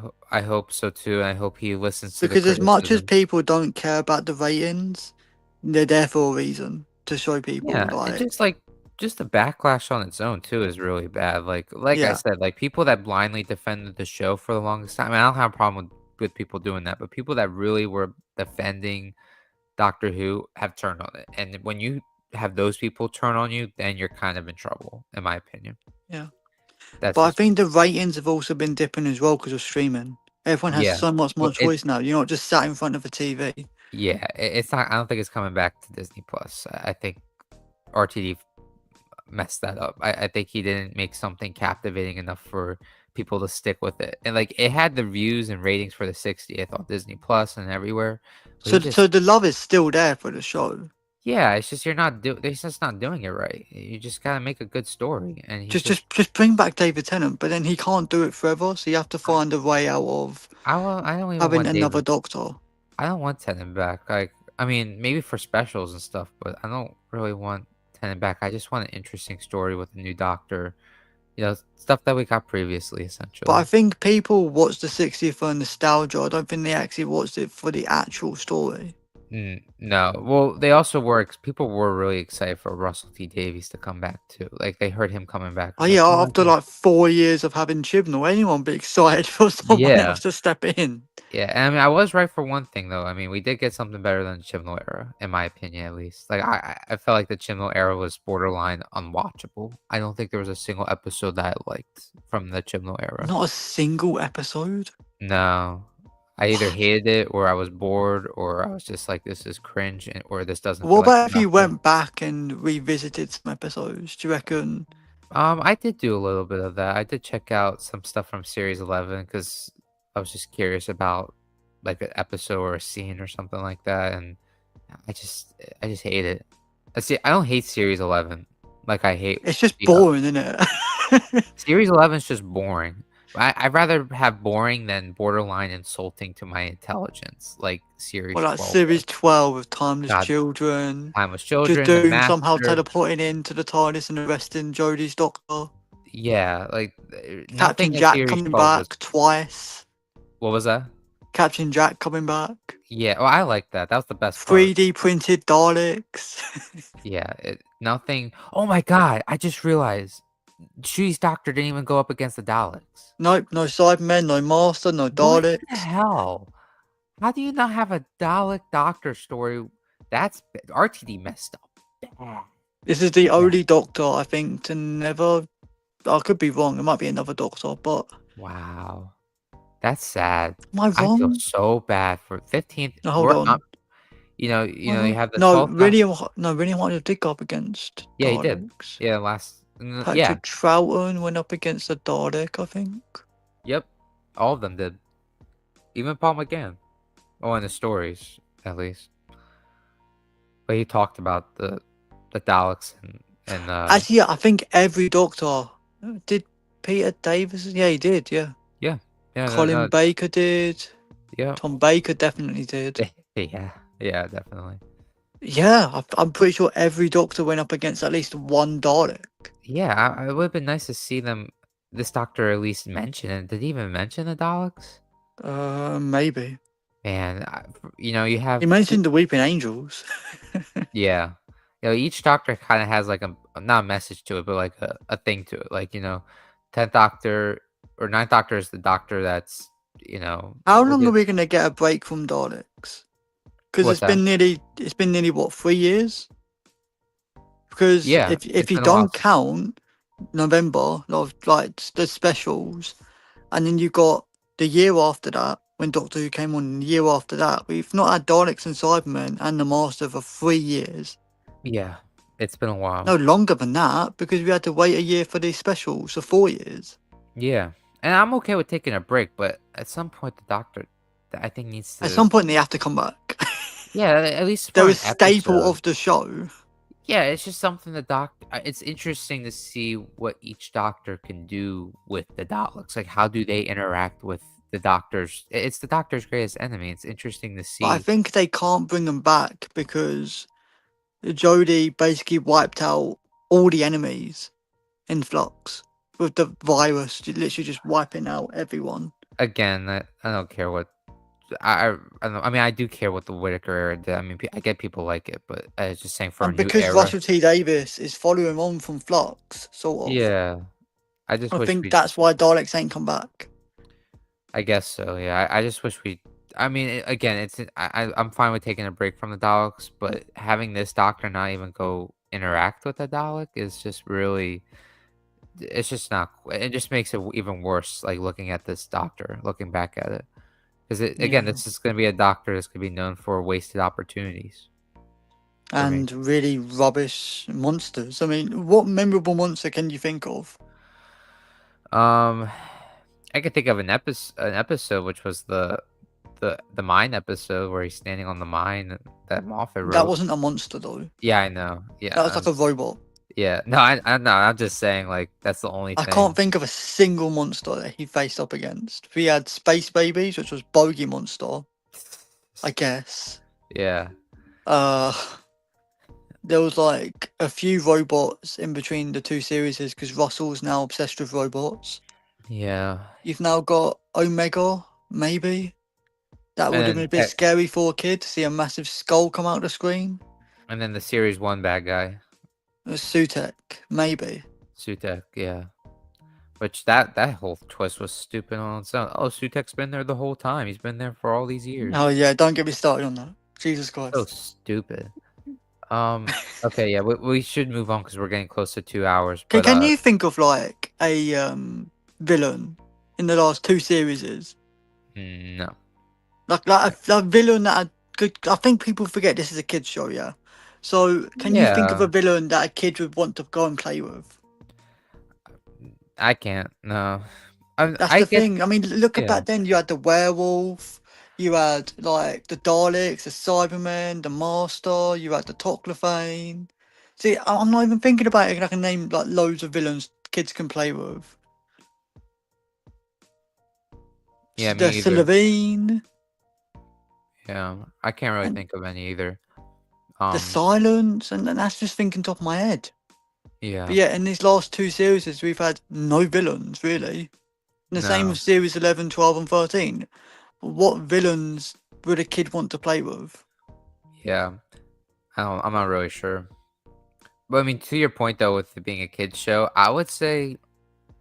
hope so too. I hope he listens to the because as much as criticism. people don't care about the ratings, they're there for a reason to show people Yeah, it like just the backlash on its own too is really bad. Like I yeah, said, like people that blindly defended the show for the longest time. I don't have a problem with people doing that, but people that really were defending Doctor Who have turned on it. And when you have those people turn on you, then you're kind of in trouble, in my opinion. yeah. That's But I just me. think the ratings have also been dipping as well because of streaming. Everyone has Yeah. so much more Well, choice now. You're not just sat in front of a TV. it's not. I don't think it's coming back to Disney Plus. I think RTD messed that up. I think he didn't make something captivating enough for people to stick with it. And like it had the views and ratings for the 60th on Disney Plus and everywhere. But So, so the love is still there for the show. yeah, it's just they're just not doing it right. You just gotta make a good story. And he's Just bring back David Tennant, but then he can't do it forever. So you have to find a way out of I don't even having want another David. Doctor. I don't want Tennant back. Like, I mean, maybe for specials and stuff, but I don't really want Tennant back. I just want an interesting story with a new doctor. Stuff that we got previously, But I essentially. think people watch the 60th for nostalgia. I don't think they actually watched it for the actual story. No. Well, they also were. People were really excited for Russell T Davies to come back too. Like they heard him coming back. Oh It's like, yeah, oh, after like 4 years of having Chibnall, anyone be excited for someone yeah. else to step in. Yeah, and I mean, I was right for one thing though. I mean, we did get something better than the Chibnall era, in my opinion, at least. Like, I felt like the Chibnall era was borderline unwatchable. I don't think there was a single episode that I liked from the Chibnall era. Not a single episode. No, I either What? hated it, or I was bored, or I was just like, this is cringe, or this doesn't What feel like about a if you doctor. went back and revisited some episodes? Do you reckon? I did do a little bit of that. I did check out some stuff from Series 11 because I was just curious about like an episode or a scene or something like that, and I just hate it. See, I don't hate Series 11 like I hate It's just the boring, isn't it? Series 11 is just boring. I'd rather have boring than borderline insulting to my intelligence, like Series Well, like 12 series was. 12 of Timeless God, Children, Timeless just Children, The Doom somehow Master. teleporting into the TARDIS and arresting Jodie's doctor. Yeah, like, Captain nothing in Jack Series coming 12 was. back twice. What was that? Captain Jack coming back. Yeah, well, I like that. That was the best part. 3D printed Daleks. Yeah, nothing. Oh my god, I just realized Shui's doctor didn't even go up against the Daleks. Nope, no Cybermen, no Master, no What the Daleks. hell? How do you not have a Dalek doctor story? That's RTD messed up bad. This is the Yeah. only Doctor, I think, to never. I could be wrong. There might be another Doctor, but Wow. That's sad. am I I feel wrong? so bad for 15th. No, hold on. You Am I know, you wrong? have the No, 12th doc. really, no, really wanted to dig up against Yeah, he did. Daleks. Yeah, yeah. Patrick Troughton went up against a Dalek, I think. Yep. All of them did. Even Paul McGann. Oh, in the stories, at least. But he talked about the Daleks and Actually, yeah, I think every Doctor did. Peter Davis, yeah, he did. Yeah, yeah. Yeah, no, Colin no. Baker did. Yeah. Tom Baker definitely did. Yeah. Yeah, definitely. Yeah, I'm pretty sure every Doctor went up against at least one Dalek. Yeah, it would have been nice to see this doctor at least mention it. Did he even mention the Daleks? Maybe. And you He have mentioned the Weeping Angels. yeah, each doctor kind of has like a not a message to it, but like a thing to it. Like 10th Doctor or Ninth Doctor is the doctor that's How what long are did we gonna get a break from Daleks? Because what's that? it's been nearly what 3 years. Because Yeah, if it's you been a while. don't count November of like the specials, and then you got the year after that when Doctor Who came on, and the year after that, we've not had Daleks and Cybermen and the Master for 3 years. Yeah, it's been a No, while. longer than that because we had to wait a year for these specials, so 4 years. Yeah, and I'm okay with taking a break, but at some point the doctor, I think needs At to. some point, they have to come back. Yeah, at least They're for a an staple episode. of the show. Yeah, it's just something it's interesting to see what each doctor can do with the Daleks. Like, how do they interact with the doctors? It's the doctor's greatest enemy. It's interesting to But I see. think they can't bring them back because Jodie basically wiped out all the enemies in Flux with the virus, literally just wiping out everyone. Again, I don't care what I don't know. I mean, I do care what the Whitaker era did. I mean, I get people like it, but I was just saying for a And new because era. Russell T Davis is following on from Flux, sort of, Yeah, I just I wish think we. that's why Daleks ain't come back. I guess so. Yeah, I just wish we. I mean, again, I'm fine with taking a break from the Daleks, but having this doctor not even go interact with the Dalek is just really. It's just not. It just makes it even worse. Like looking at this doctor, looking back at it, because again, Yeah. this is going to be a doctor that's going to be known for wasted opportunities. For me, And really rubbish monsters. I mean, what memorable monster can you think of? um, I could think of an episode which was the mine episode where he's standing on the mine that Moffat That wrote. wasn't a monster though. Yeah, I know. That was Yeah, like a robot. yeah. No, I no. I'm just saying like that's the only I can't thing. think of a single monster that he faced up against. We had Space Babies, which was Bogey Monster, I guess. Yeah, Uh, there was like a few robots in between the two series because Russell's now obsessed with robots. yeah. You've now got Omega, maybe. That would have been And a bit scary for a kid to see a massive skull come out the screen. then the series one bad guy, Sutek, maybe. Sutek. Yeah. Which that whole twist was stupid on its own. Oh, Sutek's been there the whole time. He's been there for all these years. Oh yeah, don't get me started on that. Jesus So Christ. stupid. Okay, yeah, we should move on because we're getting close to 2 hours. Can you think of like a villain in the last two series? No. Like a villain that I think people forget this is a kids show, yeah. So can you think of a Yeah, villain that a kid would want to go and play with? I can't. No. That's I the get. thing. I mean, look at Yeah. back then. You had the werewolf, you had like the Daleks, the Cybermen, the Master. You had the Toclophane. See, I'm not even thinking about it. I can name like loads of villains kids can play with. Yeah, The me either. Sylvine Yeah, I can't really and think of any either. the Um, Silence, and that's just thinking top of my head. But yeah, yeah, in these last two series, we've had no villains really. And the same no, with series 11, 12, and 13. What villains would a kid want to play with? yeah, I'm not really sure. But I mean, to your point though, with it being a kids show, I would say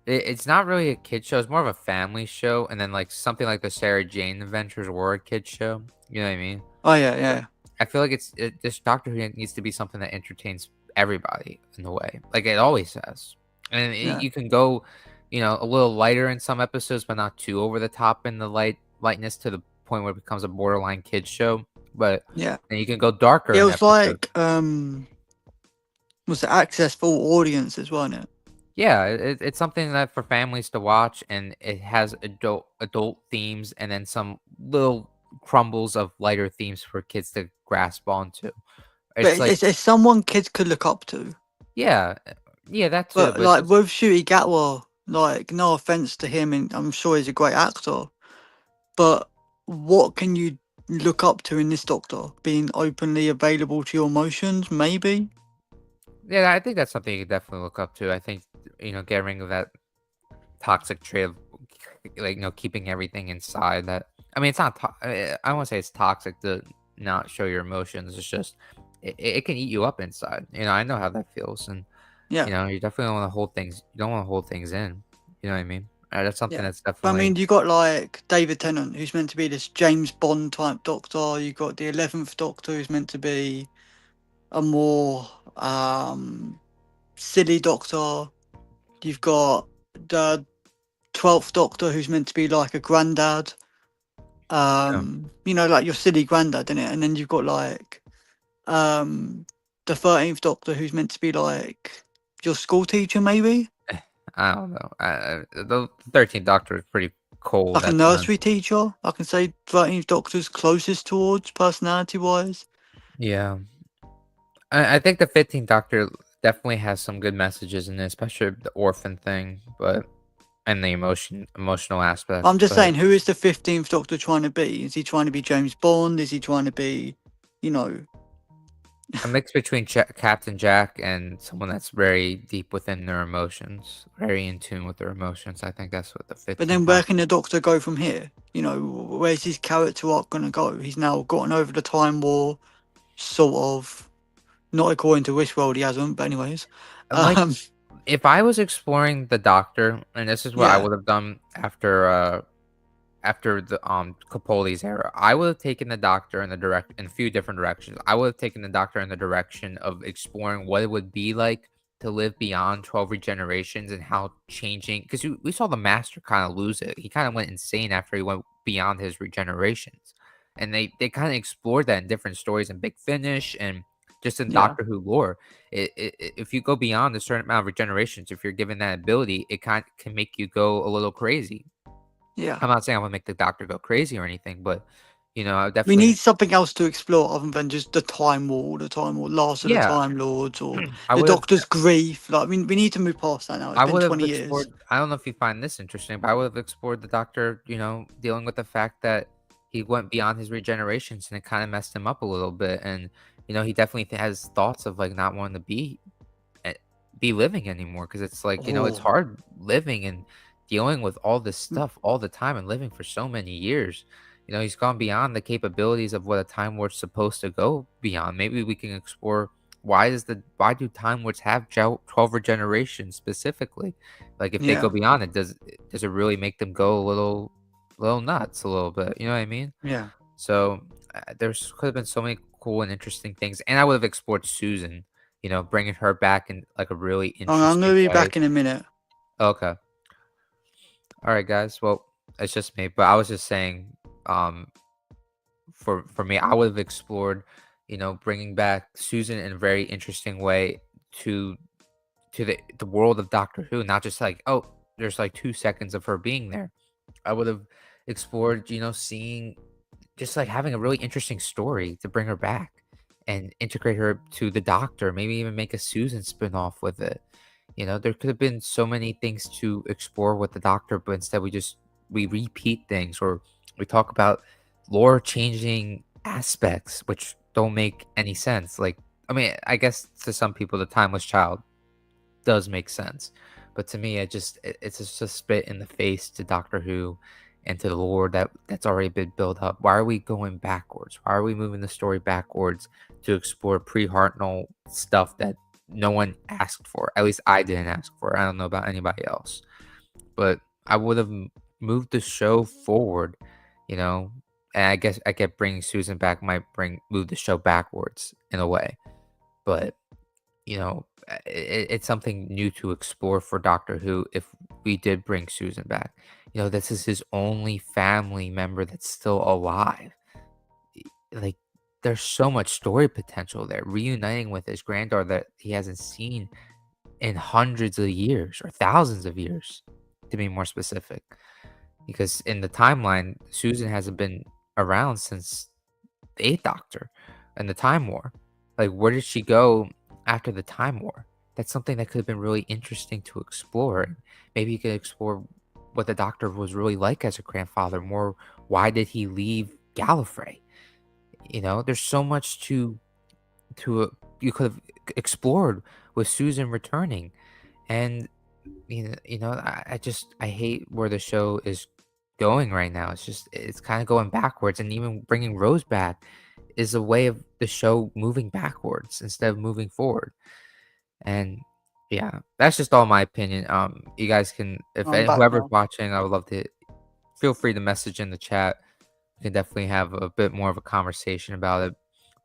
it's not really a kids show. It's more of a family show, and then like something like the Sarah Jane Adventures were a kids show. You know what I mean? Oh yeah, But yeah, I feel like this Doctor Who needs to be something that entertains everybody in a way, like it always has. And yeah, you can go, a little lighter in some episodes, but not too over the top in the lightness to the point where it becomes a borderline kids show. But yeah. then you can go darker It in was episodes. like was the access for all audiences, wasn't it? Yeah, it's something that for families to watch, and it has adult themes, and then some little crumbles of lighter themes for kids to grasp onto. But It's like, it's someone kids could look up to. yeah, yeah, that too, But but it's like just with Shooty Gatwa, like no offense to him, and I'm sure he's a great actor. But what can you look up to in this Doctor? Being openly available to your emotions, maybe. yeah, I think that's something you could definitely look up to. I think getting rid of that toxic trait of like keeping everything inside. That I mean, it's not. I don't want to say it's toxic to not show your emotions. It's just it can eat you up inside. I know how that feels, and Yeah, you definitely don't want to hold things. You don't want to hold things in. You know what I mean? That's something yeah. that's But I definitely. mean, you got like David Tennant, who's meant to be this James Bond type Doctor. You got the 11th Doctor, who's meant to be a more silly Doctor. You've got the 12th Doctor, who's meant to be like a granddad. Yeah. Like your silly granddad, innit? And then you've got like um the 13th Doctor, who's meant to be like your school teacher, maybe I don't know. The 13th Doctor is pretty cold like a at times. nursery teacher. I can say 13th Doctor's closest towards personality wise. Yeah. I think the 15th Doctor definitely has some good messages in it, especially the orphan thing, but and the emotional aspect. I'm just But saying, who is the 15th Doctor trying to be? Is he trying to be James Bond? Is he trying to be, you know? a mix between Captain Jack and someone that's very deep within their emotions, very in tune with their emotions. I think that's what the But 15th then where Doctor. can the Doctor go from here? Where's his character arc gonna go? He's now gotten over the Time War, sort of. Not according to Wishworld, he hasn't. But anyways, Like, um, if I was exploring the Doctor, and this is what I yeah, would have done after the Capaldi's era, I would have taken the Doctor in a few different directions. I would have taken the Doctor in the direction of exploring what it would be like to live beyond 12 regenerations and how changing, because we saw the Master kind of lose it. He kind of went insane after he went beyond his regenerations, and they kind of explored that in different stories in Big Finish and just in yeah, Doctor Who lore. If you go beyond a certain amount of regenerations, if you're given that ability, it kind of can make you go a little crazy. yeah. I'm not saying I'm gonna make the Doctor go crazy or anything, but I We definitely, need something else to explore other than just the Time War, the Time War, Last of the yeah, Time Lords, or I the would have, Doctor's grief. Like, we need to move past that now. It's I been would have 20 years. explored. I don't know if you find this interesting, but I would have explored the Doctor, dealing with the fact that he went beyond his regenerations and it kind of messed him up a little bit, and he definitely has thoughts of like not wanting to eh, be living anymore because it's like it's Oh, hard living and dealing with all this stuff all the time and living for so many years. He's gone beyond the capabilities of what a time lord's supposed to go beyond. Maybe we can explore why do time lords have 12 regenerations specifically? Like if they go yeah, beyond it, does it really make them go a little nuts a little bit? You know what I mean? yeah. So there's could have been so many cool and interesting things, and I would have explored Susan, bringing her back in like a really I'm interesting gonna be way. back in a minute. Okay, all right, guys. Well, it's just me, but I was just saying, um, for me, I would have explored, bringing back Susan in a very interesting way to the world of Doctor Who, not just like, oh, there's like 2 seconds of her being there. I would have explored, seeing just like having a really interesting story to bring her back and integrate her to the Doctor, maybe even make a Susan spin-off with it. There could have been so many things to explore with the Doctor, but instead we repeat things, or we talk about lore changing aspects which don't make any sense. Like, I mean, I guess to some people, the Timeless Child does make sense. But to me, it's just a spit in the face to Doctor Who and to the lore that's already been built up. Why are we going backwards? Why are we moving the story backwards to explore pre-Hartnell stuff that no one asked for? At least I didn't ask for. I don't know about anybody else. But I would have moved the show forward, you know. And I guess I get bringing Susan back might move the show backwards in a way. But it's something new to explore for Doctor Who if we did bring Susan back. This is his only family member that's still alive. Like, there's so much story potential there. Reuniting with his granddaughter that he hasn't seen in hundreds of years or thousands of years, to be more specific. Because in the timeline, Susan hasn't been around since the Eighth Doctor and the Time War. Like, where did she go after the Time War? That's something that could have been really interesting to explore. And maybe you could explore what the Doctor was really like as a grandfather. More, why did he leave Gallifrey? There's so much to you could have explored with Susan returning. And I hate where the show is going right now. It's kind of going backwards, and even bringing Rose back is a way of the show moving backwards instead of moving forward. And yeah, that's just all my opinion. You guys can, if I'm back whoever's now. watching, I would love to feel free to message in the chat. We can definitely have a bit more of a conversation about it.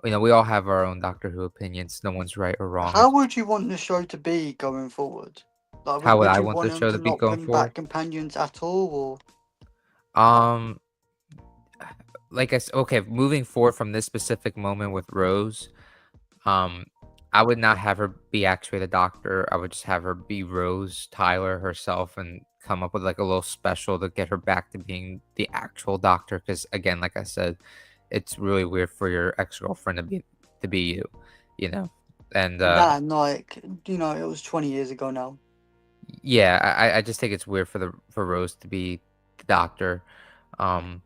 We all have our own Doctor Who opinions. No one's right or wrong. How would you want the show to be going forward? Like, How would would I you want want the them show to to be not going bring back forward? companions at all, Um, like I said, okay, moving forward from this specific moment with Rose, um, I would not have her be actually the Doctor. I would just have her be Rose Tyler herself and come up with like a little special to get her back to being the actual Doctor. Because again, like I said, it's really weird for your ex-girlfriend to be you, you know. And or that? Like, it was 20 years ago now. yeah, I just think it's weird for Rose to be the Doctor. Um,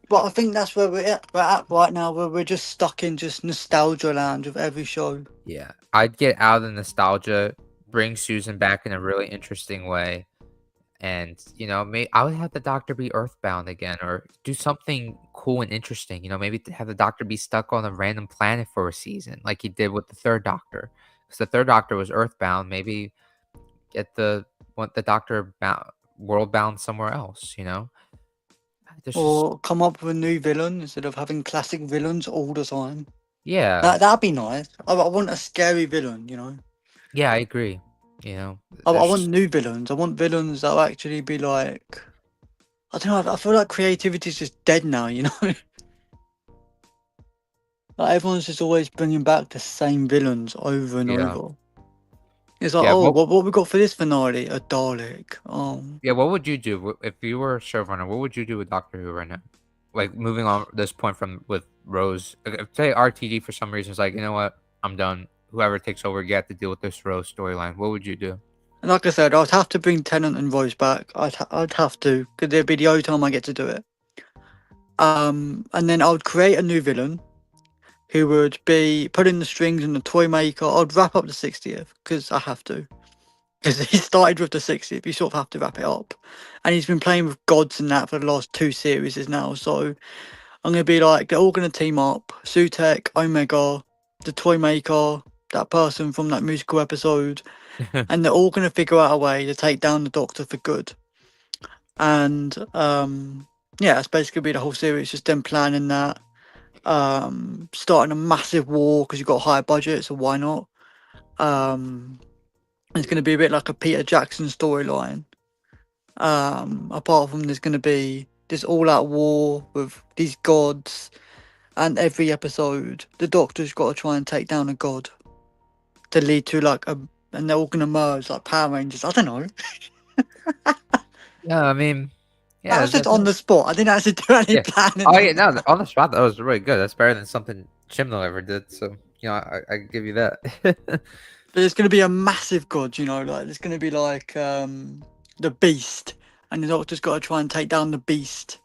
But I think that's where we're at right now, where we're just stuck in just nostalgia land with every show. Yeah, I'd get out of the nostalgia, bring Susan back in a really interesting way, and I would have the Doctor be Earthbound again, or do something cool and interesting. Maybe to have the Doctor be stuck on a random planet for a season, like he did with the Third Doctor, because the Third Doctor was Earthbound. Maybe get want the Doctor world bound somewhere else. There's just Or come up with a new villain instead of having classic villains all the time. yeah, That'd be nice. I want a scary villain. yeah, I agree. I There's want just new villains. I want villains that will actually be like, I don't know. I feel like creativity is just dead now. Like everyone's just always bringing back the same villains over and yeah, over. It's like, yeah. oh, what we got for this finale? A Dalek. Oh, Yeah, what would you do if you were a showrunner? What would you do with Doctor Who right now? Like moving on this point from with Rose, if, say RTD for some reason is like, you know what, I'm done. Whoever takes over, you have to deal with this Rose storyline. What would you do? and like I said, I'd have to bring Tennant and Rose back. I'd have to, because it'd be the only time I get to do it. And then I would create a new villain who would be putting the strings in the toy maker. I'd wrap up the 60th because I have to. Because he started with the 60th, you sort of have to wrap it up. And he's been playing with gods and that for the last 2 series now. So I'm going to be like, they're all going to team up. Sutek, Omega, the toy maker, that person from that musical episode. And they're all going to figure out a way to take down the Doctor for good. And yeah, that's basically be the whole series, just them planning that. Starting a massive war because you've got a higher budget, so why not? It's going to be a bit like a Peter Jackson storyline. Apart from there's going to be this all-out war with these gods, and every episode the Doctor's got to try and take down a god to lead to and they're all going to merge like Power Rangers. I don't know. Yeah, I mean, That yeah, was just on the spot. I didn't actually do any yeah. planning Oh on yeah, no, that. on the spot that was really good. That's better than something Chimnall ever did. So I give you that. But there's going to be a massive god, like there's going to be like the beast, and the Doctor's got to try and take down the beast.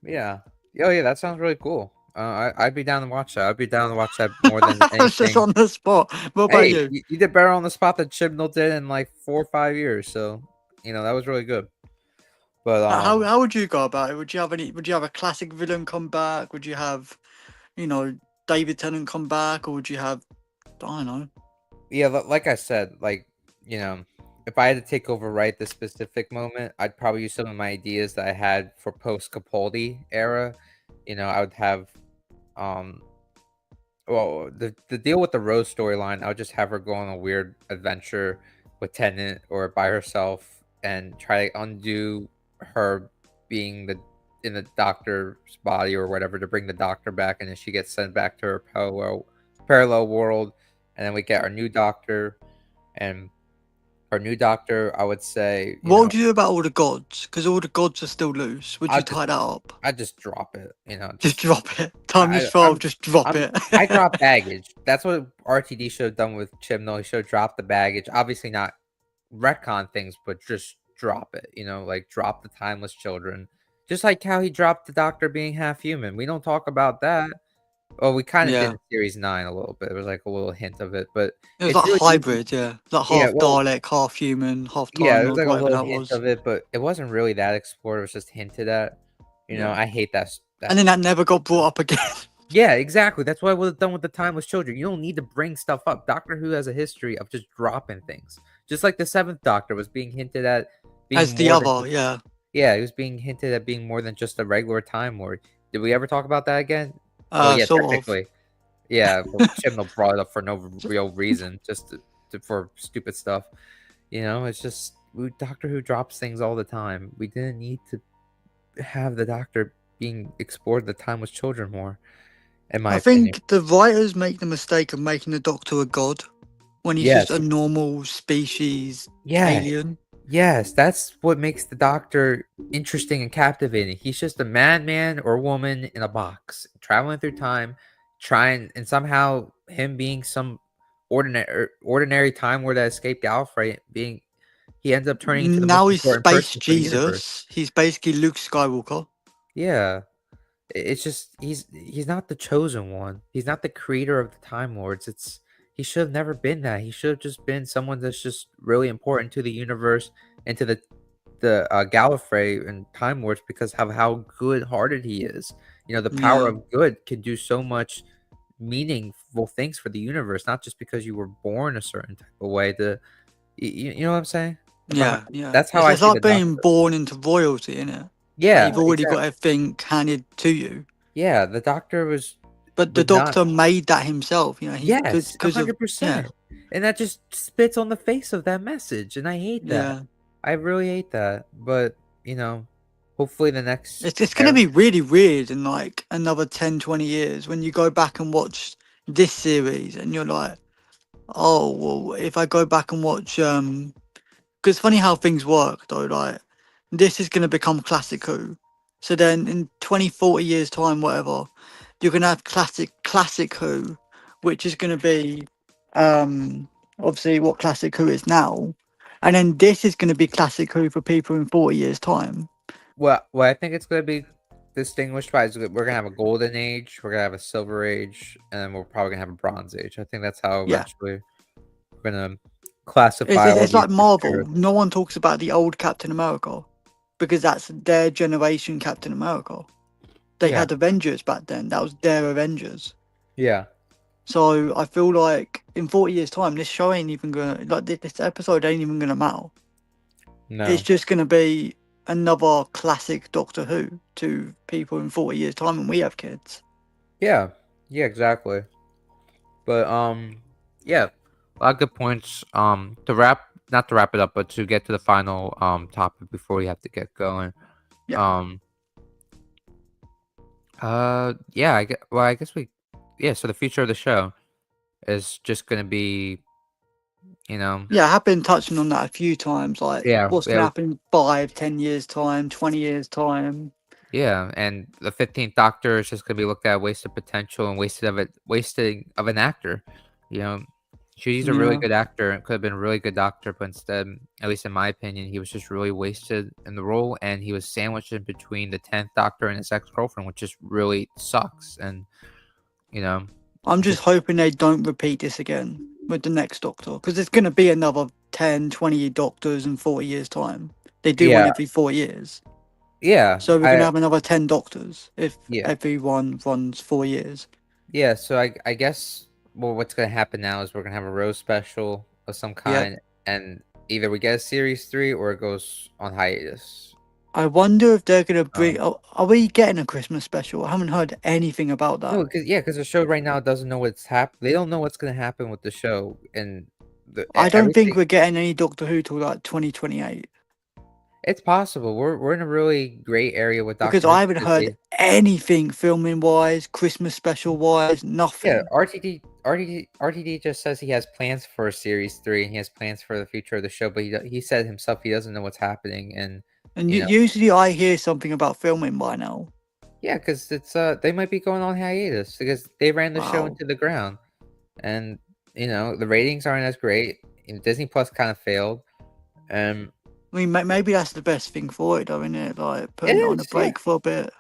Yeah. Oh yeah, that sounds really cool. I'd be down to watch that. I'd be down to watch that more than It's just anything. on the spot. What about Hey, you? you did better on the spot than Chibnall did in like 4 or 5 years. So that was really good. But How would you go about it? Would you have a classic villain come back? Would you have you know David Tennant come back, or would you have I don't know? yeah, like I said, like if I had to take over right this specific moment, I'd probably use some of my ideas that I had for post Capaldi era. I would have um well, the deal with the Rose storyline, I would just have her go on a weird adventure with Tennant or by herself and try to undo her being in the doctor's body or whatever to bring the doctor back, and then she gets sent back to her parallel world, and then we get our new doctor, and our new doctor, I would say, What would you do about all the gods? Because all the gods are still loose. Would you I just tie that up? I just drop it, Just just drop it. Timeless I 12, just drop I'm it. I drop baggage. That's what RTD should have done with Chibnall. He should have dropped the baggage. Obviously not retcon things, but just drop it. Like drop the timeless children. Just like how he dropped the Doctor being half human. We don't talk about that. Well, we kind of did Yeah. in series 9 a little bit. There was like a little hint of it, but It was it's like really easy. hybrid, yeah. Like Yeah, half well, Dalek, half human, half yeah, Time there was Lord, like a whatever little that hint was. of it, but it wasn't really that explored. It was just hinted at. Yeah. I hate that. And That then that never got brought up again. Yeah, exactly. That's what I would have done with the Timeless Children. You don't need to bring stuff up. Doctor Who has a history of just dropping things. Just like the Seventh Doctor was being hinted at As being the more than other, just yeah. yeah, he was being hinted at being more than just a regular Time Lord. Did we ever talk about that again? Well, yeah, Sort of. technically. Yeah, well, Chibnall brought it up for no real reason, just for stupid stuff. It's just Doctor Who drops things all the time. We didn't need to have the Doctor being explored the Timeless Children more, in my I opinion. think the writers make the mistake of making the Doctor a god when he's just Yes. a normal species Yeah, alien. yes, that's what makes the Doctor interesting and captivating. He's just a madman or woman in a box, traveling through time, trying and somehow him being some ordinary Time Lord that escaped Gallifrey, he ends up turning into the most Now he's important Space person for the universe. Jesus. He's basically Luke Skywalker. Yeah. It's just he's not the chosen one. He's not the creator of the Time Lords. He should have never been that. He should have just been someone that's just really important to the universe and to the Gallifrey and Time Lords because of how good-hearted he is. The power Yeah. of good can do so much meaningful things for the universe, not just because you were born a certain type of way. You know what I'm saying? Yeah, yeah. That's how I It's see like the Doctor. being born into royalty, innit? Like Yeah, you've already got exactly. everything handed to you. Yeah, the Doctor But the would not. Doctor made that himself, he could Yes, because of 100%. And that just spits on the face of that message, and I hate that. yeah. I really hate that. But, hopefully the next It's gonna era. be really weird in like another 10, 20 years when you go back and watch this series and you're like, oh well if I go back and watch because funny how things work though, like this is gonna become classic Who. So then in 20, 40 years time, whatever, you're gonna have classic Who, which is gonna be obviously what classic Who is now. And then this is gonna be classic Who for people in 40 years time. Well, I think it's going to be distinguished by we're going to have a golden age, we're going to have a silver age, and then we're probably going to have a bronze age. I think that's how Yeah. eventually we're going to classify all It's these like Marvel. superheroes. No one talks about the old Captain America because that's their generation Captain America. They Yeah. had Avengers back then. That was their Avengers. Yeah. So I feel like in 40 years' time, this show ain't even gonna like this episode ain't even gonna matter. It's No. just gonna be another classic Doctor Who to people in 40 years' time when we have kids. Yeah. Yeah, exactly. But yeah, a lot of good points. Not to wrap it up, but to get to the final topic before we have to get going. Yeah. Um yeah, I guess yeah, so the future of the show is just gonna be, you know, Yeah, I have been touching on that a few times. Like, yeah, what's gonna yeah, happen in 5, 10 years' time, 20 years' time? Yeah, and the 15th Doctor is just gonna be looked at wasted potential and wasting of an actor. You know, he's a really Yeah. good actor and could have been a really good doctor, but instead, at least in my opinion, he was just really wasted in the role, and he was sandwiched in between the 10th Doctor and his ex-girlfriend, which just really sucks. And you know, I'm just just hoping they don't repeat this again with the next Doctor, because there's going to be another 10, 20 Doctors in 40 years' time. They do one yeah, every 4 years. yeah, So we're going to have another 10 Doctors if yeah. everyone runs 4 years. Yeah, so I guess well, what's gonna happen now is we're gonna have a rose special of some Yep. kind, and either we get a series 3 or it goes on hiatus. I wonder if they're going to bring. Um, Are we getting a Christmas special? I haven't heard anything about no, that. because the show right now doesn't know what's They don't know what's gonna happen with the show, and I don't think everything. we're getting any Doctor Who till like 2028, It's possible. We're in a really great area with because Doctor Who I haven't because heard they anything filming wise, Christmas special wise, yeah nothing. RTD just says he has plans for a series 3 and he has plans for the future of the show, but he said himself he doesn't know what's happening, and And you know. usually I hear something about filming by now. Yeah, because it's they might be going on hiatus because they ran the show Wow. into the ground, and the ratings aren't as great. And Disney Plus kind of failed. Um, I mean, maybe that's the best thing for it, though, isn't it? Like it putting it on a is, yeah, break for a bit.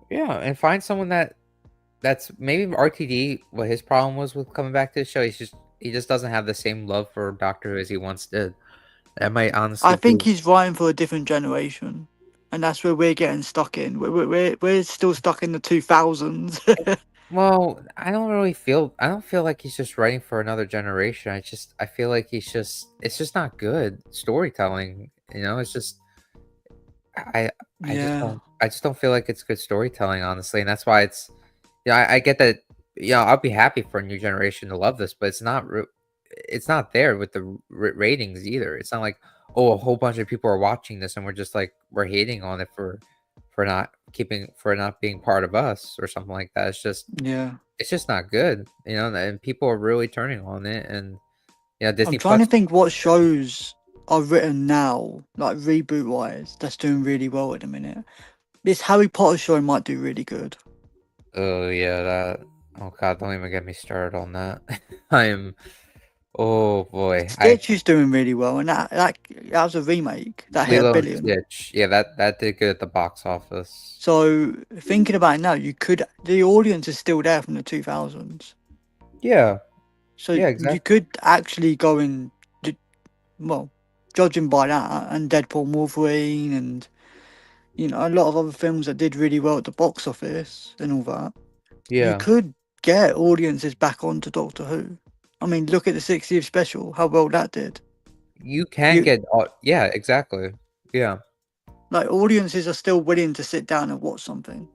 yeah, and find someone that's maybe RTD. What his problem was with coming back to the show, he just doesn't have the same love for Doctor Who as he once did. That might honestly I be. think he's writing for a different generation, and that's where we're getting stuck in. We're still stuck in the 2000s. Well, I don't feel like he's just writing for another generation. I feel like it's just not good storytelling. It's just I Yeah, I just don't feel like it's good storytelling, honestly, and that's why it's I get that I'll be happy for a new generation to love this, but it's not there with the ratings either. It's not like, oh, a whole bunch of people are watching this and we're just like we're hating on it for not being part of us or something like that. yeah. It's just not good, and people are really turning on it, and I'm Disney trying to Plus. think what shows are written now, like reboot wise, that's doing really well at the minute. This Harry Potter show might do really good. Oh yeah, that. Oh god, don't even get me started on that. I am. Oh boy, I Stitch is doing really well, and that was a remake that hit a Lilo and billion. Stitch. Yeah, that did good at the box office. So thinking about it now, the audience is still there from the 2000s. Yeah, So yeah, you exactly. could actually go and well, judging by that, and Deadpool, and Wolverine, and a lot of other films that did really well at the box office and all that. You Yeah, could get audiences back onto Doctor Who. I mean, look at the 60th special, how well that did. you can You get. Yeah, exactly. Yeah, like audiences are still willing to sit down and watch something.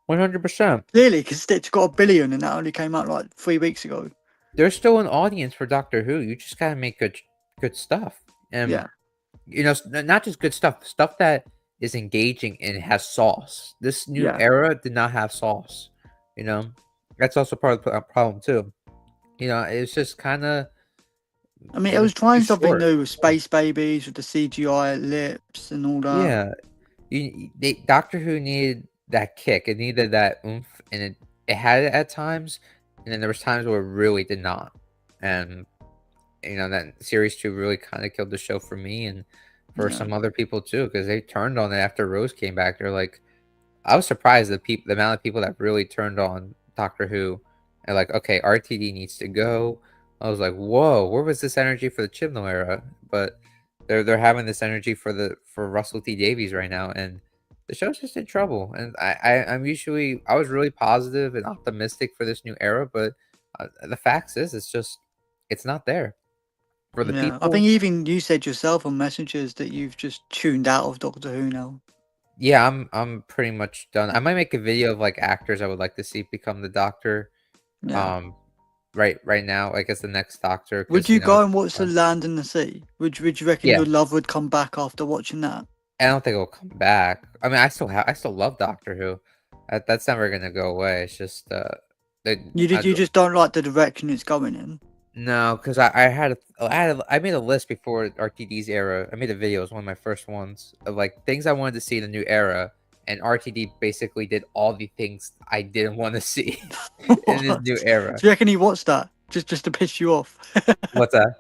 100%. Clearly, because Stitch got a billion, and that only came out like 3 weeks ago. There's still an audience for Doctor Who. You just gotta make good stuff, and Yeah, not just good stuff that is engaging and has sauce. This new yeah. era did not have sauce. You know, that's also part of the problem too. It's just kind of I mean, it it was was too trying something short. new with Space Babies, with the CGI lips and all that. Yeah, Doctor Who needed that kick. It needed that oomph, and it had it at times, and then there was times where it really did not. And that series 2 really kind of killed the show for me and for Yeah, some other people too, because they turned on it after Rose came back. They're like, I was surprised the amount of people that really turned on Doctor Who and like, okay, RTD needs to go. I was like, whoa, where was this energy for the Chibnall era? But they're having this energy for Russell T Davies right now, and the show's just in trouble. And I was really positive and optimistic for this new era, but the facts is it's not there for the yeah. I think people. even you said yourself on messages that you've just tuned out of Doctor Who now. Yeah, I'm pretty much done. I might make a video of like actors I would like to see become the Doctor. Yeah. Um, right now, like as the next Doctor, Would because you go and watch The uh, Land and the Sea? Would you reckon yeah, your love would come back after watching that? I don't think it'll come back. I mean, I still love Doctor Who. That's never gonna go away. It's just they, You just don't like the direction it's going in. no, because I made a list before RTD's era. I made a video. It was one of my first ones of like things I wanted to see in the new era, and RTD basically did all the things I didn't want to see in this new What? era. Do you reckon he watched that just to piss you off? What's that?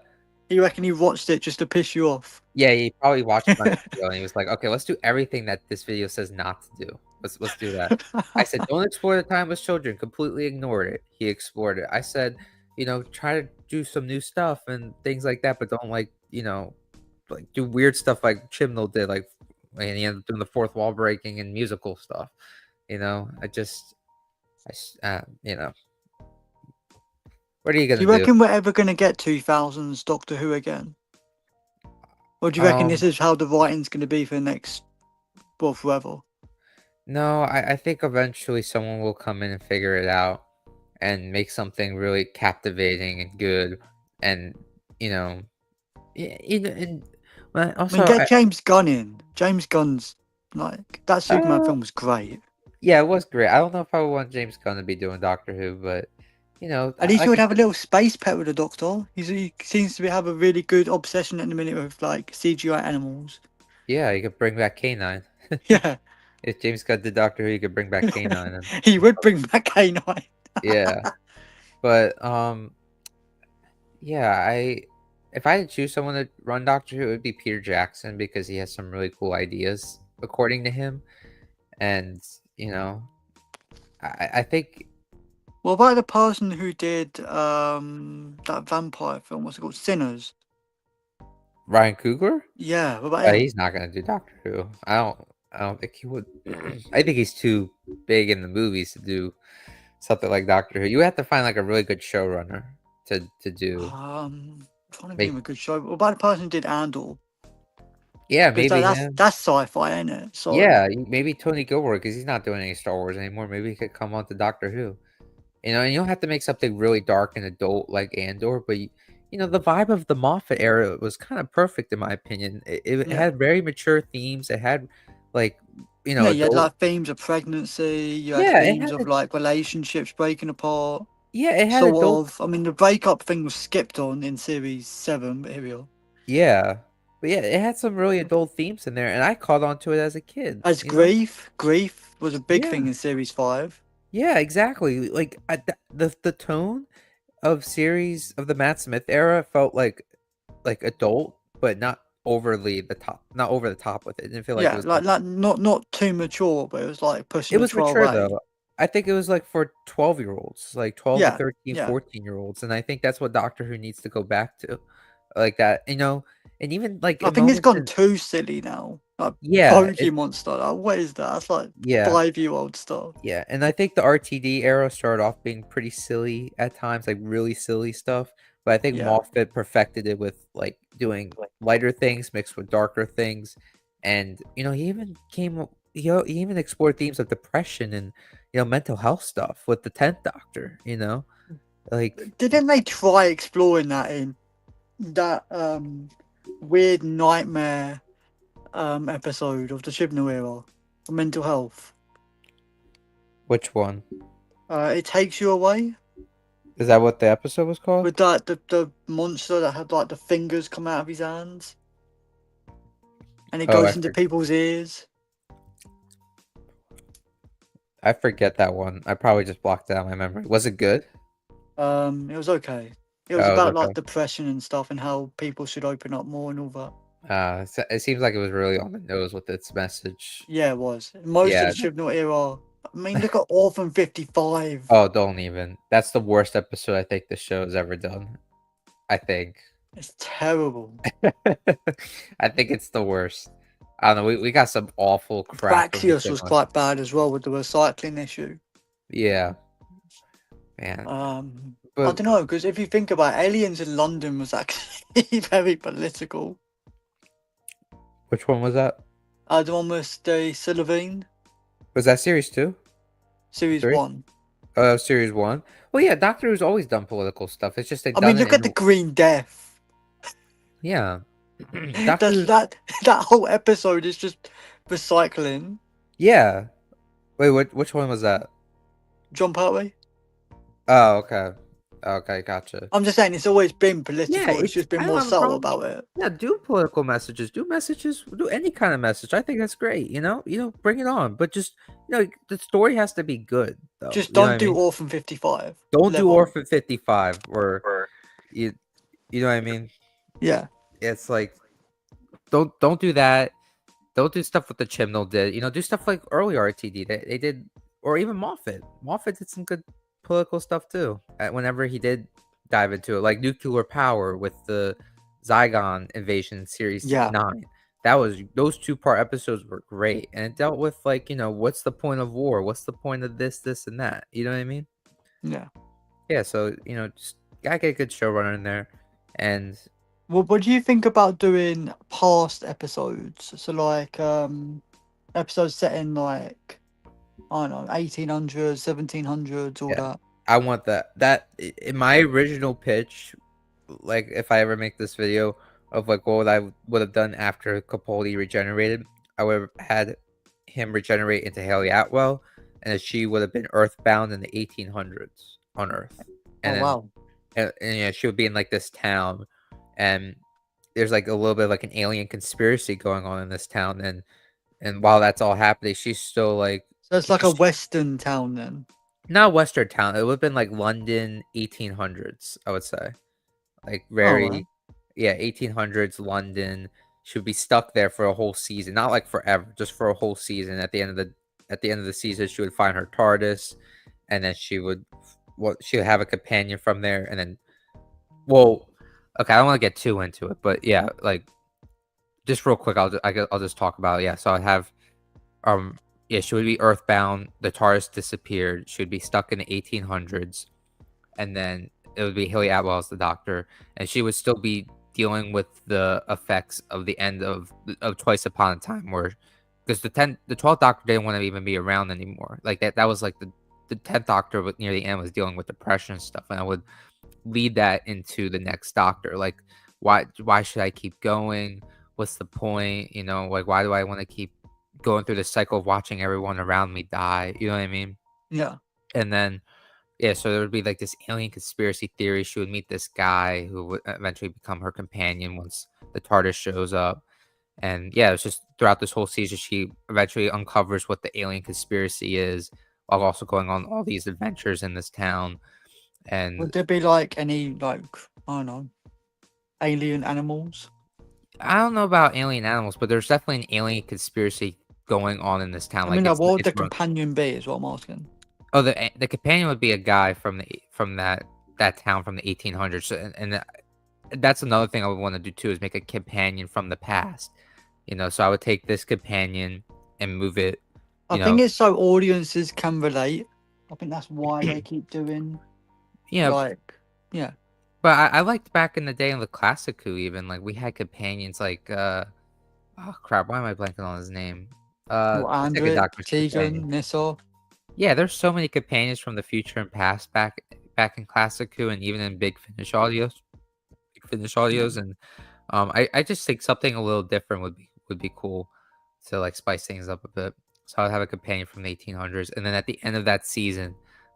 You reckon he watched it just to piss you off? Yeah, he probably watched my video and he was like, "Okay, let's do everything that this video says not to do. Let's do that." I said, "Don't explore the time with children. Completely ignored it." He explored it. I said, "Try to do some new stuff and things like that, but don't like do weird stuff like Chibnall did, like and he ended up doing the fourth wall breaking and musical stuff." What are you Do gonna you do? reckon we're ever going to get 2000s Doctor Who again? Or do you reckon this Um, is how the writing's going to be for the next, well, forever? no, I think eventually someone will come in and figure it out and make something really captivating and good, and you know, and but I mean, also, get James Gunn in. James Gunn's, like, that Superman uh, film was great. yeah, it was great. I don't know if I would want James Gunn to be doing Doctor Who, but At least he like would I have a said, little space pet with the Doctor. He seems to have a really good obsession at the minute with, like, CGI animals. yeah, you could bring back K9. Yeah. If James Gunn did Doctor Who, you could bring back K9 and He would bring back K9. yeah, but yeah, if I had to choose someone to run Doctor Who, it would be Peter Jackson because he has some really cool ideas, according to him. And I think What about the person who did that vampire film? What's it called? Sinners. Ryan Coogler, Yeah, what about him? he's not gonna do Doctor Who. I don't think he would. I think he's too big in the movies to do something like Doctor Who. You have to find like a really good showrunner to do Trying to think of a make. good show. What about the person who did Andor? Yeah, Because maybe that's him. that's sci-fi, ain't it? So Yeah, maybe Tony Gilroy because he's not doing any Star Wars anymore. Maybe he could come on to Doctor Who. And you don't have to make something really dark and adult like Andor, but the vibe of the Moffat era was kind of perfect in my opinion. It yeah, had very mature themes. It had like yeah. You had adult. like themes of pregnancy. You had Yeah, it themes had of a, like relationships breaking apart. yeah, it had Sort adult. of. I mean, the breakup thing was skipped on in series 7, but here we are. Yeah, but yeah, it had some really adult themes in there, and I caught on to it as a kid. As grief was a big thing Yeah, in series 5. yeah, exactly. Like the tone of series of the Matt Smith era felt like adult, but not overly the top, not over the top with it. It didn't feel like it Yeah, was like not too mature, but it was like it pushing the was 12 mature A. though. I think it was like for 12-year-olds, like 12 to Yeah, 13, yeah. 14-year-olds. And I think that's what Doctor Who needs to go back to. Like that, and even like I in think it's moments gone in too silly now. Like yeah, Bogey Monster. Like, what is that? That's like yeah. 5-year-old stuff. Yeah, and I think the RTD era started off being pretty silly at times, like really silly stuff. But I think Yeah. Moffat perfected it with like doing lighter things mixed with darker things, and he even explored themes of depression and mental health stuff with the Tenth Doctor. Like Didn't they try exploring that in that weird nightmare episode of the Chibnall era? Mental health. which one It takes you away is that? What the episode was called? with that the monster that had like the fingers come out of his hands and it Oh, goes into people's ears. I forget that one. I probably just blocked it out of my memory. Was it good? It was okay. It was Oh, it was about like okay. depression and stuff and how people should open up more and all that. It seems like it was really on the nose with its message. Yeah, it was. Most of Yeah. the Chibnall era. I mean, look at Orphan 55. Oh, don't even. That's the worst episode I think the show has ever done. I think. It's terrible. I think it's the worst. I don't know. We got some awful crap from the Praxius was Chipmunk. quite bad as well with the recycling issue. Yeah, man. I But don't know, because if you think about it, Aliens in London was actually very political. which one was that? The one with the Sylvine, Was that series 2? series 3? 1. Series 1. Well, yeah. Doctor Who's always done political stuff. It's just they've I mean, done it look at the in. Green Death. Yeah. Doctor Who's. That whole episode is just recycling. Yeah. Wait, which one was that? John Pertwee? Oh, okay. Okay, gotcha. I'm just saying it's always been Yeah, political. It's it's just been I don't more have a subtle problem. about it. Yeah, do political messages, do messages, do any kind of message. I think that's great, bring it on. But just, the story has to be good though. Just You know what don't I do mean? Orphan 55 Don't do level. Orphan 55 or you you know what I mean? Yeah, It's like don't do that. Don't do stuff what the Chibnall did. Do stuff like early RTD. They did, or even Moffat. Moffat did some good political stuff too. Whenever he did dive into it, like nuclear power with the Zygon invasion series yeah, 9. Those 2-part episodes were great, and it dealt with like what's the point of war? What's the point of this, and that? You know what I mean? yeah. Yeah. So just gotta get a good showrunner in there, and Well, what do you think about doing past episodes? So like episodes set in like I don't know, 1800s, 1700s, all yeah, that. I want that. In my original pitch, like if I ever make this video of like what I would have done after Capaldi regenerated, I would have had him regenerate into Haley Atwell, and she would have been Earthbound in the 1800s on Earth, Oh and then wow. she would be in like this town, and there's like a little bit of like an alien conspiracy going on in this town, and while that's all happening, she's still like So it's like a western town then. not Western town. It would have been like London 1800s, I would say. Like All right. very, yeah, 1800s London. She would be stuck there for a whole season, not like forever, just for a whole season. At the end of the season, she would find her TARDIS, and then she would have a companion from there, and then, well, okay, I don't want to get too into it, but yeah, like just real quick, I'll just talk about it. Yeah, so I have um yeah, she would be Earthbound. The TARDIS disappeared. She would be stuck in the 1800s, and then it would be Haley Atwell as the Doctor, and she would still be dealing with the effects of the end of Twice Upon a Time, where because the 12th Doctor didn't want to even be around anymore. Like that was like the 10th Doctor, but near the end was dealing with depression and stuff, and I would lead that into the next Doctor. Like, why should I keep going? What's the point? Like why do I want to keep going through the cycle of watching everyone around me die? You know what I mean? Yeah. And then yeah, so there would be like this alien conspiracy theory. She would meet this guy who would eventually become her companion once the TARDIS shows up. And yeah, it's just throughout this whole season, she eventually uncovers what the alien conspiracy is, while also going on all these adventures in this town. And Would there be like any like I don't know, alien animals? I don't know about alien animals, but there's definitely an alien conspiracy going on in this town. I Like mean, like, what would it's the companion be? Is what I'm asking. oh, the companion would be a guy from that town from the 1800s. So, and that's another thing I would want to do too, is make a companion from the past. So I would take this companion and move it. I You think know, it's so audiences can relate. I think that's why they keep doing yeah. like yeah. But I liked back in the day in the classic Who, even like we had companions like oh crap, why am I blanking on his name? Well, Let's take a Andric, doctor's companion. Tegan, Nissa. Yeah, there's so many companions from the future and past back in classic Who, and even in Big Finish audios, Yeah. and I just think something a little different would be cool to like spice things up a bit. So I would have a companion from the 1800s, and then at the end of that season,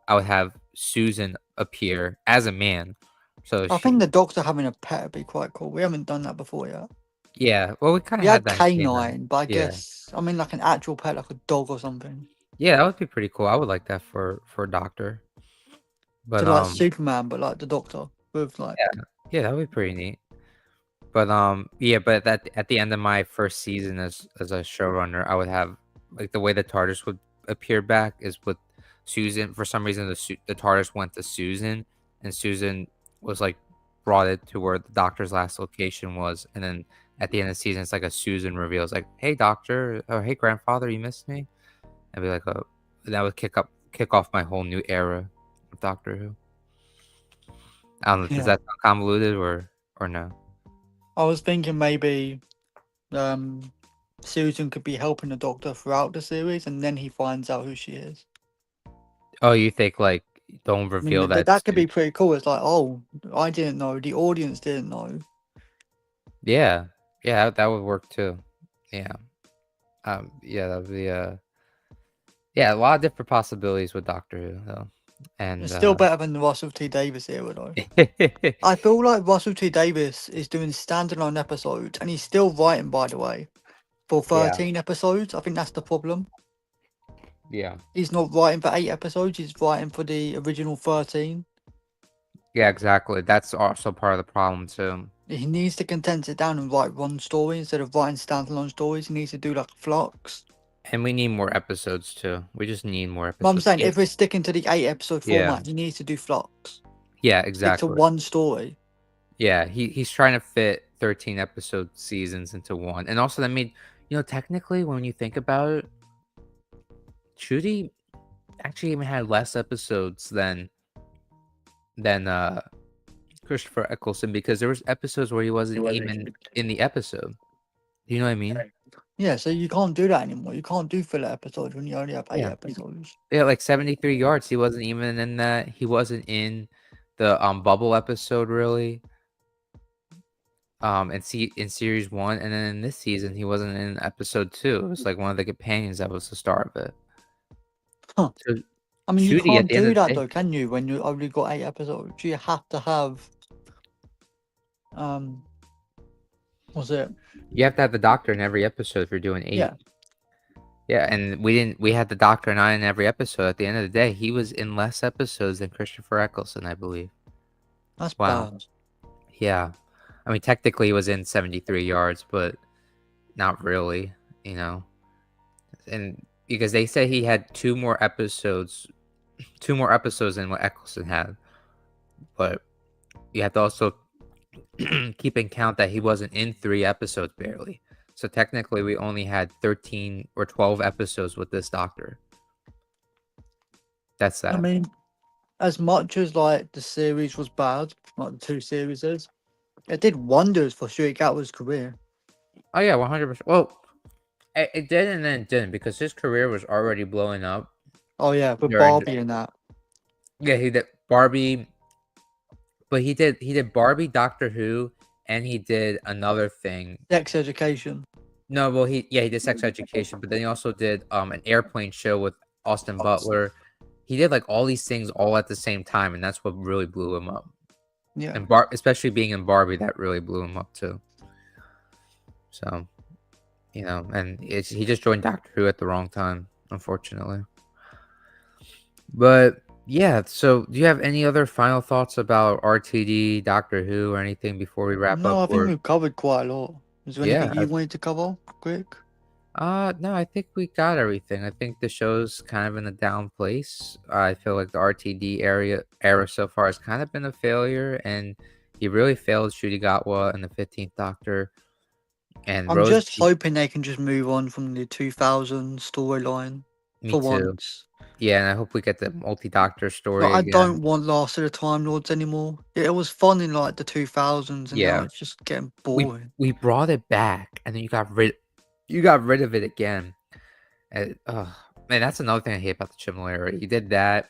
I would have Susan appear as a man. So I think she, the Doctor having a pet would be quite cool. We haven't done that before yet. yeah, well, we kind We of had had that in K9. Canine, but I Yeah, guess I mean like an actual pet, like a dog or something. yeah, that would be pretty cool. I would like that for a doctor, To but like Superman, but like the Doctor with like yeah, that would be pretty neat. But yeah, but at the end of my first season as a showrunner, I would have like the way the TARDIS would appear back is with Susan. For some reason, the TARDIS went to Susan, and Susan was like brought it to where the Doctor's last location was, and then at the end of the season, it's like a Susan reveal. It's like, "Hey, Doctor," or "Hey, Grandfather, you missed me." I'd be like, "Oh," that would kick off my whole new era of Doctor Who. I don't know. Does yeah. that sound convoluted or no? I was thinking maybe um Susan could be helping the Doctor throughout the series, and then he finds out who she is. Oh, you think like don't I mean reveal that that that could Susan. be pretty cool. It's like, oh, I didn't know, the audience didn't know. Yeah. Yeah, that would work too. Yeah. Yeah, that would be yeah, a lot of different possibilities with Doctor Who though. And It's still better than the Russell T Davis era, though. yeah, I feel like Russell T Davis is doing standalone episodes, and he's still writing, by the way, for 13 episodes. I think that's the problem. yeah, He's not writing for 8 episodes, he's writing for the original 13. yeah, exactly. That's also part of the problem too. He needs to condense it down and write one story instead of writing standalone stories. He needs to do like flux. And we need more episodes too. We just need more But I'm episodes. saying if we're sticking to the 8 episode Yeah, format, he needs to do flux. yeah, Stick to exactly. one story. Yeah, he's trying to fit 13 episode seasons into one. And also that made, technically when you think about it, Trudy actually even had less episodes than Christopher Eccleston, because there was episodes where he wasn't even in the episode. You know what I mean? Yeah, so you can't do that anymore. You can't do filler episodes when you only have 8 Yeah. episodes. Yeah, like 73 yards. He wasn't even in that. He wasn't in the bubble episode really. In series 1, and then in this season he wasn't in episode 2. It was like one of the companions that was the star of it. Huh. So I mean, you Judy at can't the end do of the that day, though, can you? When you only got 8 episodes, you have to have what's it? you have to have the doctor in every episode if you're doing 8. Yeah, Yeah, and we had the doctor not in every episode. At the end of the day, he was in less episodes than Christopher Eccleston, I believe. that's Wow. bad. Yeah. I mean, technically he was in 73 yards, but not really, And because they said he had two more episodes than what Eccleston had. But you have to also keep in count that he wasn't in 3 episodes barely. So technically we only had 13 or 12 episodes with this doctor. That's I sad. mean, as much as like the series was bad, like the 2 series is, it did wonders for Shuei Gatwa's career. Oh yeah, 100%. Well, it did and then it didn't, because his career was already blowing up. Oh yeah, with during Barbie and that. Yeah, he did Barbie, but he did Barbie, Doctor Who, and he did another thing. Sex Education. No, well he did Sex Education, but then he also did an airplane show with Austin Butler. He did like all these things all at the same time, and that's what really blew him up. Yeah. And especially being in Barbie, that really blew him up too. So, and he just joined Doctor Who at the wrong time, unfortunately. But yeah, so do you have any other final thoughts about RTD, Doctor Who, or anything before we wrap up? No, I think Or we've covered quite a lot. Is there yeah, anything you wanted to cover quick? no, I think we got everything. I think the show's kind of in a down place. I feel like the RTD era so far has kind of been a failure, and he really failed Shudigatwa and the 15th Doctor. And I'm Rose, just hoping they can just move on from the 2000 storyline me for too. once. Yeah, and I hope we get the multi-doctor story Like, I again. don't want Last of the Time Lords anymore. It was fun in like the 2000s, and now Yeah. it's just getting boring. We brought it back, and then you got rid of it again. And, man, that's another thing I hate about the Chibnall era. He did that.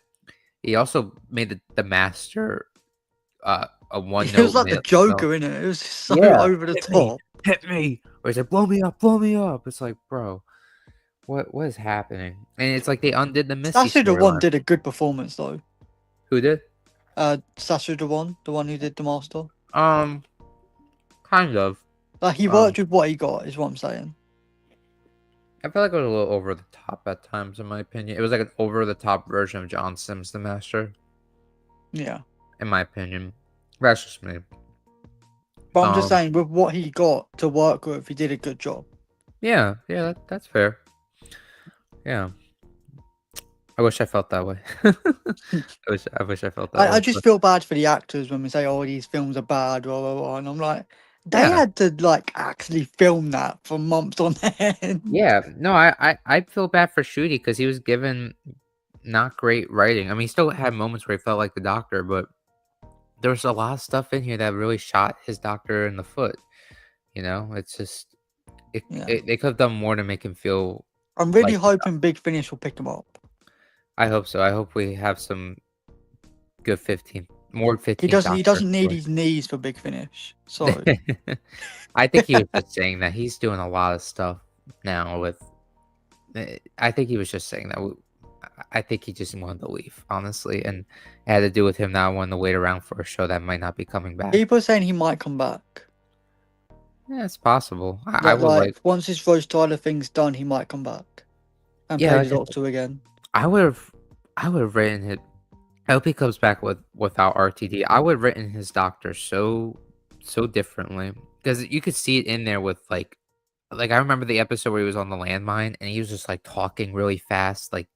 He also made the Master a one It was note like the Joker, innit? It was just so over the top. hit me. Or he's like, blow me up. It's like, bro, what is happening? And it's like they undid the Misty Sacha Dhawan storyline. did a good performance though. Who did? Sacha Dhawan, the one who did the Master. Kind of. Like he worked with what he got, is what I'm saying. I feel like it was a little over the top at times, in my opinion. It was like an over the top version of John Sims, the Master. Yeah. In my opinion. That's just me. But I'm just saying, with what he got to work with, he did a good job. Yeah, that's fair. Yeah. I wish I felt that way. I wish I felt that way. I just feel bad for the actors when we say, oh, these films are bad, blah, blah, blah. And I'm like, they Yeah. had to like actually film that for months on end. Yeah, no, I feel bad for Shooty because he was given not great writing. I mean, he still had moments where he felt like the Doctor, but there was a lot of stuff in here that really shot his Doctor in the foot. It's just they could have done more to make him feel. I'm really like hoping Big Finish will pick him up. I hope so. I hope we have some good 15 more 15. He doesn't need his knees for Big Finish. So I think he was just saying that he's doing a lot of stuff now with. I think he was just saying that I think he just wanted to leave, honestly, and it had to do with him not wanting to wait around for a show that might not be coming back. People are saying he might come back. Yeah, it's possible. I That would like, like once this Rose Tyler thing's done, he might come back and yeah, play the like Doctor again. I would have written it. I hope he comes back without RTD. I would have written his Doctor so differently because you could see it in there with like I remember the episode where he was on the landmine and he was just like talking really fast, like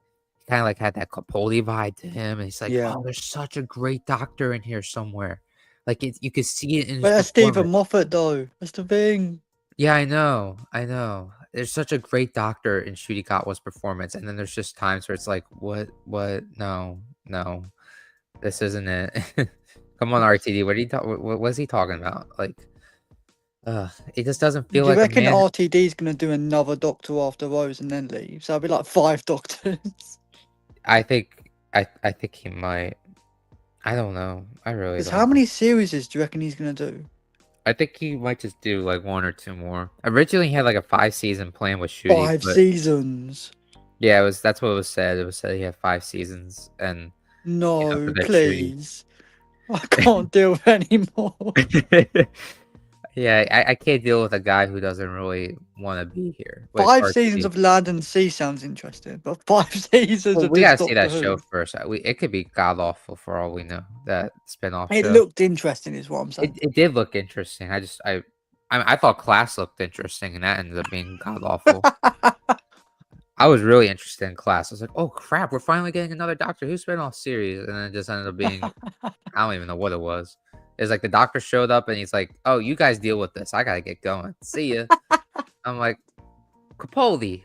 kind of like had that Capaldi vibe to him, and he's like, Yeah. "Oh, there's such a great doctor in here somewhere." Like you could see it in his But that's Stephen performance. Moffat though. That's the thing. Yeah, I know, I know. There's such a great doctor in Ncuti Gatwa's performance, and then there's just times where it's like, what? No, no, this isn't it. Come on, RTD. What are you what is he talking about? Like, it just doesn't feel Do you like a reckon man. RTD's gonna do another Doctor after Rose and then leave? So it'll be like 5 Doctors. I think he might. I don't know. I really Because don't how know. many series do you reckon he's gonna do? I think he might just do like 1 or 2 more. Originally, he had like a 5-season plan with Ncuti, 5 but seasons. yeah, that's what it was said. It was said he had 5 seasons, and for No, that Ncuti. please. I can't deal with anymore. Yeah, I can't deal with a guy who doesn't really want to be here. With 5 seasons RTD. of Land and Sea sounds interesting, but 5 seasons Well, of we this gotta see Doctor that show Who. first. It could be god awful for all we know. That spinoff It show. looked interesting, is what I'm saying. It did look interesting. I thought Class looked interesting, and that ended up being god awful. I was really interested in Class. I was like, "Oh crap, we're finally getting another Doctor Who spinoff series," and then it just ended up being I don't even know what it was. It's like the Doctor showed up and he's like, "Oh, you guys deal with this. I gotta get going. See ya." I'm like, Capaldi,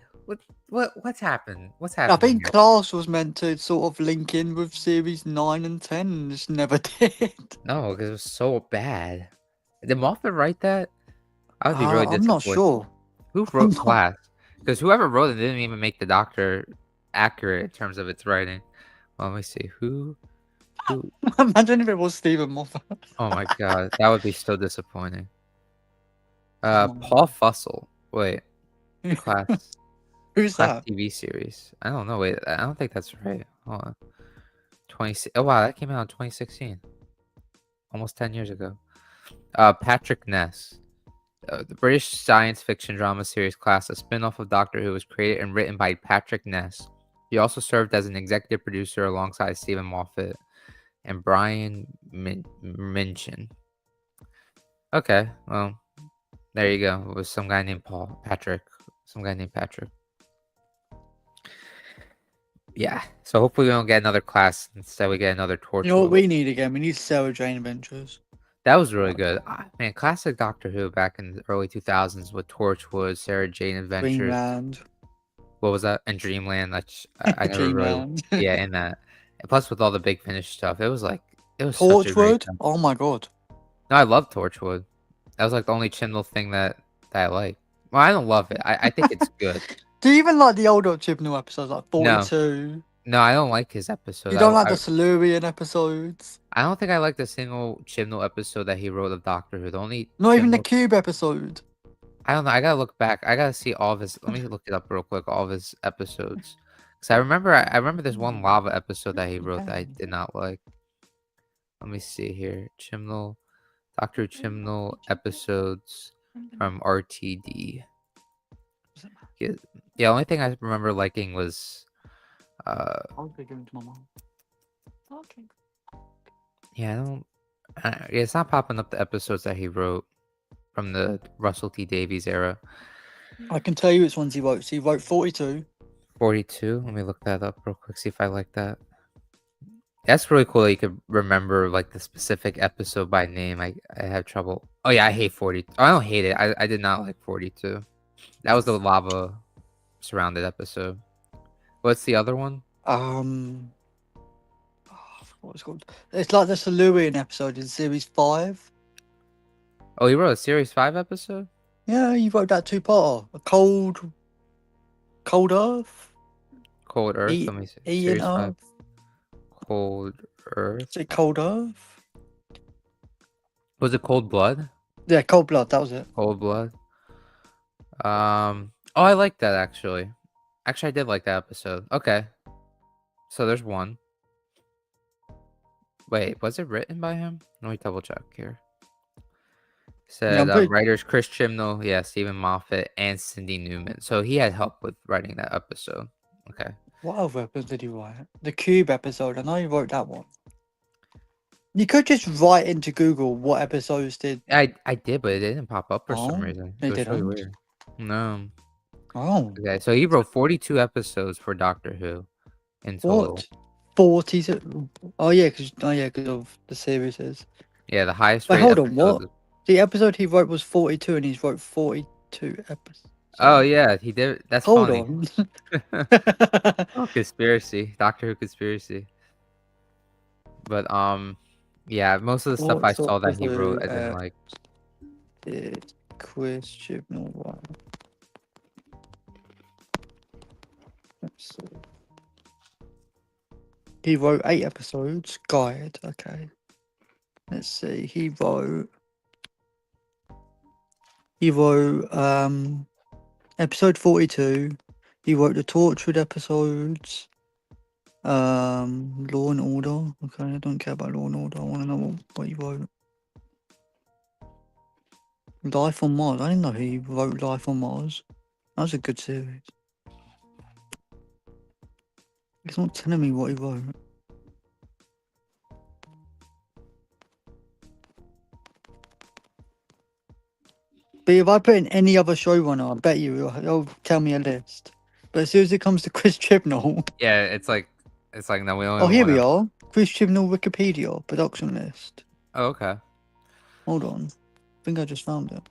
what's happened? What's I happening think here? Class was meant to sort of link in with series 9 and 10 and just never did. No, because it was so bad. Did Moffat write that? I would be really I'm not disappointed. sure. Who I'm wrote not. Class? Because whoever wrote it didn't even make the Doctor accurate in terms of its writing. Well, let me see. Who? Imagine if it was Stephen Moffat. Oh my god, that would be so disappointing. Come Paul on. Fussell. Wait, Class. Who's Class that? TV series. I don't know. Wait, I don't think that's right. Hold on. 20. Oh wow, that came out in 2016. Almost 10 years ago. Patrick Ness. The British science fiction drama series Class, a spin-off of Doctor Who, was created and written by Patrick Ness. He also served as an executive producer alongside Stephen Moffat and Brian Minchin. Okay, well, there you go. It was some guy named Patrick. Some guy named Patrick. Yeah, so hopefully we don't get another Class. Instead, we get another You know what Torchwood. we need again? We need Sarah Jane Adventures. That was really good. Man, classic Doctor Who back in the early 2000s with Torchwood, Sarah Jane Adventures. Dreamland. What was that? And Dreamland. I never really, Dreamland. yeah, in that. And plus, with all the Big Finish stuff, it was such a great Torchwood? time. Oh my god. No, I love Torchwood. That was like the only Chibnall thing that I like. Well, I don't love it. I think it's good. Do you even like the older Chibnall episodes, like No, 42? no, I don't like his episode. You don't like the Silurian episodes? I don't think I liked a single Chibnall episode that he wrote of Doctor Who. The only Not even the Chibnall Cube episode. I don't know. I gotta look back. I gotta see all of his. Let me look it up real quick. All of his episodes, because I remember there's one lava episode that he wrote that I did not like. Let me see here. Chibnall, Doctor Chibnall episodes from RTD. Yeah, the only thing I remember liking was, I'll be giving to my mom. Okay. yeah, I don't. Yeah, it's not popping up the episodes that he wrote from the Russell T Davies era. I can tell you which ones he wrote. So he wrote 42. 42. Let me look that up real quick. See if I like that. That's really cool that you could remember like the specific episode by name. I have trouble. Oh yeah, I hate 40. I don't hate it. I did not like 42. That was the lava surrounded episode. What's the other one? Oh, I forgot what it's called. It's like the Silurian episode in series 5. Oh, he wrote a series 5 episode? Yeah, he wrote that 2-parter. A cold Earth. Cold Earth. Let me see. Ian Series 5. Earth. Cold Earth. Is it Cold Earth? Was it Cold Blood? Yeah, Cold Blood. That was it. Cold Blood. Oh, I like that actually. Actually, I did like that episode. Okay. So there's one. Wait, was it written by him? Let me double check here. Yeah, Said I'm pretty. writers Chris Chibnall, yeah, Stephen Moffat, and Cindy Newman. So he had help with writing that episode. Okay. What other episode did he write? The Cube episode. I know he wrote that one. You could just write into Google what episodes did. I did, but it didn't pop up for some Oh, reason. they It was really didn't. weird. No. Oh, Okay, so he wrote 42 episodes for Doctor Who in total. what? 40s. Oh yeah, because of the series is. Yeah, the highest Wait, rated hold on. episodes. What? The episode he wrote was 42, and he's wrote 42 Oh episodes. yeah, he did. That's Hold funny. on. Oh, conspiracy, Doctor Who conspiracy. But yeah, most of the stuff I What saw that he Doctor wrote, Who I didn't like. did Chris Chibnall write? Let's see. He wrote 8 episodes. Guide. Okay. Let's see. He wrote episode 42. He wrote the tortured episodes. Law and Order. Okay, I don't care about Law and Order. I want to know what he wrote. Life on Mars. I didn't know he wrote Life on Mars. That was a good series. He's not telling me what he wrote. But if I put in any other showrunner, I bet you he'll tell me a list. But as soon as it comes to Chris Chibnall, Yeah, it's like no, we only oh here want we to. are. Chris Chibnall Wikipedia production list. Oh, okay. Hold on, I think I just found it.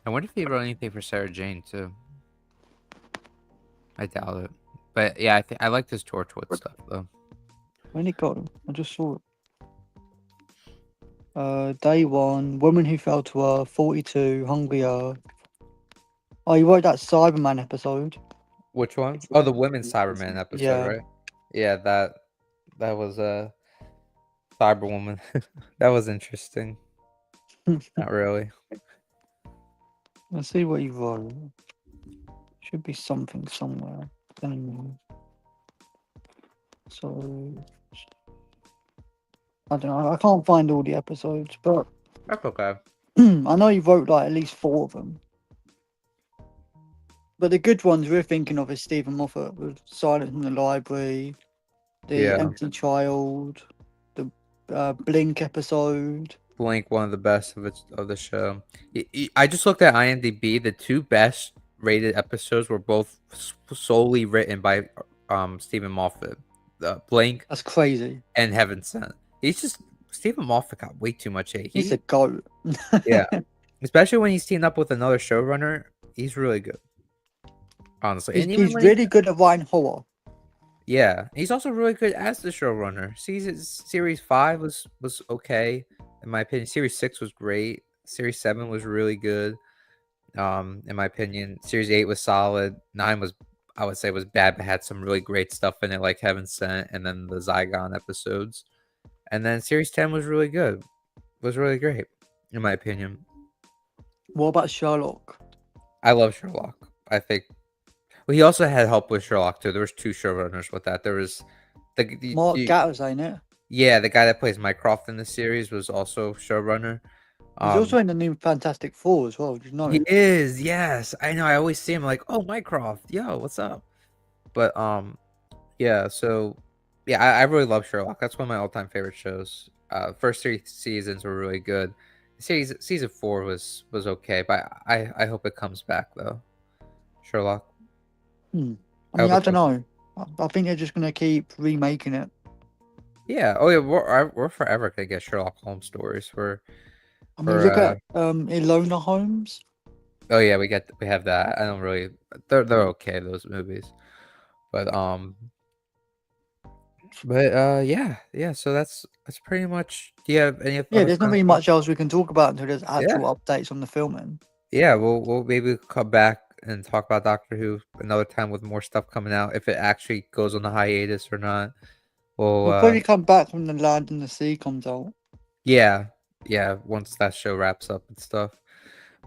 I wonder if he wrote anything for Sarah Jane too. I doubt it. But yeah, I liked his Torchwood stuff though. When it got him, I just saw it. Day one, Woman Who Fell to Earth, 42, Hungry Earth. Oh, you wrote that Cyberman episode. Which one? Oh, the Women's Cyberman episode, Yeah. right? Yeah, that was a Cyberwoman. That was interesting. Not really. Let's see what you wrote. Should be something somewhere. So I don't know. I can't find all the episodes, but That's okay. I know you wrote like at least 4 of them. But the good ones we're thinking of is Stephen Moffat with Silence in the Library, the Yeah. Empty Child, the Blink episode. Blink, one of the best of the show. I just looked at IMDb. The 2 best rated episodes were both solely written by Stephen Moffat. Blink That's crazy. and Heaven Sent. He's just Stephen Moffat got way too much hate. He's a goat. Yeah, especially when he's teamed up with another showrunner. He's really good, honestly. And even He's when really good at writing horror. yeah, he's also really good as the showrunner. Series 5 was okay in my opinion. Series 6 was great. Series 7 was really good. In my opinion, Series 8 was solid. 9 was, I would say, was bad, but had some really great stuff in it, like Heaven Sent, and then the Zygon episodes. And then Series 10 was really good. Was really great, in my opinion. What about Sherlock? I love Sherlock. I think. Well, he also had help with Sherlock too. There was 2 showrunners with that. There was Mark Gatiss, ain't it? yeah, the guy that plays Mycroft in the series was also showrunner. He's also in the new Fantastic Four as well. Did you know? He is, yes. I know. I always see him like, oh, Mycroft, yo, what's up? But yeah. So yeah, I really love Sherlock. That's one of my all-time favorite shows. First 3 seasons were really good. Season 4 was okay, but I hope it comes back though. Sherlock. I mean, I don't know. I think they're just gonna keep remaking it. Yeah. Oh yeah. We're forever gonna get Sherlock Holmes stories. I mean, look at Ilona Holmes. Oh yeah, we have that. I don't really. They're okay, those movies, but yeah. So that's pretty much. Do you have any? Yeah, there's not really much else we can talk about until there's actual Yeah. updates on the filming. Yeah, we'll maybe come back and talk about Doctor Who another time with more stuff coming out. If it actually goes on the hiatus or not. We'll probably come back when the Land and the Sea comes out. Yeah. Once that show wraps up and stuff.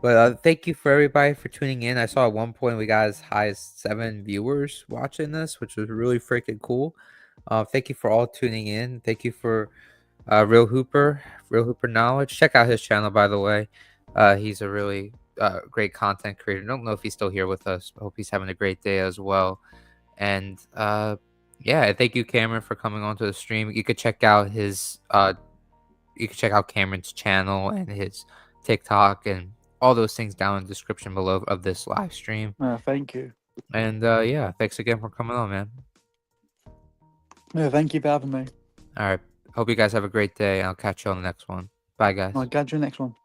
But thank you for everybody for tuning in. I saw at one point we got as high as 7 viewers watching this, which was really freaking cool. Thank you for all tuning in. Thank you for Real Hooper, Real Hooper Knowledge. Check out his channel, by the way. He's a really great content creator. Don't know if he's still here with us. Hope he's having a great day as well. And yeah, thank you, Cameron, for coming onto the stream. You could check out his you can check out Cameron's channel and his TikTok and all those things down in the description below of this live stream. Thank you. And yeah, thanks again for coming on, man. Yeah, thank you for having me. All right. Hope you guys have a great day. I'll catch you on the next one. Bye, guys. I'll catch you in the next one.